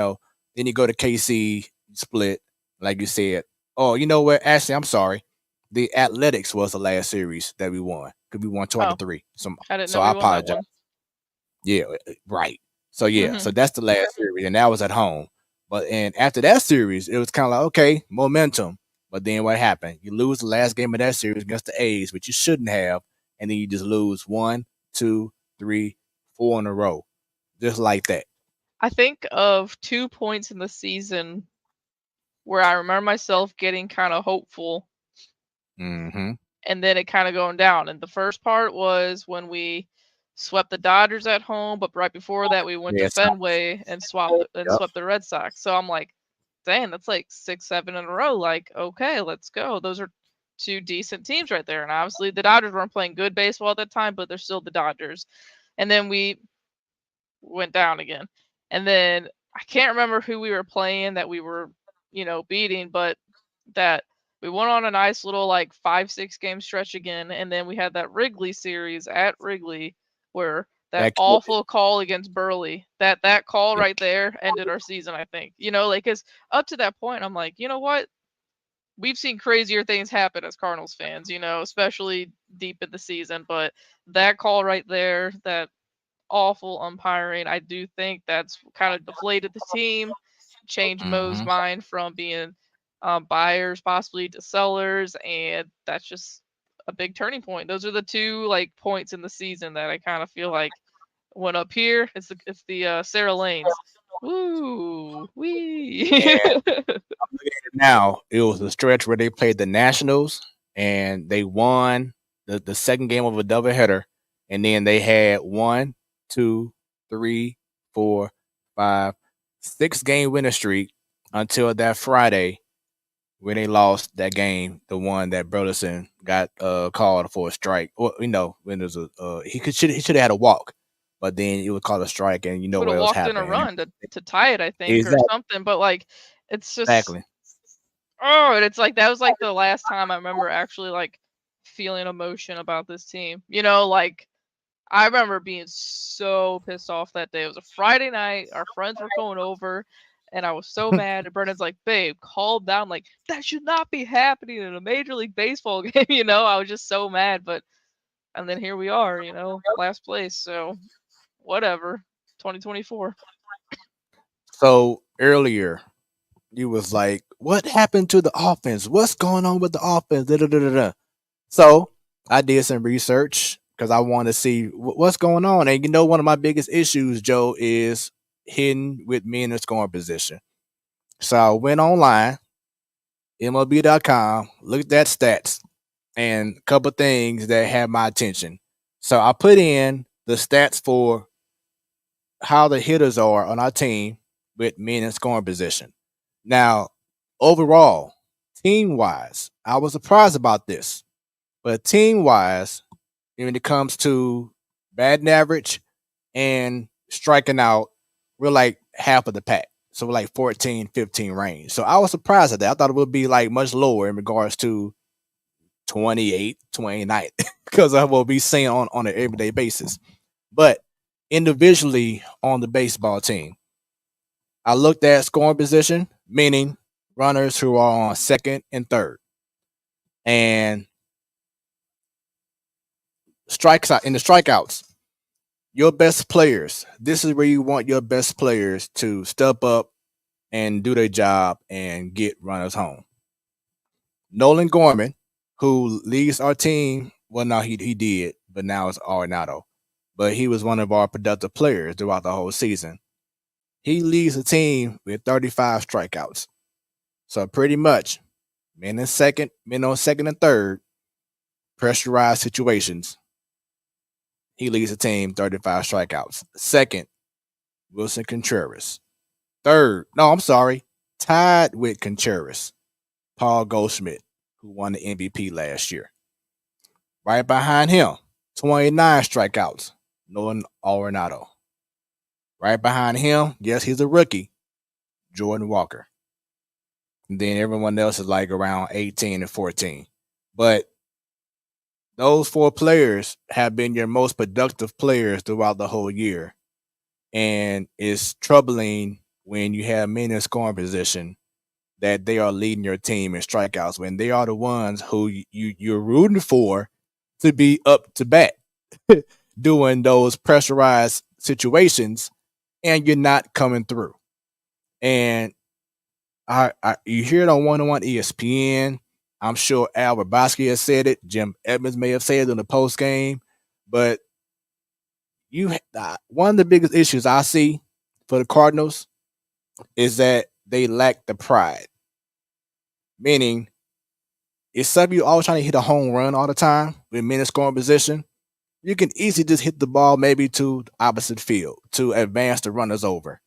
you go to KC, split, like you said. Oh, you know what? Actually, I'm sorry. The Athletics was the last series that we won because we won 2 out of 3. I didn't so know I we won that apologize. one. Yeah, right. So yeah, so that's the last series, and that was at home. And after that series, it was kind of like, okay, momentum. But then what happened? You lose the last game of that series against the A's, which you shouldn't have, and then you just lose 1, 2, 3, 4 in a row, just like that. I think of 2 points in the season where I remember myself getting kind of hopeful, Mm-hmm. and then it kind of going down. And the first part was when we swept the Dodgers at home, but right before that we went to Fenway and swept the Red Sox. So I'm like, dang, that's like 6, 7 in a row. Like, okay, let's go. Those are two decent teams right there. And obviously the Dodgers weren't playing good baseball at that time, but they're still the Dodgers. And then we went down again. And then I can't remember who we were playing that we were, beating, but that we went on a nice little like 5-6 game stretch again. And then we had that Wrigley series at Wrigley where that awful call against Burley, that call right there ended our season, I think. Because up to that point, I'm like, you know what? We've seen crazier things happen as Cardinals fans, especially deep in the season. But that call right there, that awful umpiring, I do think that's kind of deflated the team, changed Mo's mind from being buyers possibly to sellers, and that's just a big turning point. Those are the two points in the season that I kind of feel like went up here. It's the Sarah Lanes. Woo wee. Yeah. Now it was a stretch where they played the Nationals and they won the second game of a doubleheader, and then they had 1, 2, 3, 4, 5, 6 game winning streak until that Friday when they lost that game, the one that Burleson got called for a strike. Well, when there's he should have had a walk, but then it was called a strike, and what Could have else walked happened? in a run to tie it, I think, or something. But it's just Exactly. Oh, and it's that was the last time I remember actually feeling emotion about this team. I remember being so pissed off that day. It was a Friday night. Our friends were going over, and I was so mad. And Brennan's like, "Babe, calm down. That should not be happening in a Major League Baseball game." I was just so mad. And then here we are, last place. So, whatever. 2024. So earlier, you was like, "What happened to the offense? What's going on with the offense?" Da, da, da, da, da. So I did some research because I want to see what's going on. And one of my biggest issues, Joe, is hitting with me in the scoring position. So I went online, MLB.com, looked at stats and a couple things that had my attention. So I put in the stats for how the hitters are on our team with men in scoring position. Now, overall, team-wise, I was surprised about this. But team-wise, when it comes to batting average and striking out, we're like half of the pack. So we're like 14, 15 range. So I was surprised at that. I thought it would be much lower in regards to 28, 29 because of what we see on an everyday basis. But individually on the baseball team, I looked at scoring position, meaning runners who are on second and third. And in the strikeouts, your best players. This is where you want your best players to step up and do their job and get runners home. Nolan Gorman, who leads our team, well, no, he did, but now it's Arenado. But he was one of our productive players throughout the whole season. He leads the team with 35 strikeouts. So pretty much, men on second and third, pressurized situations. He leads the team 35 strikeouts. Second, Wilson Contreras. Third, tied with Contreras, Paul Goldschmidt, who won the MVP last year. Right behind him, 29 strikeouts, Nolan Arenado. Right behind him, yes, he's a rookie, Jordan Walker. And then everyone else is around 18 and 14. But those 4 players have been your most productive players throughout the whole year. And it's troubling when you have men in scoring position that they are leading your team in strikeouts when they are the ones who you're rooting for to be up to bat doing those pressurized situations, and you're not coming through. And you hear it on 101 ESPN. I'm sure Al Rabosky has said it. Jim Edmonds may have said it in the post game. But one of the biggest issues I see for the Cardinals is that they lack the pride. Meaning, if some of you always trying to hit a home run all the time with men in scoring position, you can easily just hit the ball maybe to the opposite field to advance the runners over,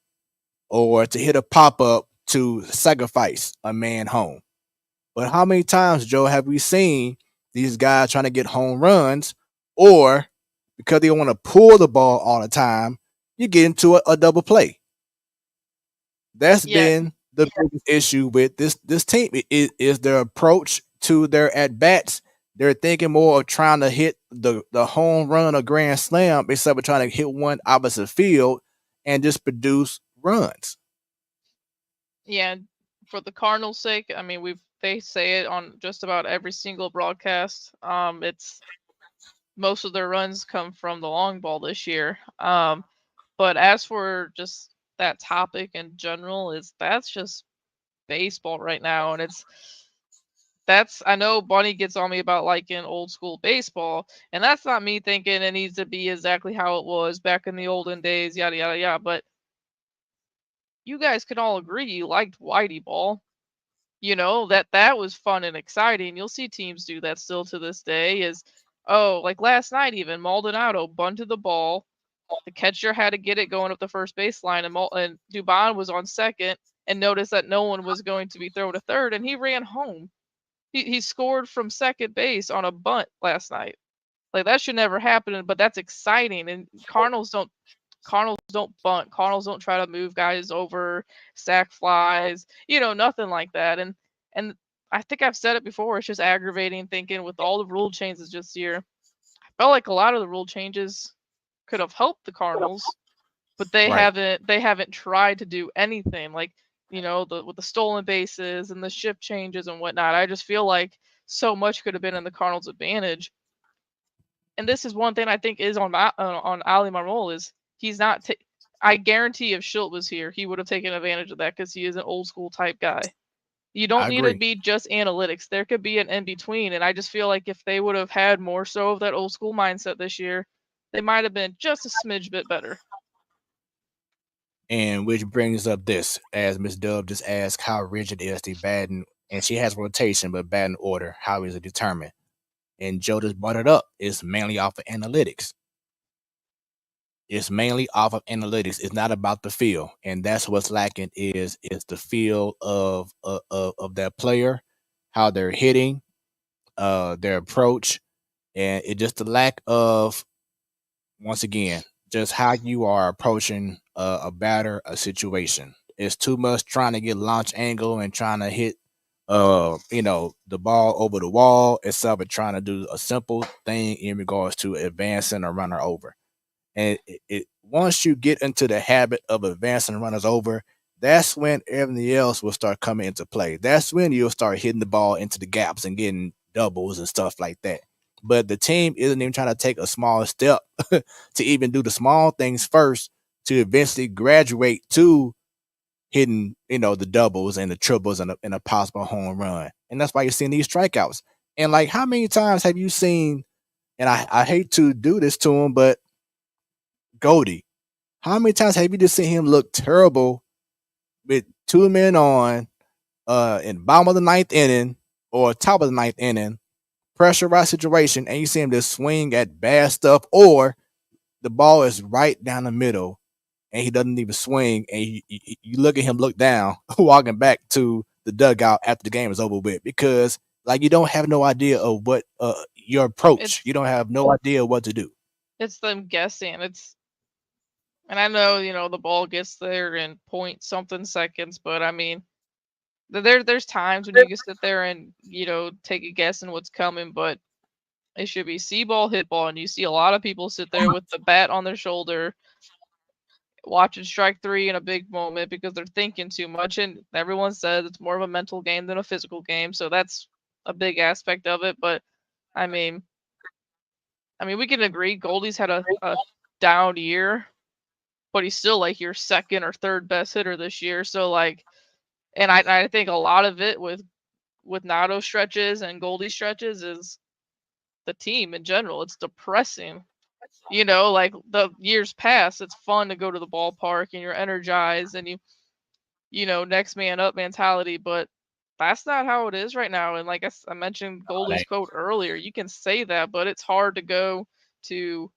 or to hit a pop-up to sacrifice a man home, But how many times, Joe, have we seen these guys trying to get home runs, or because they want to pull the ball all the time, you get into a double play? That's Yeah, been the biggest issue with this team. Is their approach to their at bats. They're thinking more of trying to hit the home run or grand slam instead of trying to hit one opposite field and just produce runs. yeah. For the Cardinals' sake, I mean, they say it on just about every single broadcast. It's most of their runs come from the long ball this year. But as for just that topic in general, that's just baseball right now, and that's I know Bunny gets on me about liking old school baseball, and that's not me thinking it needs to be exactly how it was back in the olden days, yada yada yada. But you guys can all agree you liked Whitey ball. That was fun and exciting. You'll see teams do that still to this day. Like last night even Maldonado bunted the ball. The catcher had to get it going up the first baseline, and Dubon was on second and noticed that no one was going to be thrown to third, and he ran home. He scored from second base on a bunt last night. Like that should never happen, but that's exciting. And Cardinals don't bunt. Cardinals don't try to move guys over, sack flies, nothing like that. And I think I've said it before. It's just aggravating thinking with all the rule changes this year. I felt like a lot of the rule changes could have helped the Cardinals, but they Right. haven't tried to do anything. Like with the stolen bases and the shift changes and whatnot. I just feel like so much could have been in the Cardinals' advantage. And this is one thing I think is on Ali Marmol is he's not. I guarantee if Schilt was here, he would have taken advantage of that because he is an old school type guy. You don't I need to agree. be just analytics. There could be an in between, and I just feel like if they would have had more so of that old school mindset this year, they might have been just a smidge bit better. And which brings up this, as Miss Dub just asked, how rigid is the batting? And she has rotation, but batting order, how is it determined? And Joe just brought it up. It's mainly off of analytics. It's mainly off of analytics. It's not about the feel, and that's what's lacking is the feel of that player, how they're hitting, their approach, and it just the lack of, once again, just how you are approaching a batter, a situation. It's too much trying to get launch angle and trying to hit the ball over the wall instead of trying to do a simple thing in regards to advancing a runner over. And once you get into the habit of advancing runners over, that's when everything else will start coming into play. That's when you'll start hitting the ball into the gaps and getting doubles and stuff like that. But the team isn't even trying to take a small step to even do the small things first to eventually graduate to hitting, the doubles and the triples and a possible home run. And that's why you're seeing these strikeouts. And like, how many times have you seen, and I hate to do this to him, but Goldie, how many times have you just seen him look terrible with two men on in bottom of the ninth inning or top of the ninth inning, pressurized situation, and you see him just swing at bad stuff, or the ball is right down the middle and he doesn't even swing, and you look at him look down, walking back to the dugout after the game is over with, because like you don't have no idea of what your approach. You don't have no idea what to do. It's them guessing. And I know, the ball gets there in point something seconds, but I mean, there's times when you can sit there and, take a guess on what's coming, but it should be see ball, hit ball. And you see a lot of people sit there with the bat on their shoulder, watching strike three in a big moment because they're thinking too much. And everyone says it's more of a mental game than a physical game. So that's a big aspect of it. But I mean, we can agree Goldie's had a down year, but he's still like your second or third best hitter this year. So like, and I think a lot of it with Nato stretches and Goldie stretches is the team in general. It's depressing. Like the years past, it's fun to go to the ballpark and you're energized and next man up mentality, but that's not how it is right now. And like I mentioned Goldie's quote earlier, you can say that, but it's hard to go to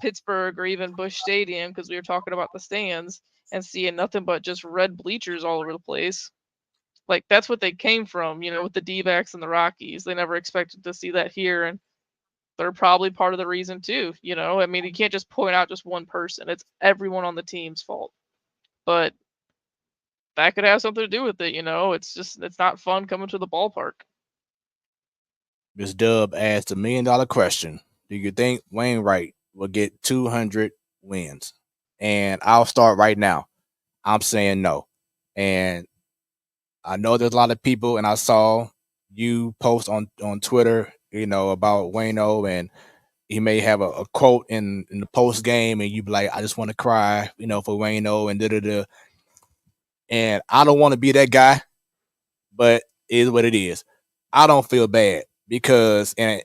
Pittsburgh or even Busch Stadium, because we were talking about the stands, and seeing nothing but just red bleachers all over the place. Like that's what they came from, with the D-backs and the Rockies. They never expected to see that here, and they're probably part of the reason too. I mean, you can't just point out just one person. It's everyone on the team's fault. But that could have something to do with it. It's not fun coming to the ballpark. Miss Dub asked $1 million question. Do you think Wainwright will get 200 wins? And I'll start right now. I'm saying no. And I know there's a lot of people, and I saw you post on Twitter, about Wayno, and he may have a quote in the post game, and you be like, I just want to cry, for Wayno and da-da-da. And I don't want to be that guy, but it is what it is. I don't feel bad because I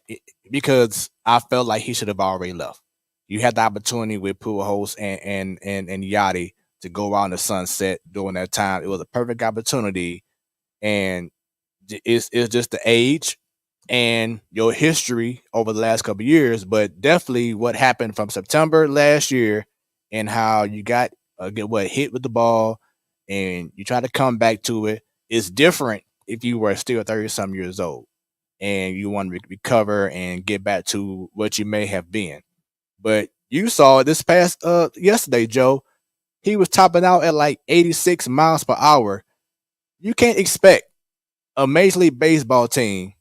felt like he should have already left. You had the opportunity with Pujols and Yachty to go around the sunset during that time. It was a perfect opportunity, and it's just the age and your history over the last couple of years, but definitely what happened from September last year and how you got hit with the ball and you try to come back to it is different if you were still 30-some years old and you want to recover and get back to what you may have been. But you saw it this past yesterday, Joe. He was topping out at like 86 miles per hour. You can't expect a Major League Baseball team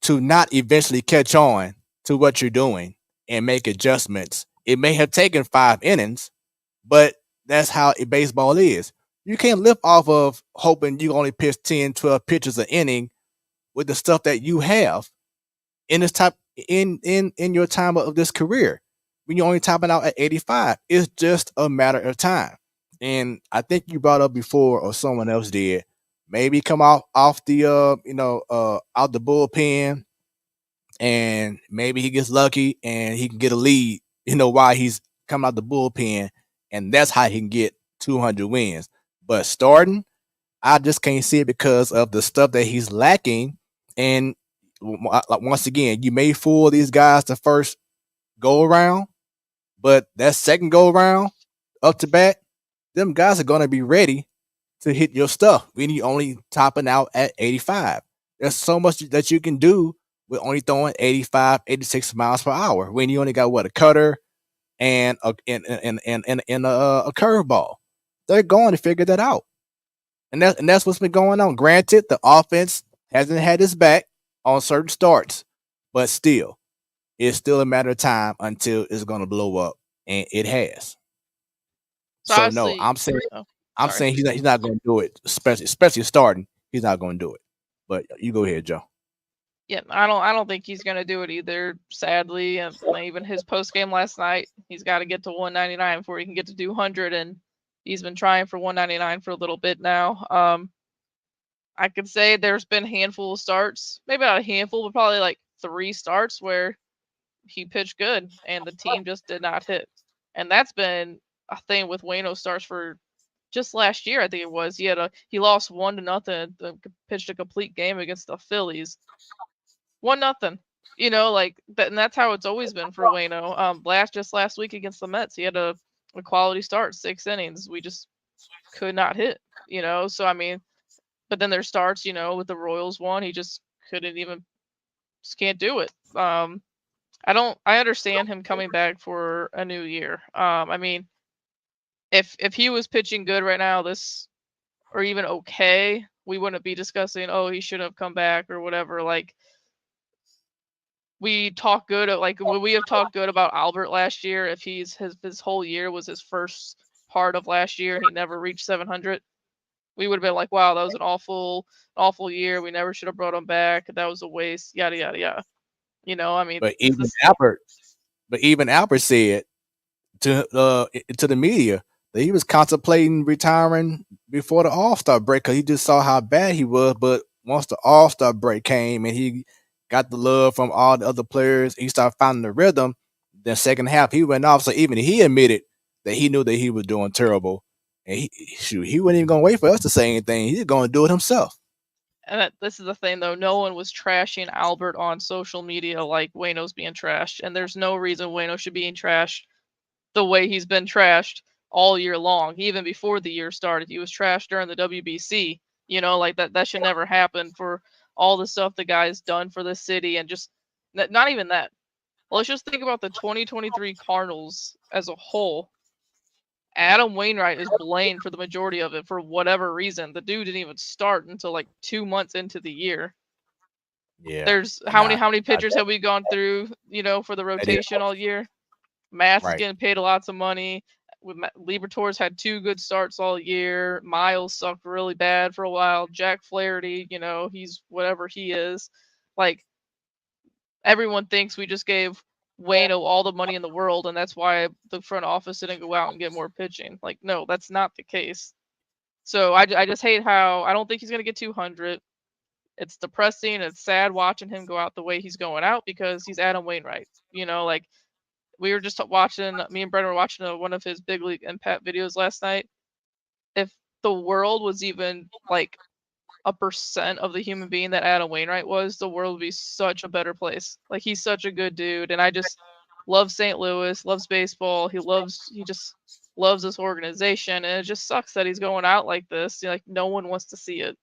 to not eventually catch on to what you're doing and make adjustments. It may have taken 5 innings, but that's how baseball is. You can't live off of hoping you only pitch 10, 12 pitches an inning with the stuff that you have in this type in your time of this career. When you're only topping out at 85, it's just a matter of time. And I think you brought up before, or someone else did, maybe come off the out the bullpen, and maybe he gets lucky and he can get a lead, while he's coming out the bullpen, and that's how he can get 200 wins. But starting, I just can't see it because of the stuff that he's lacking. And once again, you may fool these guys the first go around, but that second go around up to bat, them guys are going to be ready to hit your stuff when you only topping out at 85. There's so much that you can do with only throwing 85, 86 miles per hour when you only got a cutter and a curveball. They're going to figure that out. And that's what's been going on. Granted, the offense hasn't had its back on certain starts, but still, it's still a matter of time until it's going to blow up, and it has. So honestly, no, I'm saying he's not going to do it, especially starting. He's not going to do it. But you go ahead, Joe. Yeah, I don't think he's going to do it either. Sadly, and even his post game last night, he's got to get to 199 before he can get to 200, and he's been trying for 199 for a little bit now. I could say there's been a handful of starts, maybe not a handful, but probably like 3 starts where he pitched good and the team just did not hit. And that's been a thing with Wayno starts for just last year. I think it was he lost 1-0, pitched a complete game against the Phillies. 1-0, like that, and that's how it's always been for Wayno. Last week against the Mets, he had a quality start, 6 innings. We just could not hit, So I mean, but then there's starts, with the Royals one, he just can't do it. I understand him coming back for a new year. I mean, if he was pitching good right now, or even okay, we wouldn't be discussing, oh, he should have come back or whatever. Like, we talk good, when we have talked good about Albert last year, if his whole year was his first part of last year and he never reached 700, we would have been like, wow, that was an awful year. We never should have brought him back. That was a waste. Yada yada yada. I mean, but even Albert said to the media that he was contemplating retiring before the All-Star break because he just saw how bad he was. But once the All-Star break came and he got the love from all the other players, he started finding the rhythm. Then second half he went off. So even he admitted that he knew that he was doing terrible, and he wasn't even gonna wait for us to say anything. He's gonna do it himself. And this is the thing, though. No one was trashing Albert on social media like Wayno's being trashed. And there's no reason Wayno should be trashed the way he's been trashed all year long. Even before the year started, he was trashed during the WBC. You know, like that should never happen for all the stuff the guy's done for the city, and just not even that. Let's just think about the 2023 Cardinals as a whole. Adam Wainwright is blamed for the majority of it for whatever reason. The dude didn't even start until like 2 months into the year. Yeah. There's And how many pitchers have we gone through, you know, for the rotation all year? Matz is Right. getting paid lots of money. Liberators had 2 good starts all year. Miles sucked really bad for a while. Jack Flaherty, you know, he's whatever he is. Like, everyone thinks we just gave Wayno all the money in the world, and that's why the front office didn't go out and get more pitching. Like, no, that's not the case. So I just hate how I don't think he's going to get 200. It's depressing. It's sad watching him go out the way he's going out because he's Adam Wainwright. You know, like, we were just watching, me and Brendan were watching one of his big league impact videos last night. If the world was even like 1% of the human being that Adam Wainwright was, the world would be such a better place. Like, he's such a good dude, and I just love St. Louis, loves baseball. He just loves this organization, and it just sucks that he's going out like this. Like, no one wants to see it,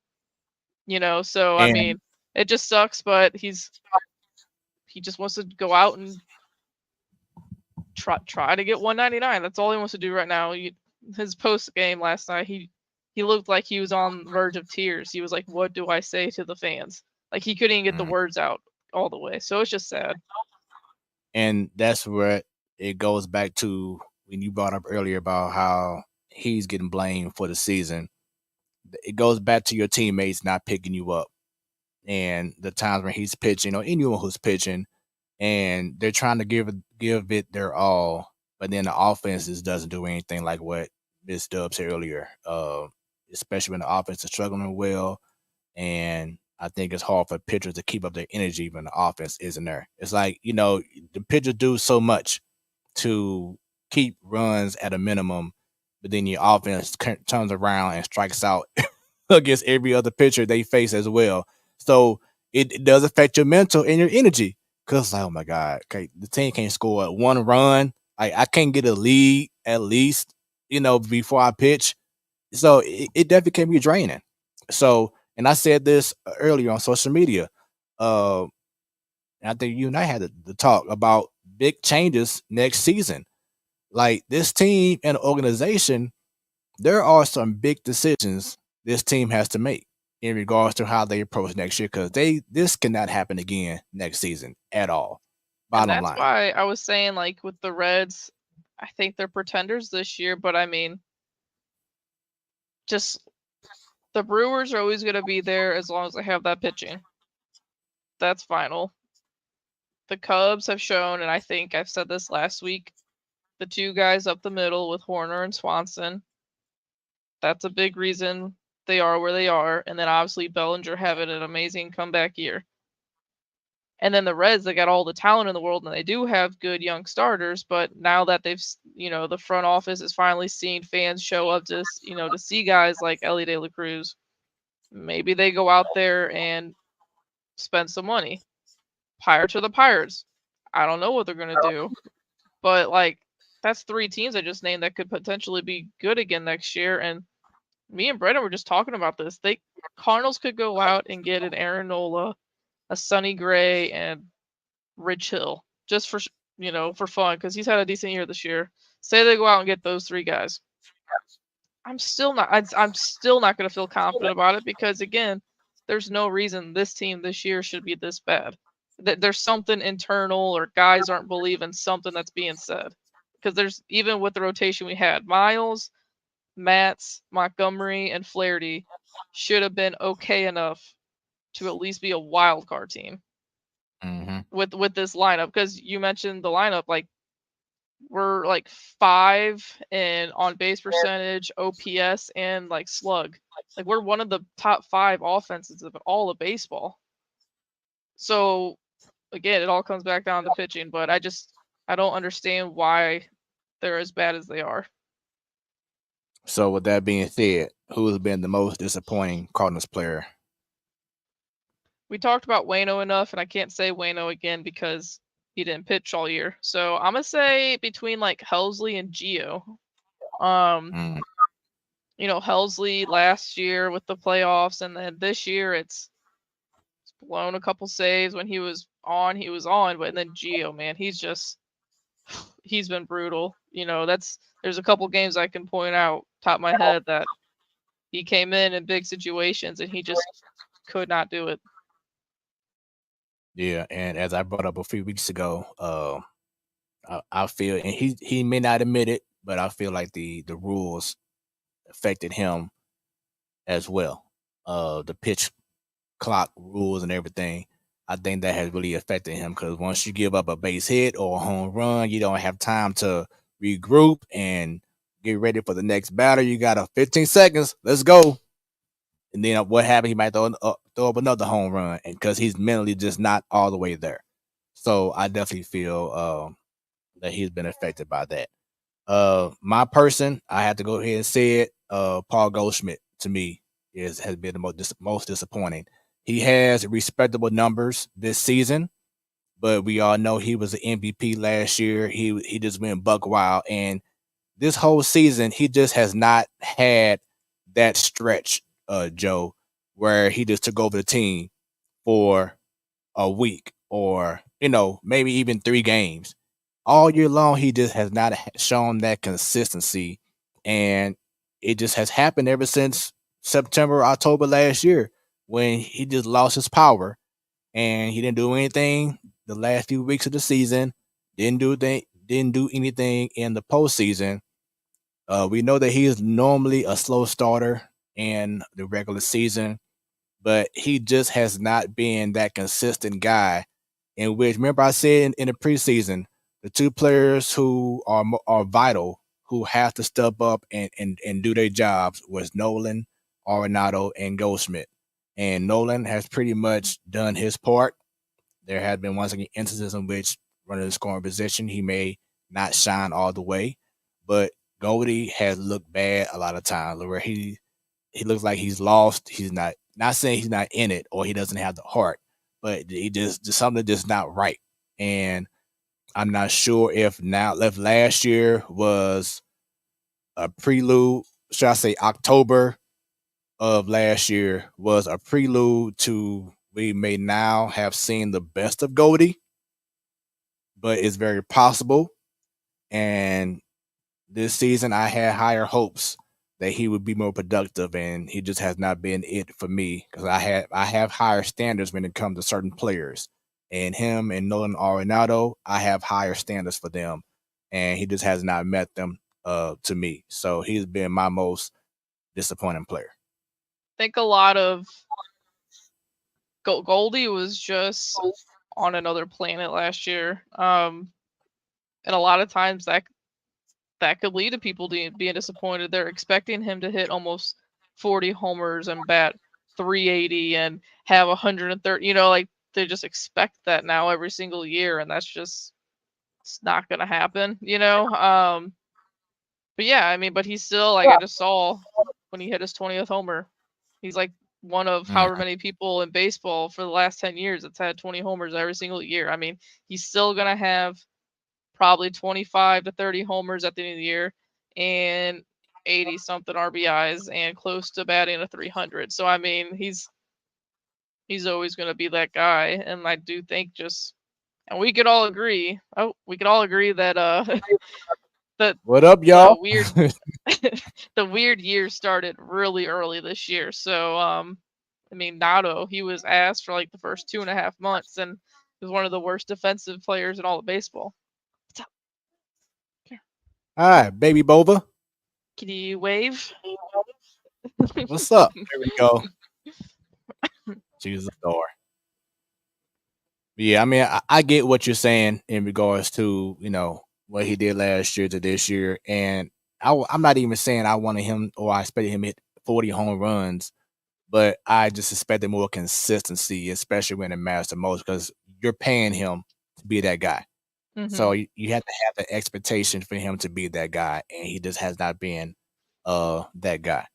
you know. So I And- mean, it just sucks, but he just wants to go out and try to get 199. That's all he wants to do right now. His post game last night, he looked like he was on the verge of tears. He was like, "What do I say to the fans?" Like, he couldn't even get the words out all the way. So it's just sad. And that's where it goes back to when you brought up earlier about how he's getting blamed for the season. It goes back to your teammates not picking you up, and the times when he's pitching or anyone who's pitching, and they're trying to give it their all, but then the offense just doesn't do anything, like what Miss Dub said earlier. Especially when the offense is struggling well, and I think it's hard for pitchers to keep up their energy when the offense isn't there. It's like, you know, the pitchers do so much to keep runs at a minimum, but then your offense turns around and strikes out against every other pitcher they face as well. So it does affect your mental and your energy. Cause like, oh my God, okay, the team can't score 1 run. I can't get a lead at least, you know, before I pitch. So it definitely can be draining. So, and I said this earlier on social media. And I think you and I had to talk about big changes next season. Like, this team and organization, there are some big decisions this team has to make in regards to how they approach next year, because this cannot happen again next season at all. And Bottom that's line. why I was saying, like, with the Reds, I think they're pretenders this year, but I mean, just the Brewers are always going to be there as long as they have that pitching. That's final. The Cubs have shown, and I think I've said this last week, the 2 guys up the middle with Horner and Swanson, that's a big reason they are where they are. And then obviously Bellinger having an amazing comeback year. And then the Reds, they got all the talent in the world, and they do have good young starters. But now that they've, you know, the front office is finally seeing fans show up to, you know, to see guys like Elly De La Cruz, maybe they go out there and spend some money. Pirates are the Pirates. I don't know what they're going to do. But, like, that's 3 teams I just named that could potentially be good again next year. And me and Brendan were just talking about this. Cardinals could go out and get an Aaron Nola, a Sonny Gray, and Rich Hill, just for, you know, for fun, because he's had a decent year this year. Say they go out and get those 3 guys. I'm still not going to feel confident about it, because again, there's no reason this team this year should be this bad. There's something internal, or guys aren't believing something that's being said. Because there's, even with the rotation we had, Miles, Matz, Montgomery, and Flaherty should have been okay enough to at least be a wild card team with this lineup. Because you mentioned the lineup, like, we're like 5 in on base percentage, OPS, and like slug. Like, we're one of the top 5 offenses of all of baseball. So again, it all comes back down to pitching, but I don't understand why they're as bad as they are. So with that being said, who has been the most disappointing Cardinals player? We talked about Wayno enough, and I can't say Wayno again because he didn't pitch all year. So I'm gonna say between like Helsley and Gio. Helsley last year with the playoffs, and then this year it's blown a couple saves. When he was on, but then Gio, man, he's been brutal. There's a couple games I can point out top of my head that he came in big situations and he just could not do it. Yeah, and as I brought up a few weeks ago, I feel, and he may not admit it, but I feel like the rules affected him as well. The pitch clock rules and everything. I think that has really affected him because once you give up a base hit or a home run, you don't have time to regroup and get ready for the next batter. You got 15 seconds. Let's go. And then what happened? He might throw up another home run, and because he's mentally just not all the way there. So I definitely feel that he's been affected by that. My person, I have to go ahead and say it. Paul Goldschmidt to me has been the most disappointing. He has respectable numbers this season, but we all know he was an MVP last year. He just went buck wild, and this whole season he just has not had that stretch, Joe, where he just took over the team for a week or maybe even 3 games. All year long, he just has not shown that consistency, and it just has happened ever since September, October last year when he just lost his power and he didn't do anything the last few weeks of the season. Didn't do anything in the postseason. We know that he is normally a slow starter in the regular season, but he just has not been that consistent guy. In which, remember, I said in the preseason, the 2 players who are vital, who have to step up and do their jobs, was Nolan, Arenado, and Goldschmidt. And Nolan has pretty much done his part. There have been once again instances in which running the scoring position, he may not shine all the way, but Goldie has looked bad a lot of times where he looks like he's lost. He's not saying he's not in it or he doesn't have the heart, but he just something just not right. And I'm not sure if last year was a prelude, should I say October of last year was a prelude to we may now have seen the best of Goldie, but it's very possible. And this season I had higher hopes that he would be more productive, and he just has not been it for me because I have higher standards when it comes to certain players. And him and Nolan Arenado, I have higher standards for them, and he just has not met them to me. So he's been my most disappointing player. I think a lot of Goldie was just on another planet last year. And a lot of times that could lead to people being disappointed. They're expecting him to hit almost 40 homers and bat 380 and have 130. Like they just expect that now every single year, and it's not gonna happen. But yeah, I mean, but he's still, like, I just saw when he hit his 20th homer, he's like one of however many people in baseball for the last 10 years that's had 20 homers every single year. I mean, he's still gonna have probably 25 to 30 homers at the end of the year and 80 something RBIs and close to batting a 300. So I mean, he's always going to be that guy, and I do think and we could all agree that that what up, y'all? The weird year started really early this year. So I mean, Nato, he was asked for like the first 2.5 months and was one of the worst defensive players in all of baseball. What's up? Here. All right, baby Bova. Can you wave? What's up? There we go. She's the door. Yeah, I mean, I get what you're saying in regards to, what he did last year to this year. And I'm not even saying I wanted him or I expected him to hit 40 home runs, but I just expected more consistency, especially when it matters the most, because you're paying him to be that guy. Mm-hmm. So you have to have the expectation for him to be that guy, and he just has not been that guy.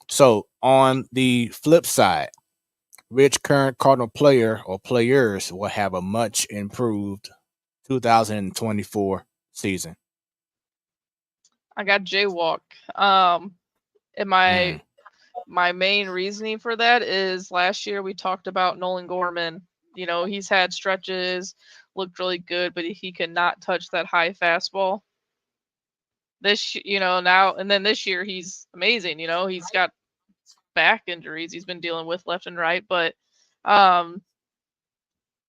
So on the flip side, which current Cardinal player or players will have a much improved 2024 season? I got Jaywalk. And my main reasoning for that is last year we talked about Nolan Gorman. You know, he's had stretches, looked really good, but he could not touch that high fastball. Now and then this year he's amazing. You know, he's got back injuries he's been dealing with left and right, but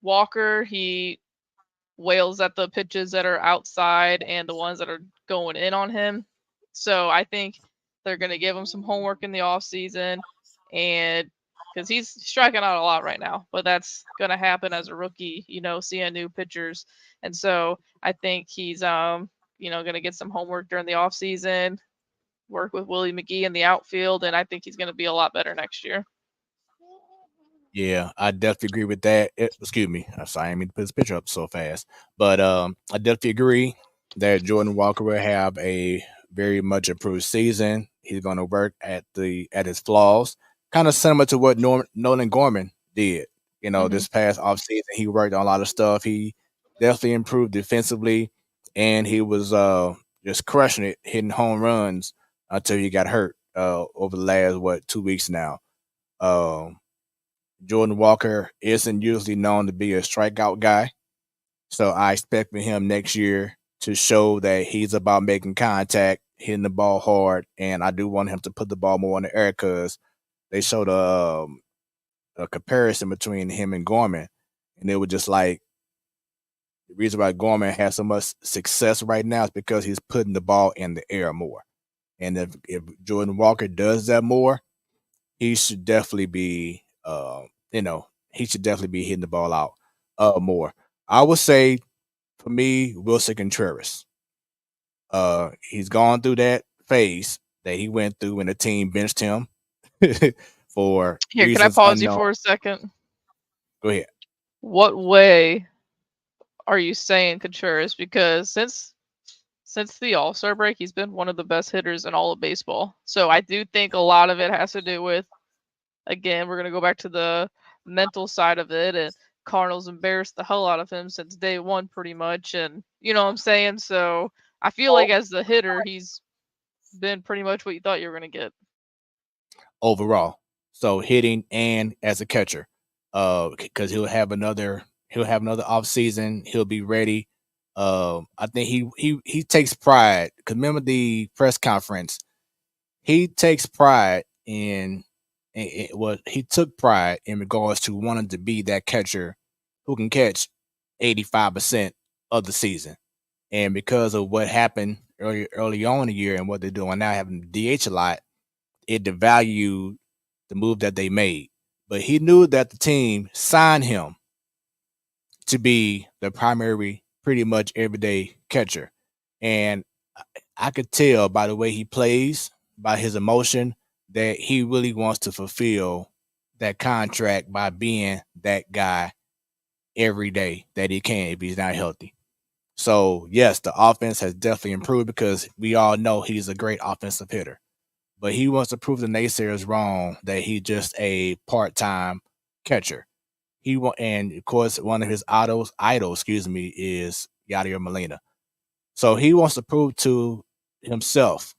Walker, he wails at the pitches that are outside and the ones that are going in on him. So I think they're going to give him some homework in the offseason, and because he's striking out a lot right now, but that's going to happen as a rookie, you know, seeing new pitchers. And so I think he's, going to get some homework during the offseason, work with Willie McGee in the outfield, and I think he's going to be a lot better next year. Yeah, I definitely agree with that. Excuse me. I'm sorry, I didn't mean to put this picture up so fast. But I definitely agree that Jordan Walker will have a very much improved season. He's going to work at his flaws, kind of similar to what Nolan Gorman did. You know, this past offseason, he worked on a lot of stuff. He definitely improved defensively, and he was just crushing it, hitting home runs until he got hurt over the last 2 weeks now. Jordan Walker isn't usually known to be a strikeout guy. So I expect for him next year to show that he's about making contact, hitting the ball hard, and I do want him to put the ball more in the air because they showed a comparison between him and Gorman, and it was just like the reason why Gorman has so much success right now is because he's putting the ball in the air more. And if Jordan Walker does that more, he should definitely be he should definitely be hitting the ball out more. I would say for me, Wilson Contreras. He's gone through that phase that he went through when the team benched him for Here, can I reasons pause unknown. you for a second? Go ahead. What way are you saying Contreras? Because since the All-Star break, he's been one of the best hitters in all of baseball. So I do think a lot of it has to do with, again, we're going to go back to the mental side of it, and Cardinals embarrassed the hell out of him since day one pretty much, and you know what I'm saying? So I feel like as the hitter, he's been pretty much what you thought you were going to get. Overall. So hitting and as a catcher. Because he'll have another off season. He'll be ready. I think he takes pride. Because remember the press conference, he takes pride in what he took pride in regards to wanting to be that catcher who can catch 85% of the season. And because of what happened early on in the year and what they're doing now, having DH a lot, it devalued the move that they made. But he knew that the team signed him to be the primary, pretty much everyday catcher. And I could tell by the way he plays, by his emotion, that he really wants to fulfill that contract by being that guy every day that he can if he's not healthy. So, yes, the offense has definitely improved because we all know he's a great offensive hitter. But he wants to prove the naysayers wrong that he's just a part-time catcher. And of course, one of his idols, is Yadier Molina. So he wants to prove to himself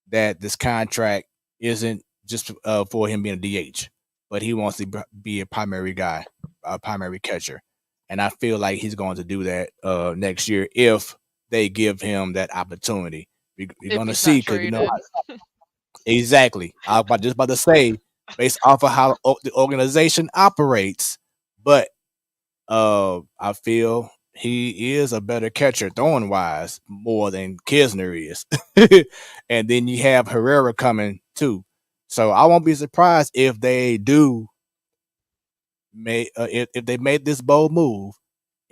that this contract isn't just for him being a DH, but he wants to be a primary guy, a primary catcher. And I feel like he's going to do that next year if they give him that opportunity. We're going to see because exactly. I was just about to say, based off of how the organization operates, but I feel he is a better catcher throwing wise more than Kisner is. And then you have Herrera coming too. So I won't be surprised if they do if they made this bold move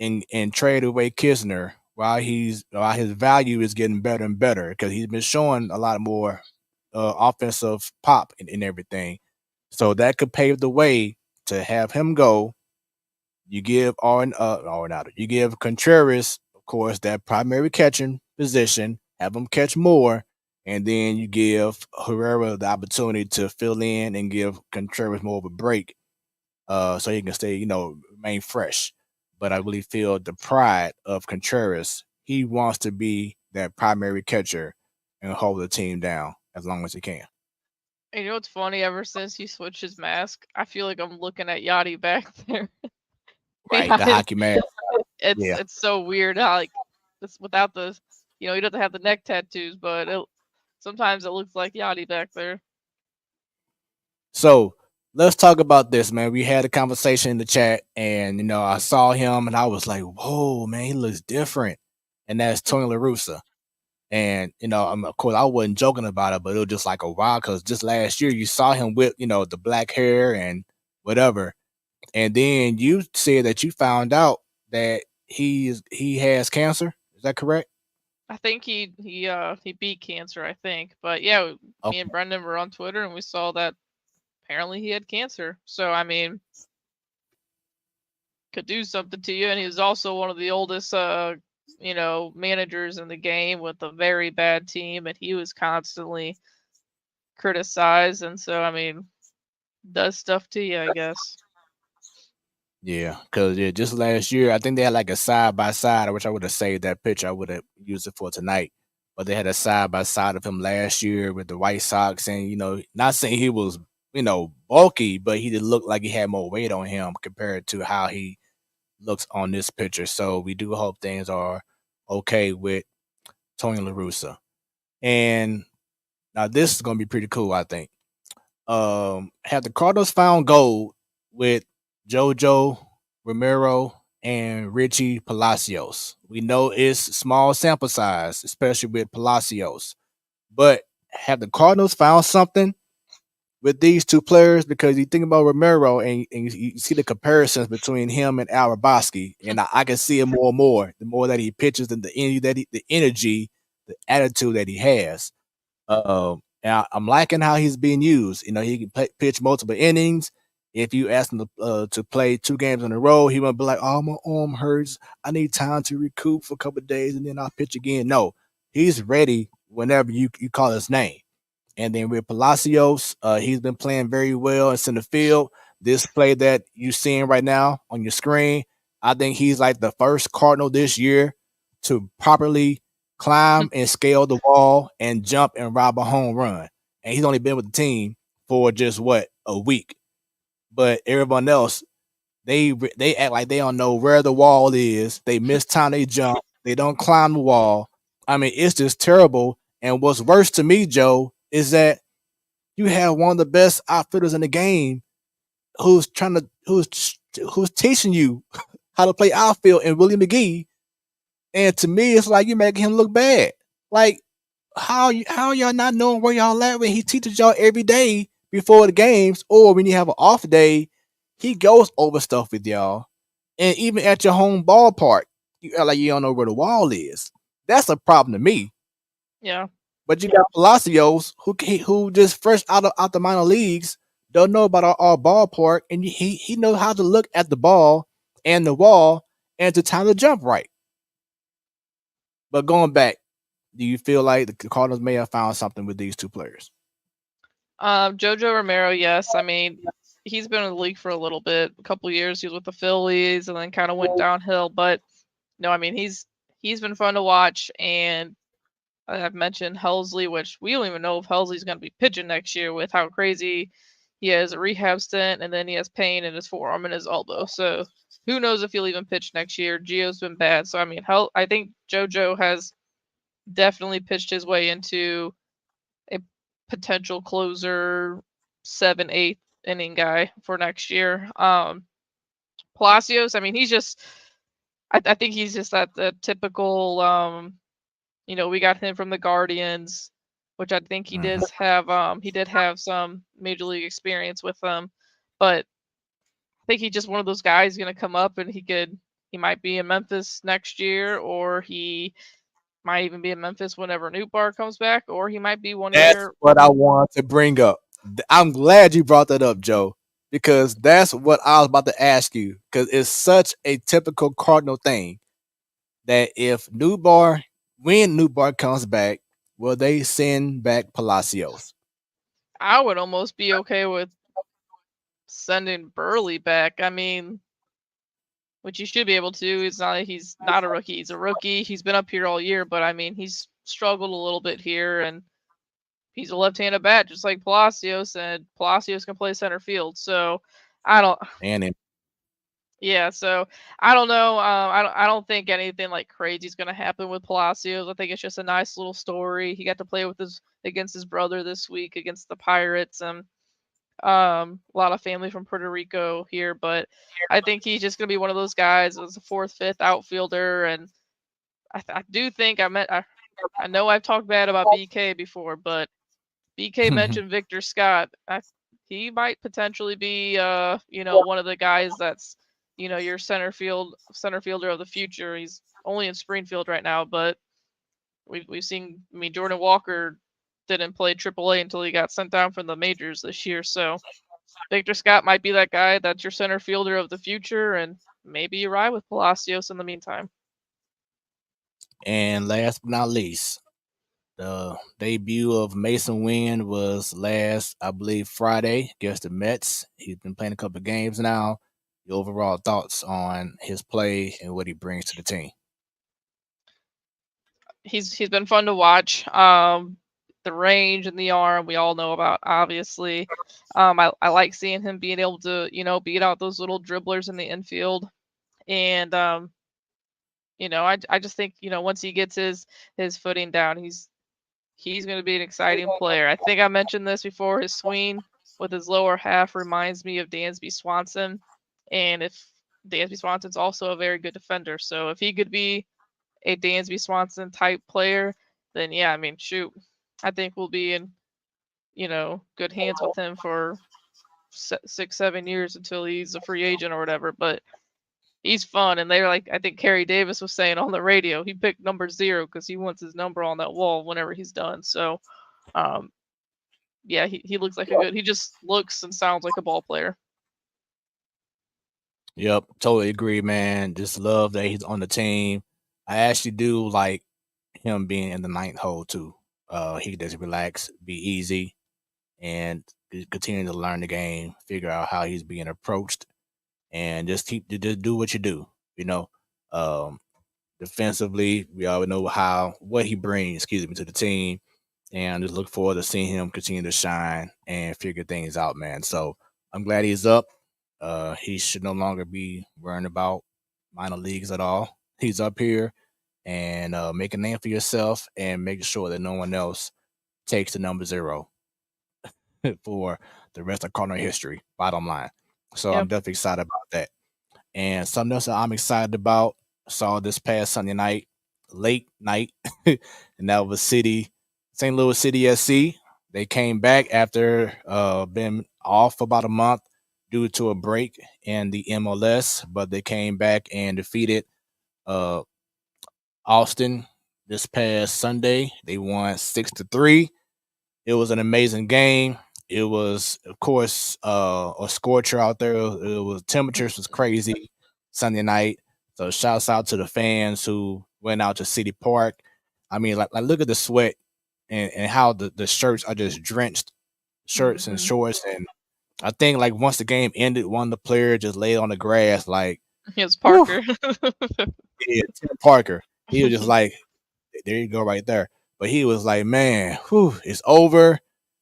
and trade away Kisner while his value is getting better and better because he's been showing a lot more offensive pop and everything. So that could pave the way to have him go. You give you give Contreras, of course, that primary catching position, have him catch more, and then you give Herrera the opportunity to fill in and give Contreras more of a break, so he can stay, remain fresh. But I really feel the pride of Contreras. He wants to be that primary catcher and hold the team down as long as he can. And you know what's funny? Ever since he switched his mask, I feel like I'm looking at Yachty back there Right, the behind. hockey mask. It's Yeah. it's so weird how like this without the he doesn't have the neck tattoos, but sometimes it looks like Yachty back there. So let's talk about this, man. We had a conversation in the chat, and I saw him, and I was like, "Whoa, man, he looks different." And that's Tony La Russa. And of course, I wasn't joking about it, but it was just like a while because just last year you saw him with the black hair and whatever, and then you said that you found out that he has cancer. Is that correct? I think he beat cancer, I think. But yeah, me and Brendan were on Twitter and we saw that apparently he had cancer. So I mean, could do something to you. And he was also one of the oldest managers in the game with a very bad team, and he was constantly criticized. And so I mean, does stuff to you, I guess. Yeah, because just last year, I think they had like a side by side. I wish I would have saved that picture. I would have used it for tonight. But they had a side by side of him last year with the White Sox, and not saying he was bulky, but he did look like he had more weight on him compared to how he looks on this picture. So we do hope things are okay with Tony La Russa. And now this is gonna be pretty cool, I think. Have the Cardinals found gold with JoJo Romero and Richie Palacios? We know it's small sample size, especially with Palacios. But have the Cardinals found something with these two players? Because you think about Romero and you see the comparisons between him and Al Raboski, and I can see it more and more. The more that he pitches, and the energy, the attitude that he has. And I'm liking how he's being used. He can pitch multiple innings. If you ask him to play 2 games in a row, he won't be like, "Oh, my arm hurts. I need time to recoup for a couple of days, and then I'll pitch again." No, he's ready whenever you call his name. And then with Palacios, he's been playing very well in center field. This play that you're seeing right now on your screen, I think he's like the first Cardinal this year to properly climb and scale the wall and jump and rob a home run. And he's only been with the team for just a week. But everyone else, they act like they don't know where the wall is. They miss time they jump. They don't climb the wall. I mean, it's just terrible. And what's worse to me, Joe, is that you have one of the best outfitters in the game who's teaching you how to play outfield in Willie McGee. And to me, it's like you're making him look bad. Like, how y'all not knowing where y'all at when he teaches y'all every day before the games, or when you have an off day, he goes over stuff with y'all. And even at your home ballpark, you act like you don't know where the wall is. That's a problem to me. Yeah. But you got Palacios who just fresh out the minor leagues, don't know about our ballpark, and he knows how to look at the ball and the wall and to time the jump right. But going back, do you feel like the Cardinals may have found something with these two players? JoJo Romero, yes. I mean, he's been in the league for a little bit, a couple years. He was with the Phillies and then kind of went downhill. But no, I mean, he's been fun to watch. And I've mentioned Helsley, which we don't even know if Helsley's going to be pitching next year with how crazy he has a rehab stint, and then he has pain in his forearm and his elbow. So who knows if he'll even pitch next year. Gio's been bad. So, I mean, I think JoJo has definitely pitched his way into a potential closer 7, 8 inning guy for next year. Palacios, I mean, he's just I think he's just that typical we got him from the Guardians, which I think he did have some major league experience with them. But I think he's just one of those guys going to come up and he might be in Memphis next year, or he might even be in Memphis whenever Newbar comes back, or he might be one That's year. what I want to bring up. I'm glad you brought that up, Joe, because that's what I was about to ask you, because it's such a typical Cardinal thing that when Newbar comes back, will they send back Palacios? I would almost be okay with sending Burley back. I mean, which you should be able to. He's not a rookie. He's a rookie. He's been up here all year, but I mean, he's struggled a little bit here, and he's a left-handed bat, just like Palacios, and Palacios can play center field. So I don't. And then, Yeah, so I don't know. I don't think anything like crazy is gonna happen with Palacios. I think it's just a nice little story. He got to play with against his brother this week against the Pirates, and a lot of family from Puerto Rico here. But I think he's just gonna be one of those guys as a fourth, fifth outfielder, and I do think I know I've talked bad about BK before, but BK mentioned Victor Scott. He might potentially be one of the guys that's your center fielder of the future. He's only in Springfield right now, but we've seen, I mean, Jordan Walker didn't play AAA until he got sent down from the majors this year. So Victor Scott might be that guy that's your center fielder of the future, and maybe you ride with Palacios in the meantime. and last but not least, the debut of Mason Wynn was last, I believe, Friday against the Mets. He's been playing a couple of games now. Your overall thoughts on his play and what he brings to the team? He's been fun to watch. The range and the arm we all know about, obviously. I like seeing him being able to beat out those little dribblers in the infield, and I just think once he gets his footing down, he's going to be an exciting player. I think I mentioned this before. His swing with his lower half reminds me of Dansby Swanson, and if Dansby Swanson's also a very good defender, so if he could be a Dansby Swanson type player, then yeah, I mean, shoot, I think we'll be in good hands with him for 6-7 years until he's a free agent or whatever. But he's fun, and they're like, I think Kerry Davis was saying on the radio, he picked number 0 because he wants his number on that wall whenever he's done. So, yeah, he looks like he just looks and sounds like a ball player. Yep, totally agree, man. Just love that he's on the team. I actually do like him being in the ninth hole too. He can just relax, be easy, and continue to learn the game, figure out how he's being approached, and just just do what you do. Defensively, we already know what he brings, to the team, and just look forward to seeing him continue to shine and figure things out, man. So I'm glad he's up. He should no longer be worrying about minor leagues at all. He's up here and make a name for yourself and make sure that no one else takes the number 0 for the rest of Cardinal history, bottom line. So I'm definitely excited about that. And something else that I'm excited about, saw this past Sunday night, late night, and that was St. Louis City SC. They came back after been off about a month due to a break in the MLS, but they came back and defeated Austin this past Sunday. They won 6-3. It was an amazing game. It was, of course, a scorcher out there. Temperatures was crazy Sunday night. So shouts out to the fans who went out to City Park. I mean, like look at the sweat and how the shirts are just drenched, shirts and shorts. And I think like once the game ended, one of the players just laid on the grass like, it's Parker. Yeah, Tim Parker. He was just like, there you go right there. But he was like, man, it's over.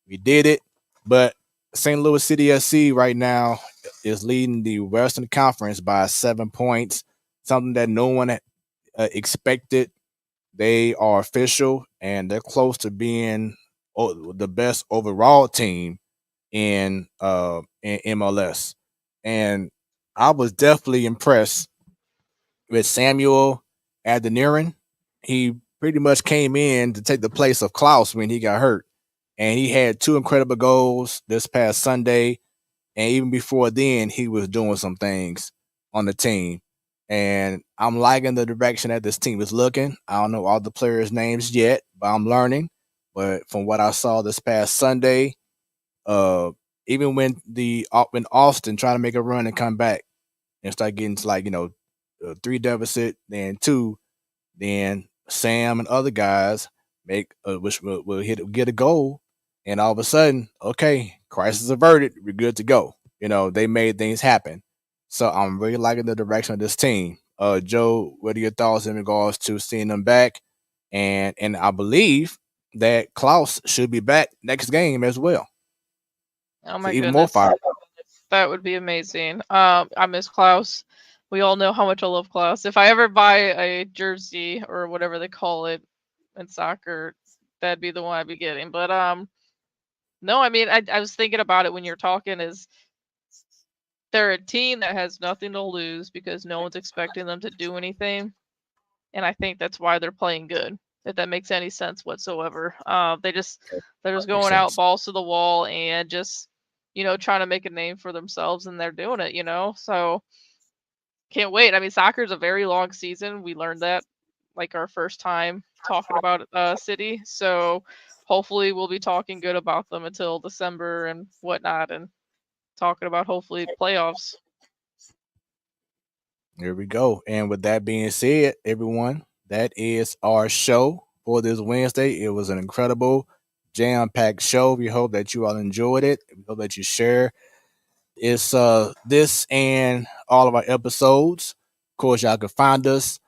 We did it. But St. Louis City SC right now is leading the Western Conference by 7 points, something that no one expected. They are official, and they're close to being the best overall team in MLS. And I was definitely impressed with Samuel Adeniran. He pretty much came in to take the place of Klaus when he got hurt. And he had 2 incredible goals this past Sunday. And even before then, he was doing some things on the team. And I'm liking the direction that this team is looking. I don't know all the players' names yet, but I'm learning. But from what I saw this past Sunday, even when Austin tried to make a run and come back and start getting to 3 deficit, then 2, then Sam and other guys make which will get a goal, and all of a sudden, okay, crisis averted, we're good to go. They made things happen. So I'm really liking the direction of this team. Joe, what are your thoughts in regards to seeing them back? And I believe that Klaus should be back next game as well. Oh my even more goodness. fire. That would be amazing. I miss Klaus. We all know how much I love Klaus. If I ever buy a jersey or whatever they call it in soccer, that'd be the one I'd be getting. But no, I mean I was thinking about it when you're talking is they're a team that has nothing to lose because no one's expecting them to do anything. And I think that's why they're playing good. If that makes any sense whatsoever. They're just going out balls to the wall and just trying to make a name for themselves, and they're doing it. So can't wait. I mean, soccer is a very long season. We learned that like our first time talking about City. So hopefully we'll be talking good about them until December and whatnot, and talking about hopefully playoffs. There we go. And with that being said, everyone, that is our show for this Wednesday. It was an incredible, jam-packed show. We hope that you all enjoyed it. We hope that you share this and all of our episodes. Of course, y'all can find us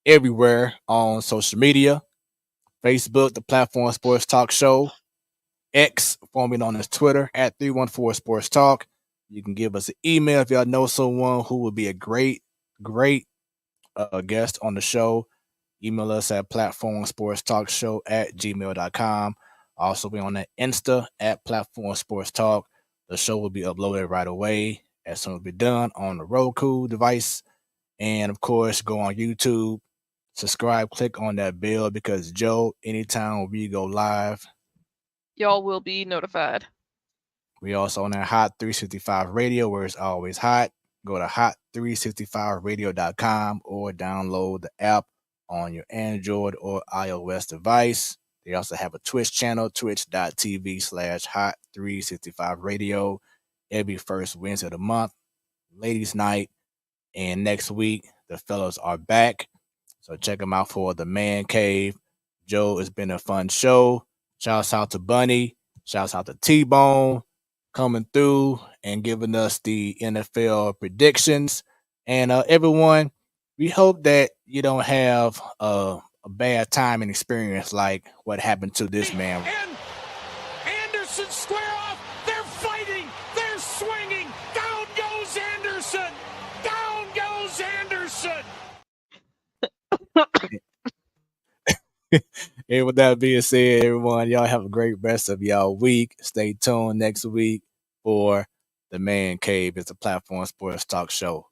everywhere on social media. Facebook, the Platform Sports Talk Show. X, formerly known as Twitter, at 314 Sports Talk. You can give us an email if y'all know someone who would be a great guest on the show. Email us at platformsportstalkshow@gmail.com. Also, we're on the Insta at Platform Sports Talk. The show will be uploaded right away as soon as we're done on the Roku device. And of course, go on YouTube, subscribe, click on that bell because Joe, anytime we go live, y'all will be notified. We also on that Hot 365 Radio where it's always hot. Go to hot365radio.com or download the app on your Android or iOS device. They also have a Twitch channel, twitch.tv/hot365radio every first Wednesday of the month, ladies' night. And next week, the fellas are back. So check them out for the Man Cave. Joe, it's been a fun show. Shouts out to Bunny. Shouts out to T-Bone coming through and giving us the NFL predictions. And everyone, we hope that you don't have a bad time and experience like what happened to this man. And Anderson square off. They're fighting. They're swinging. Down goes Anderson. Down goes Anderson. And with that being said, everyone, y'all have a great rest of y'all week. Stay tuned next week for the Man Cave. It's a Platform Sports Talk Show.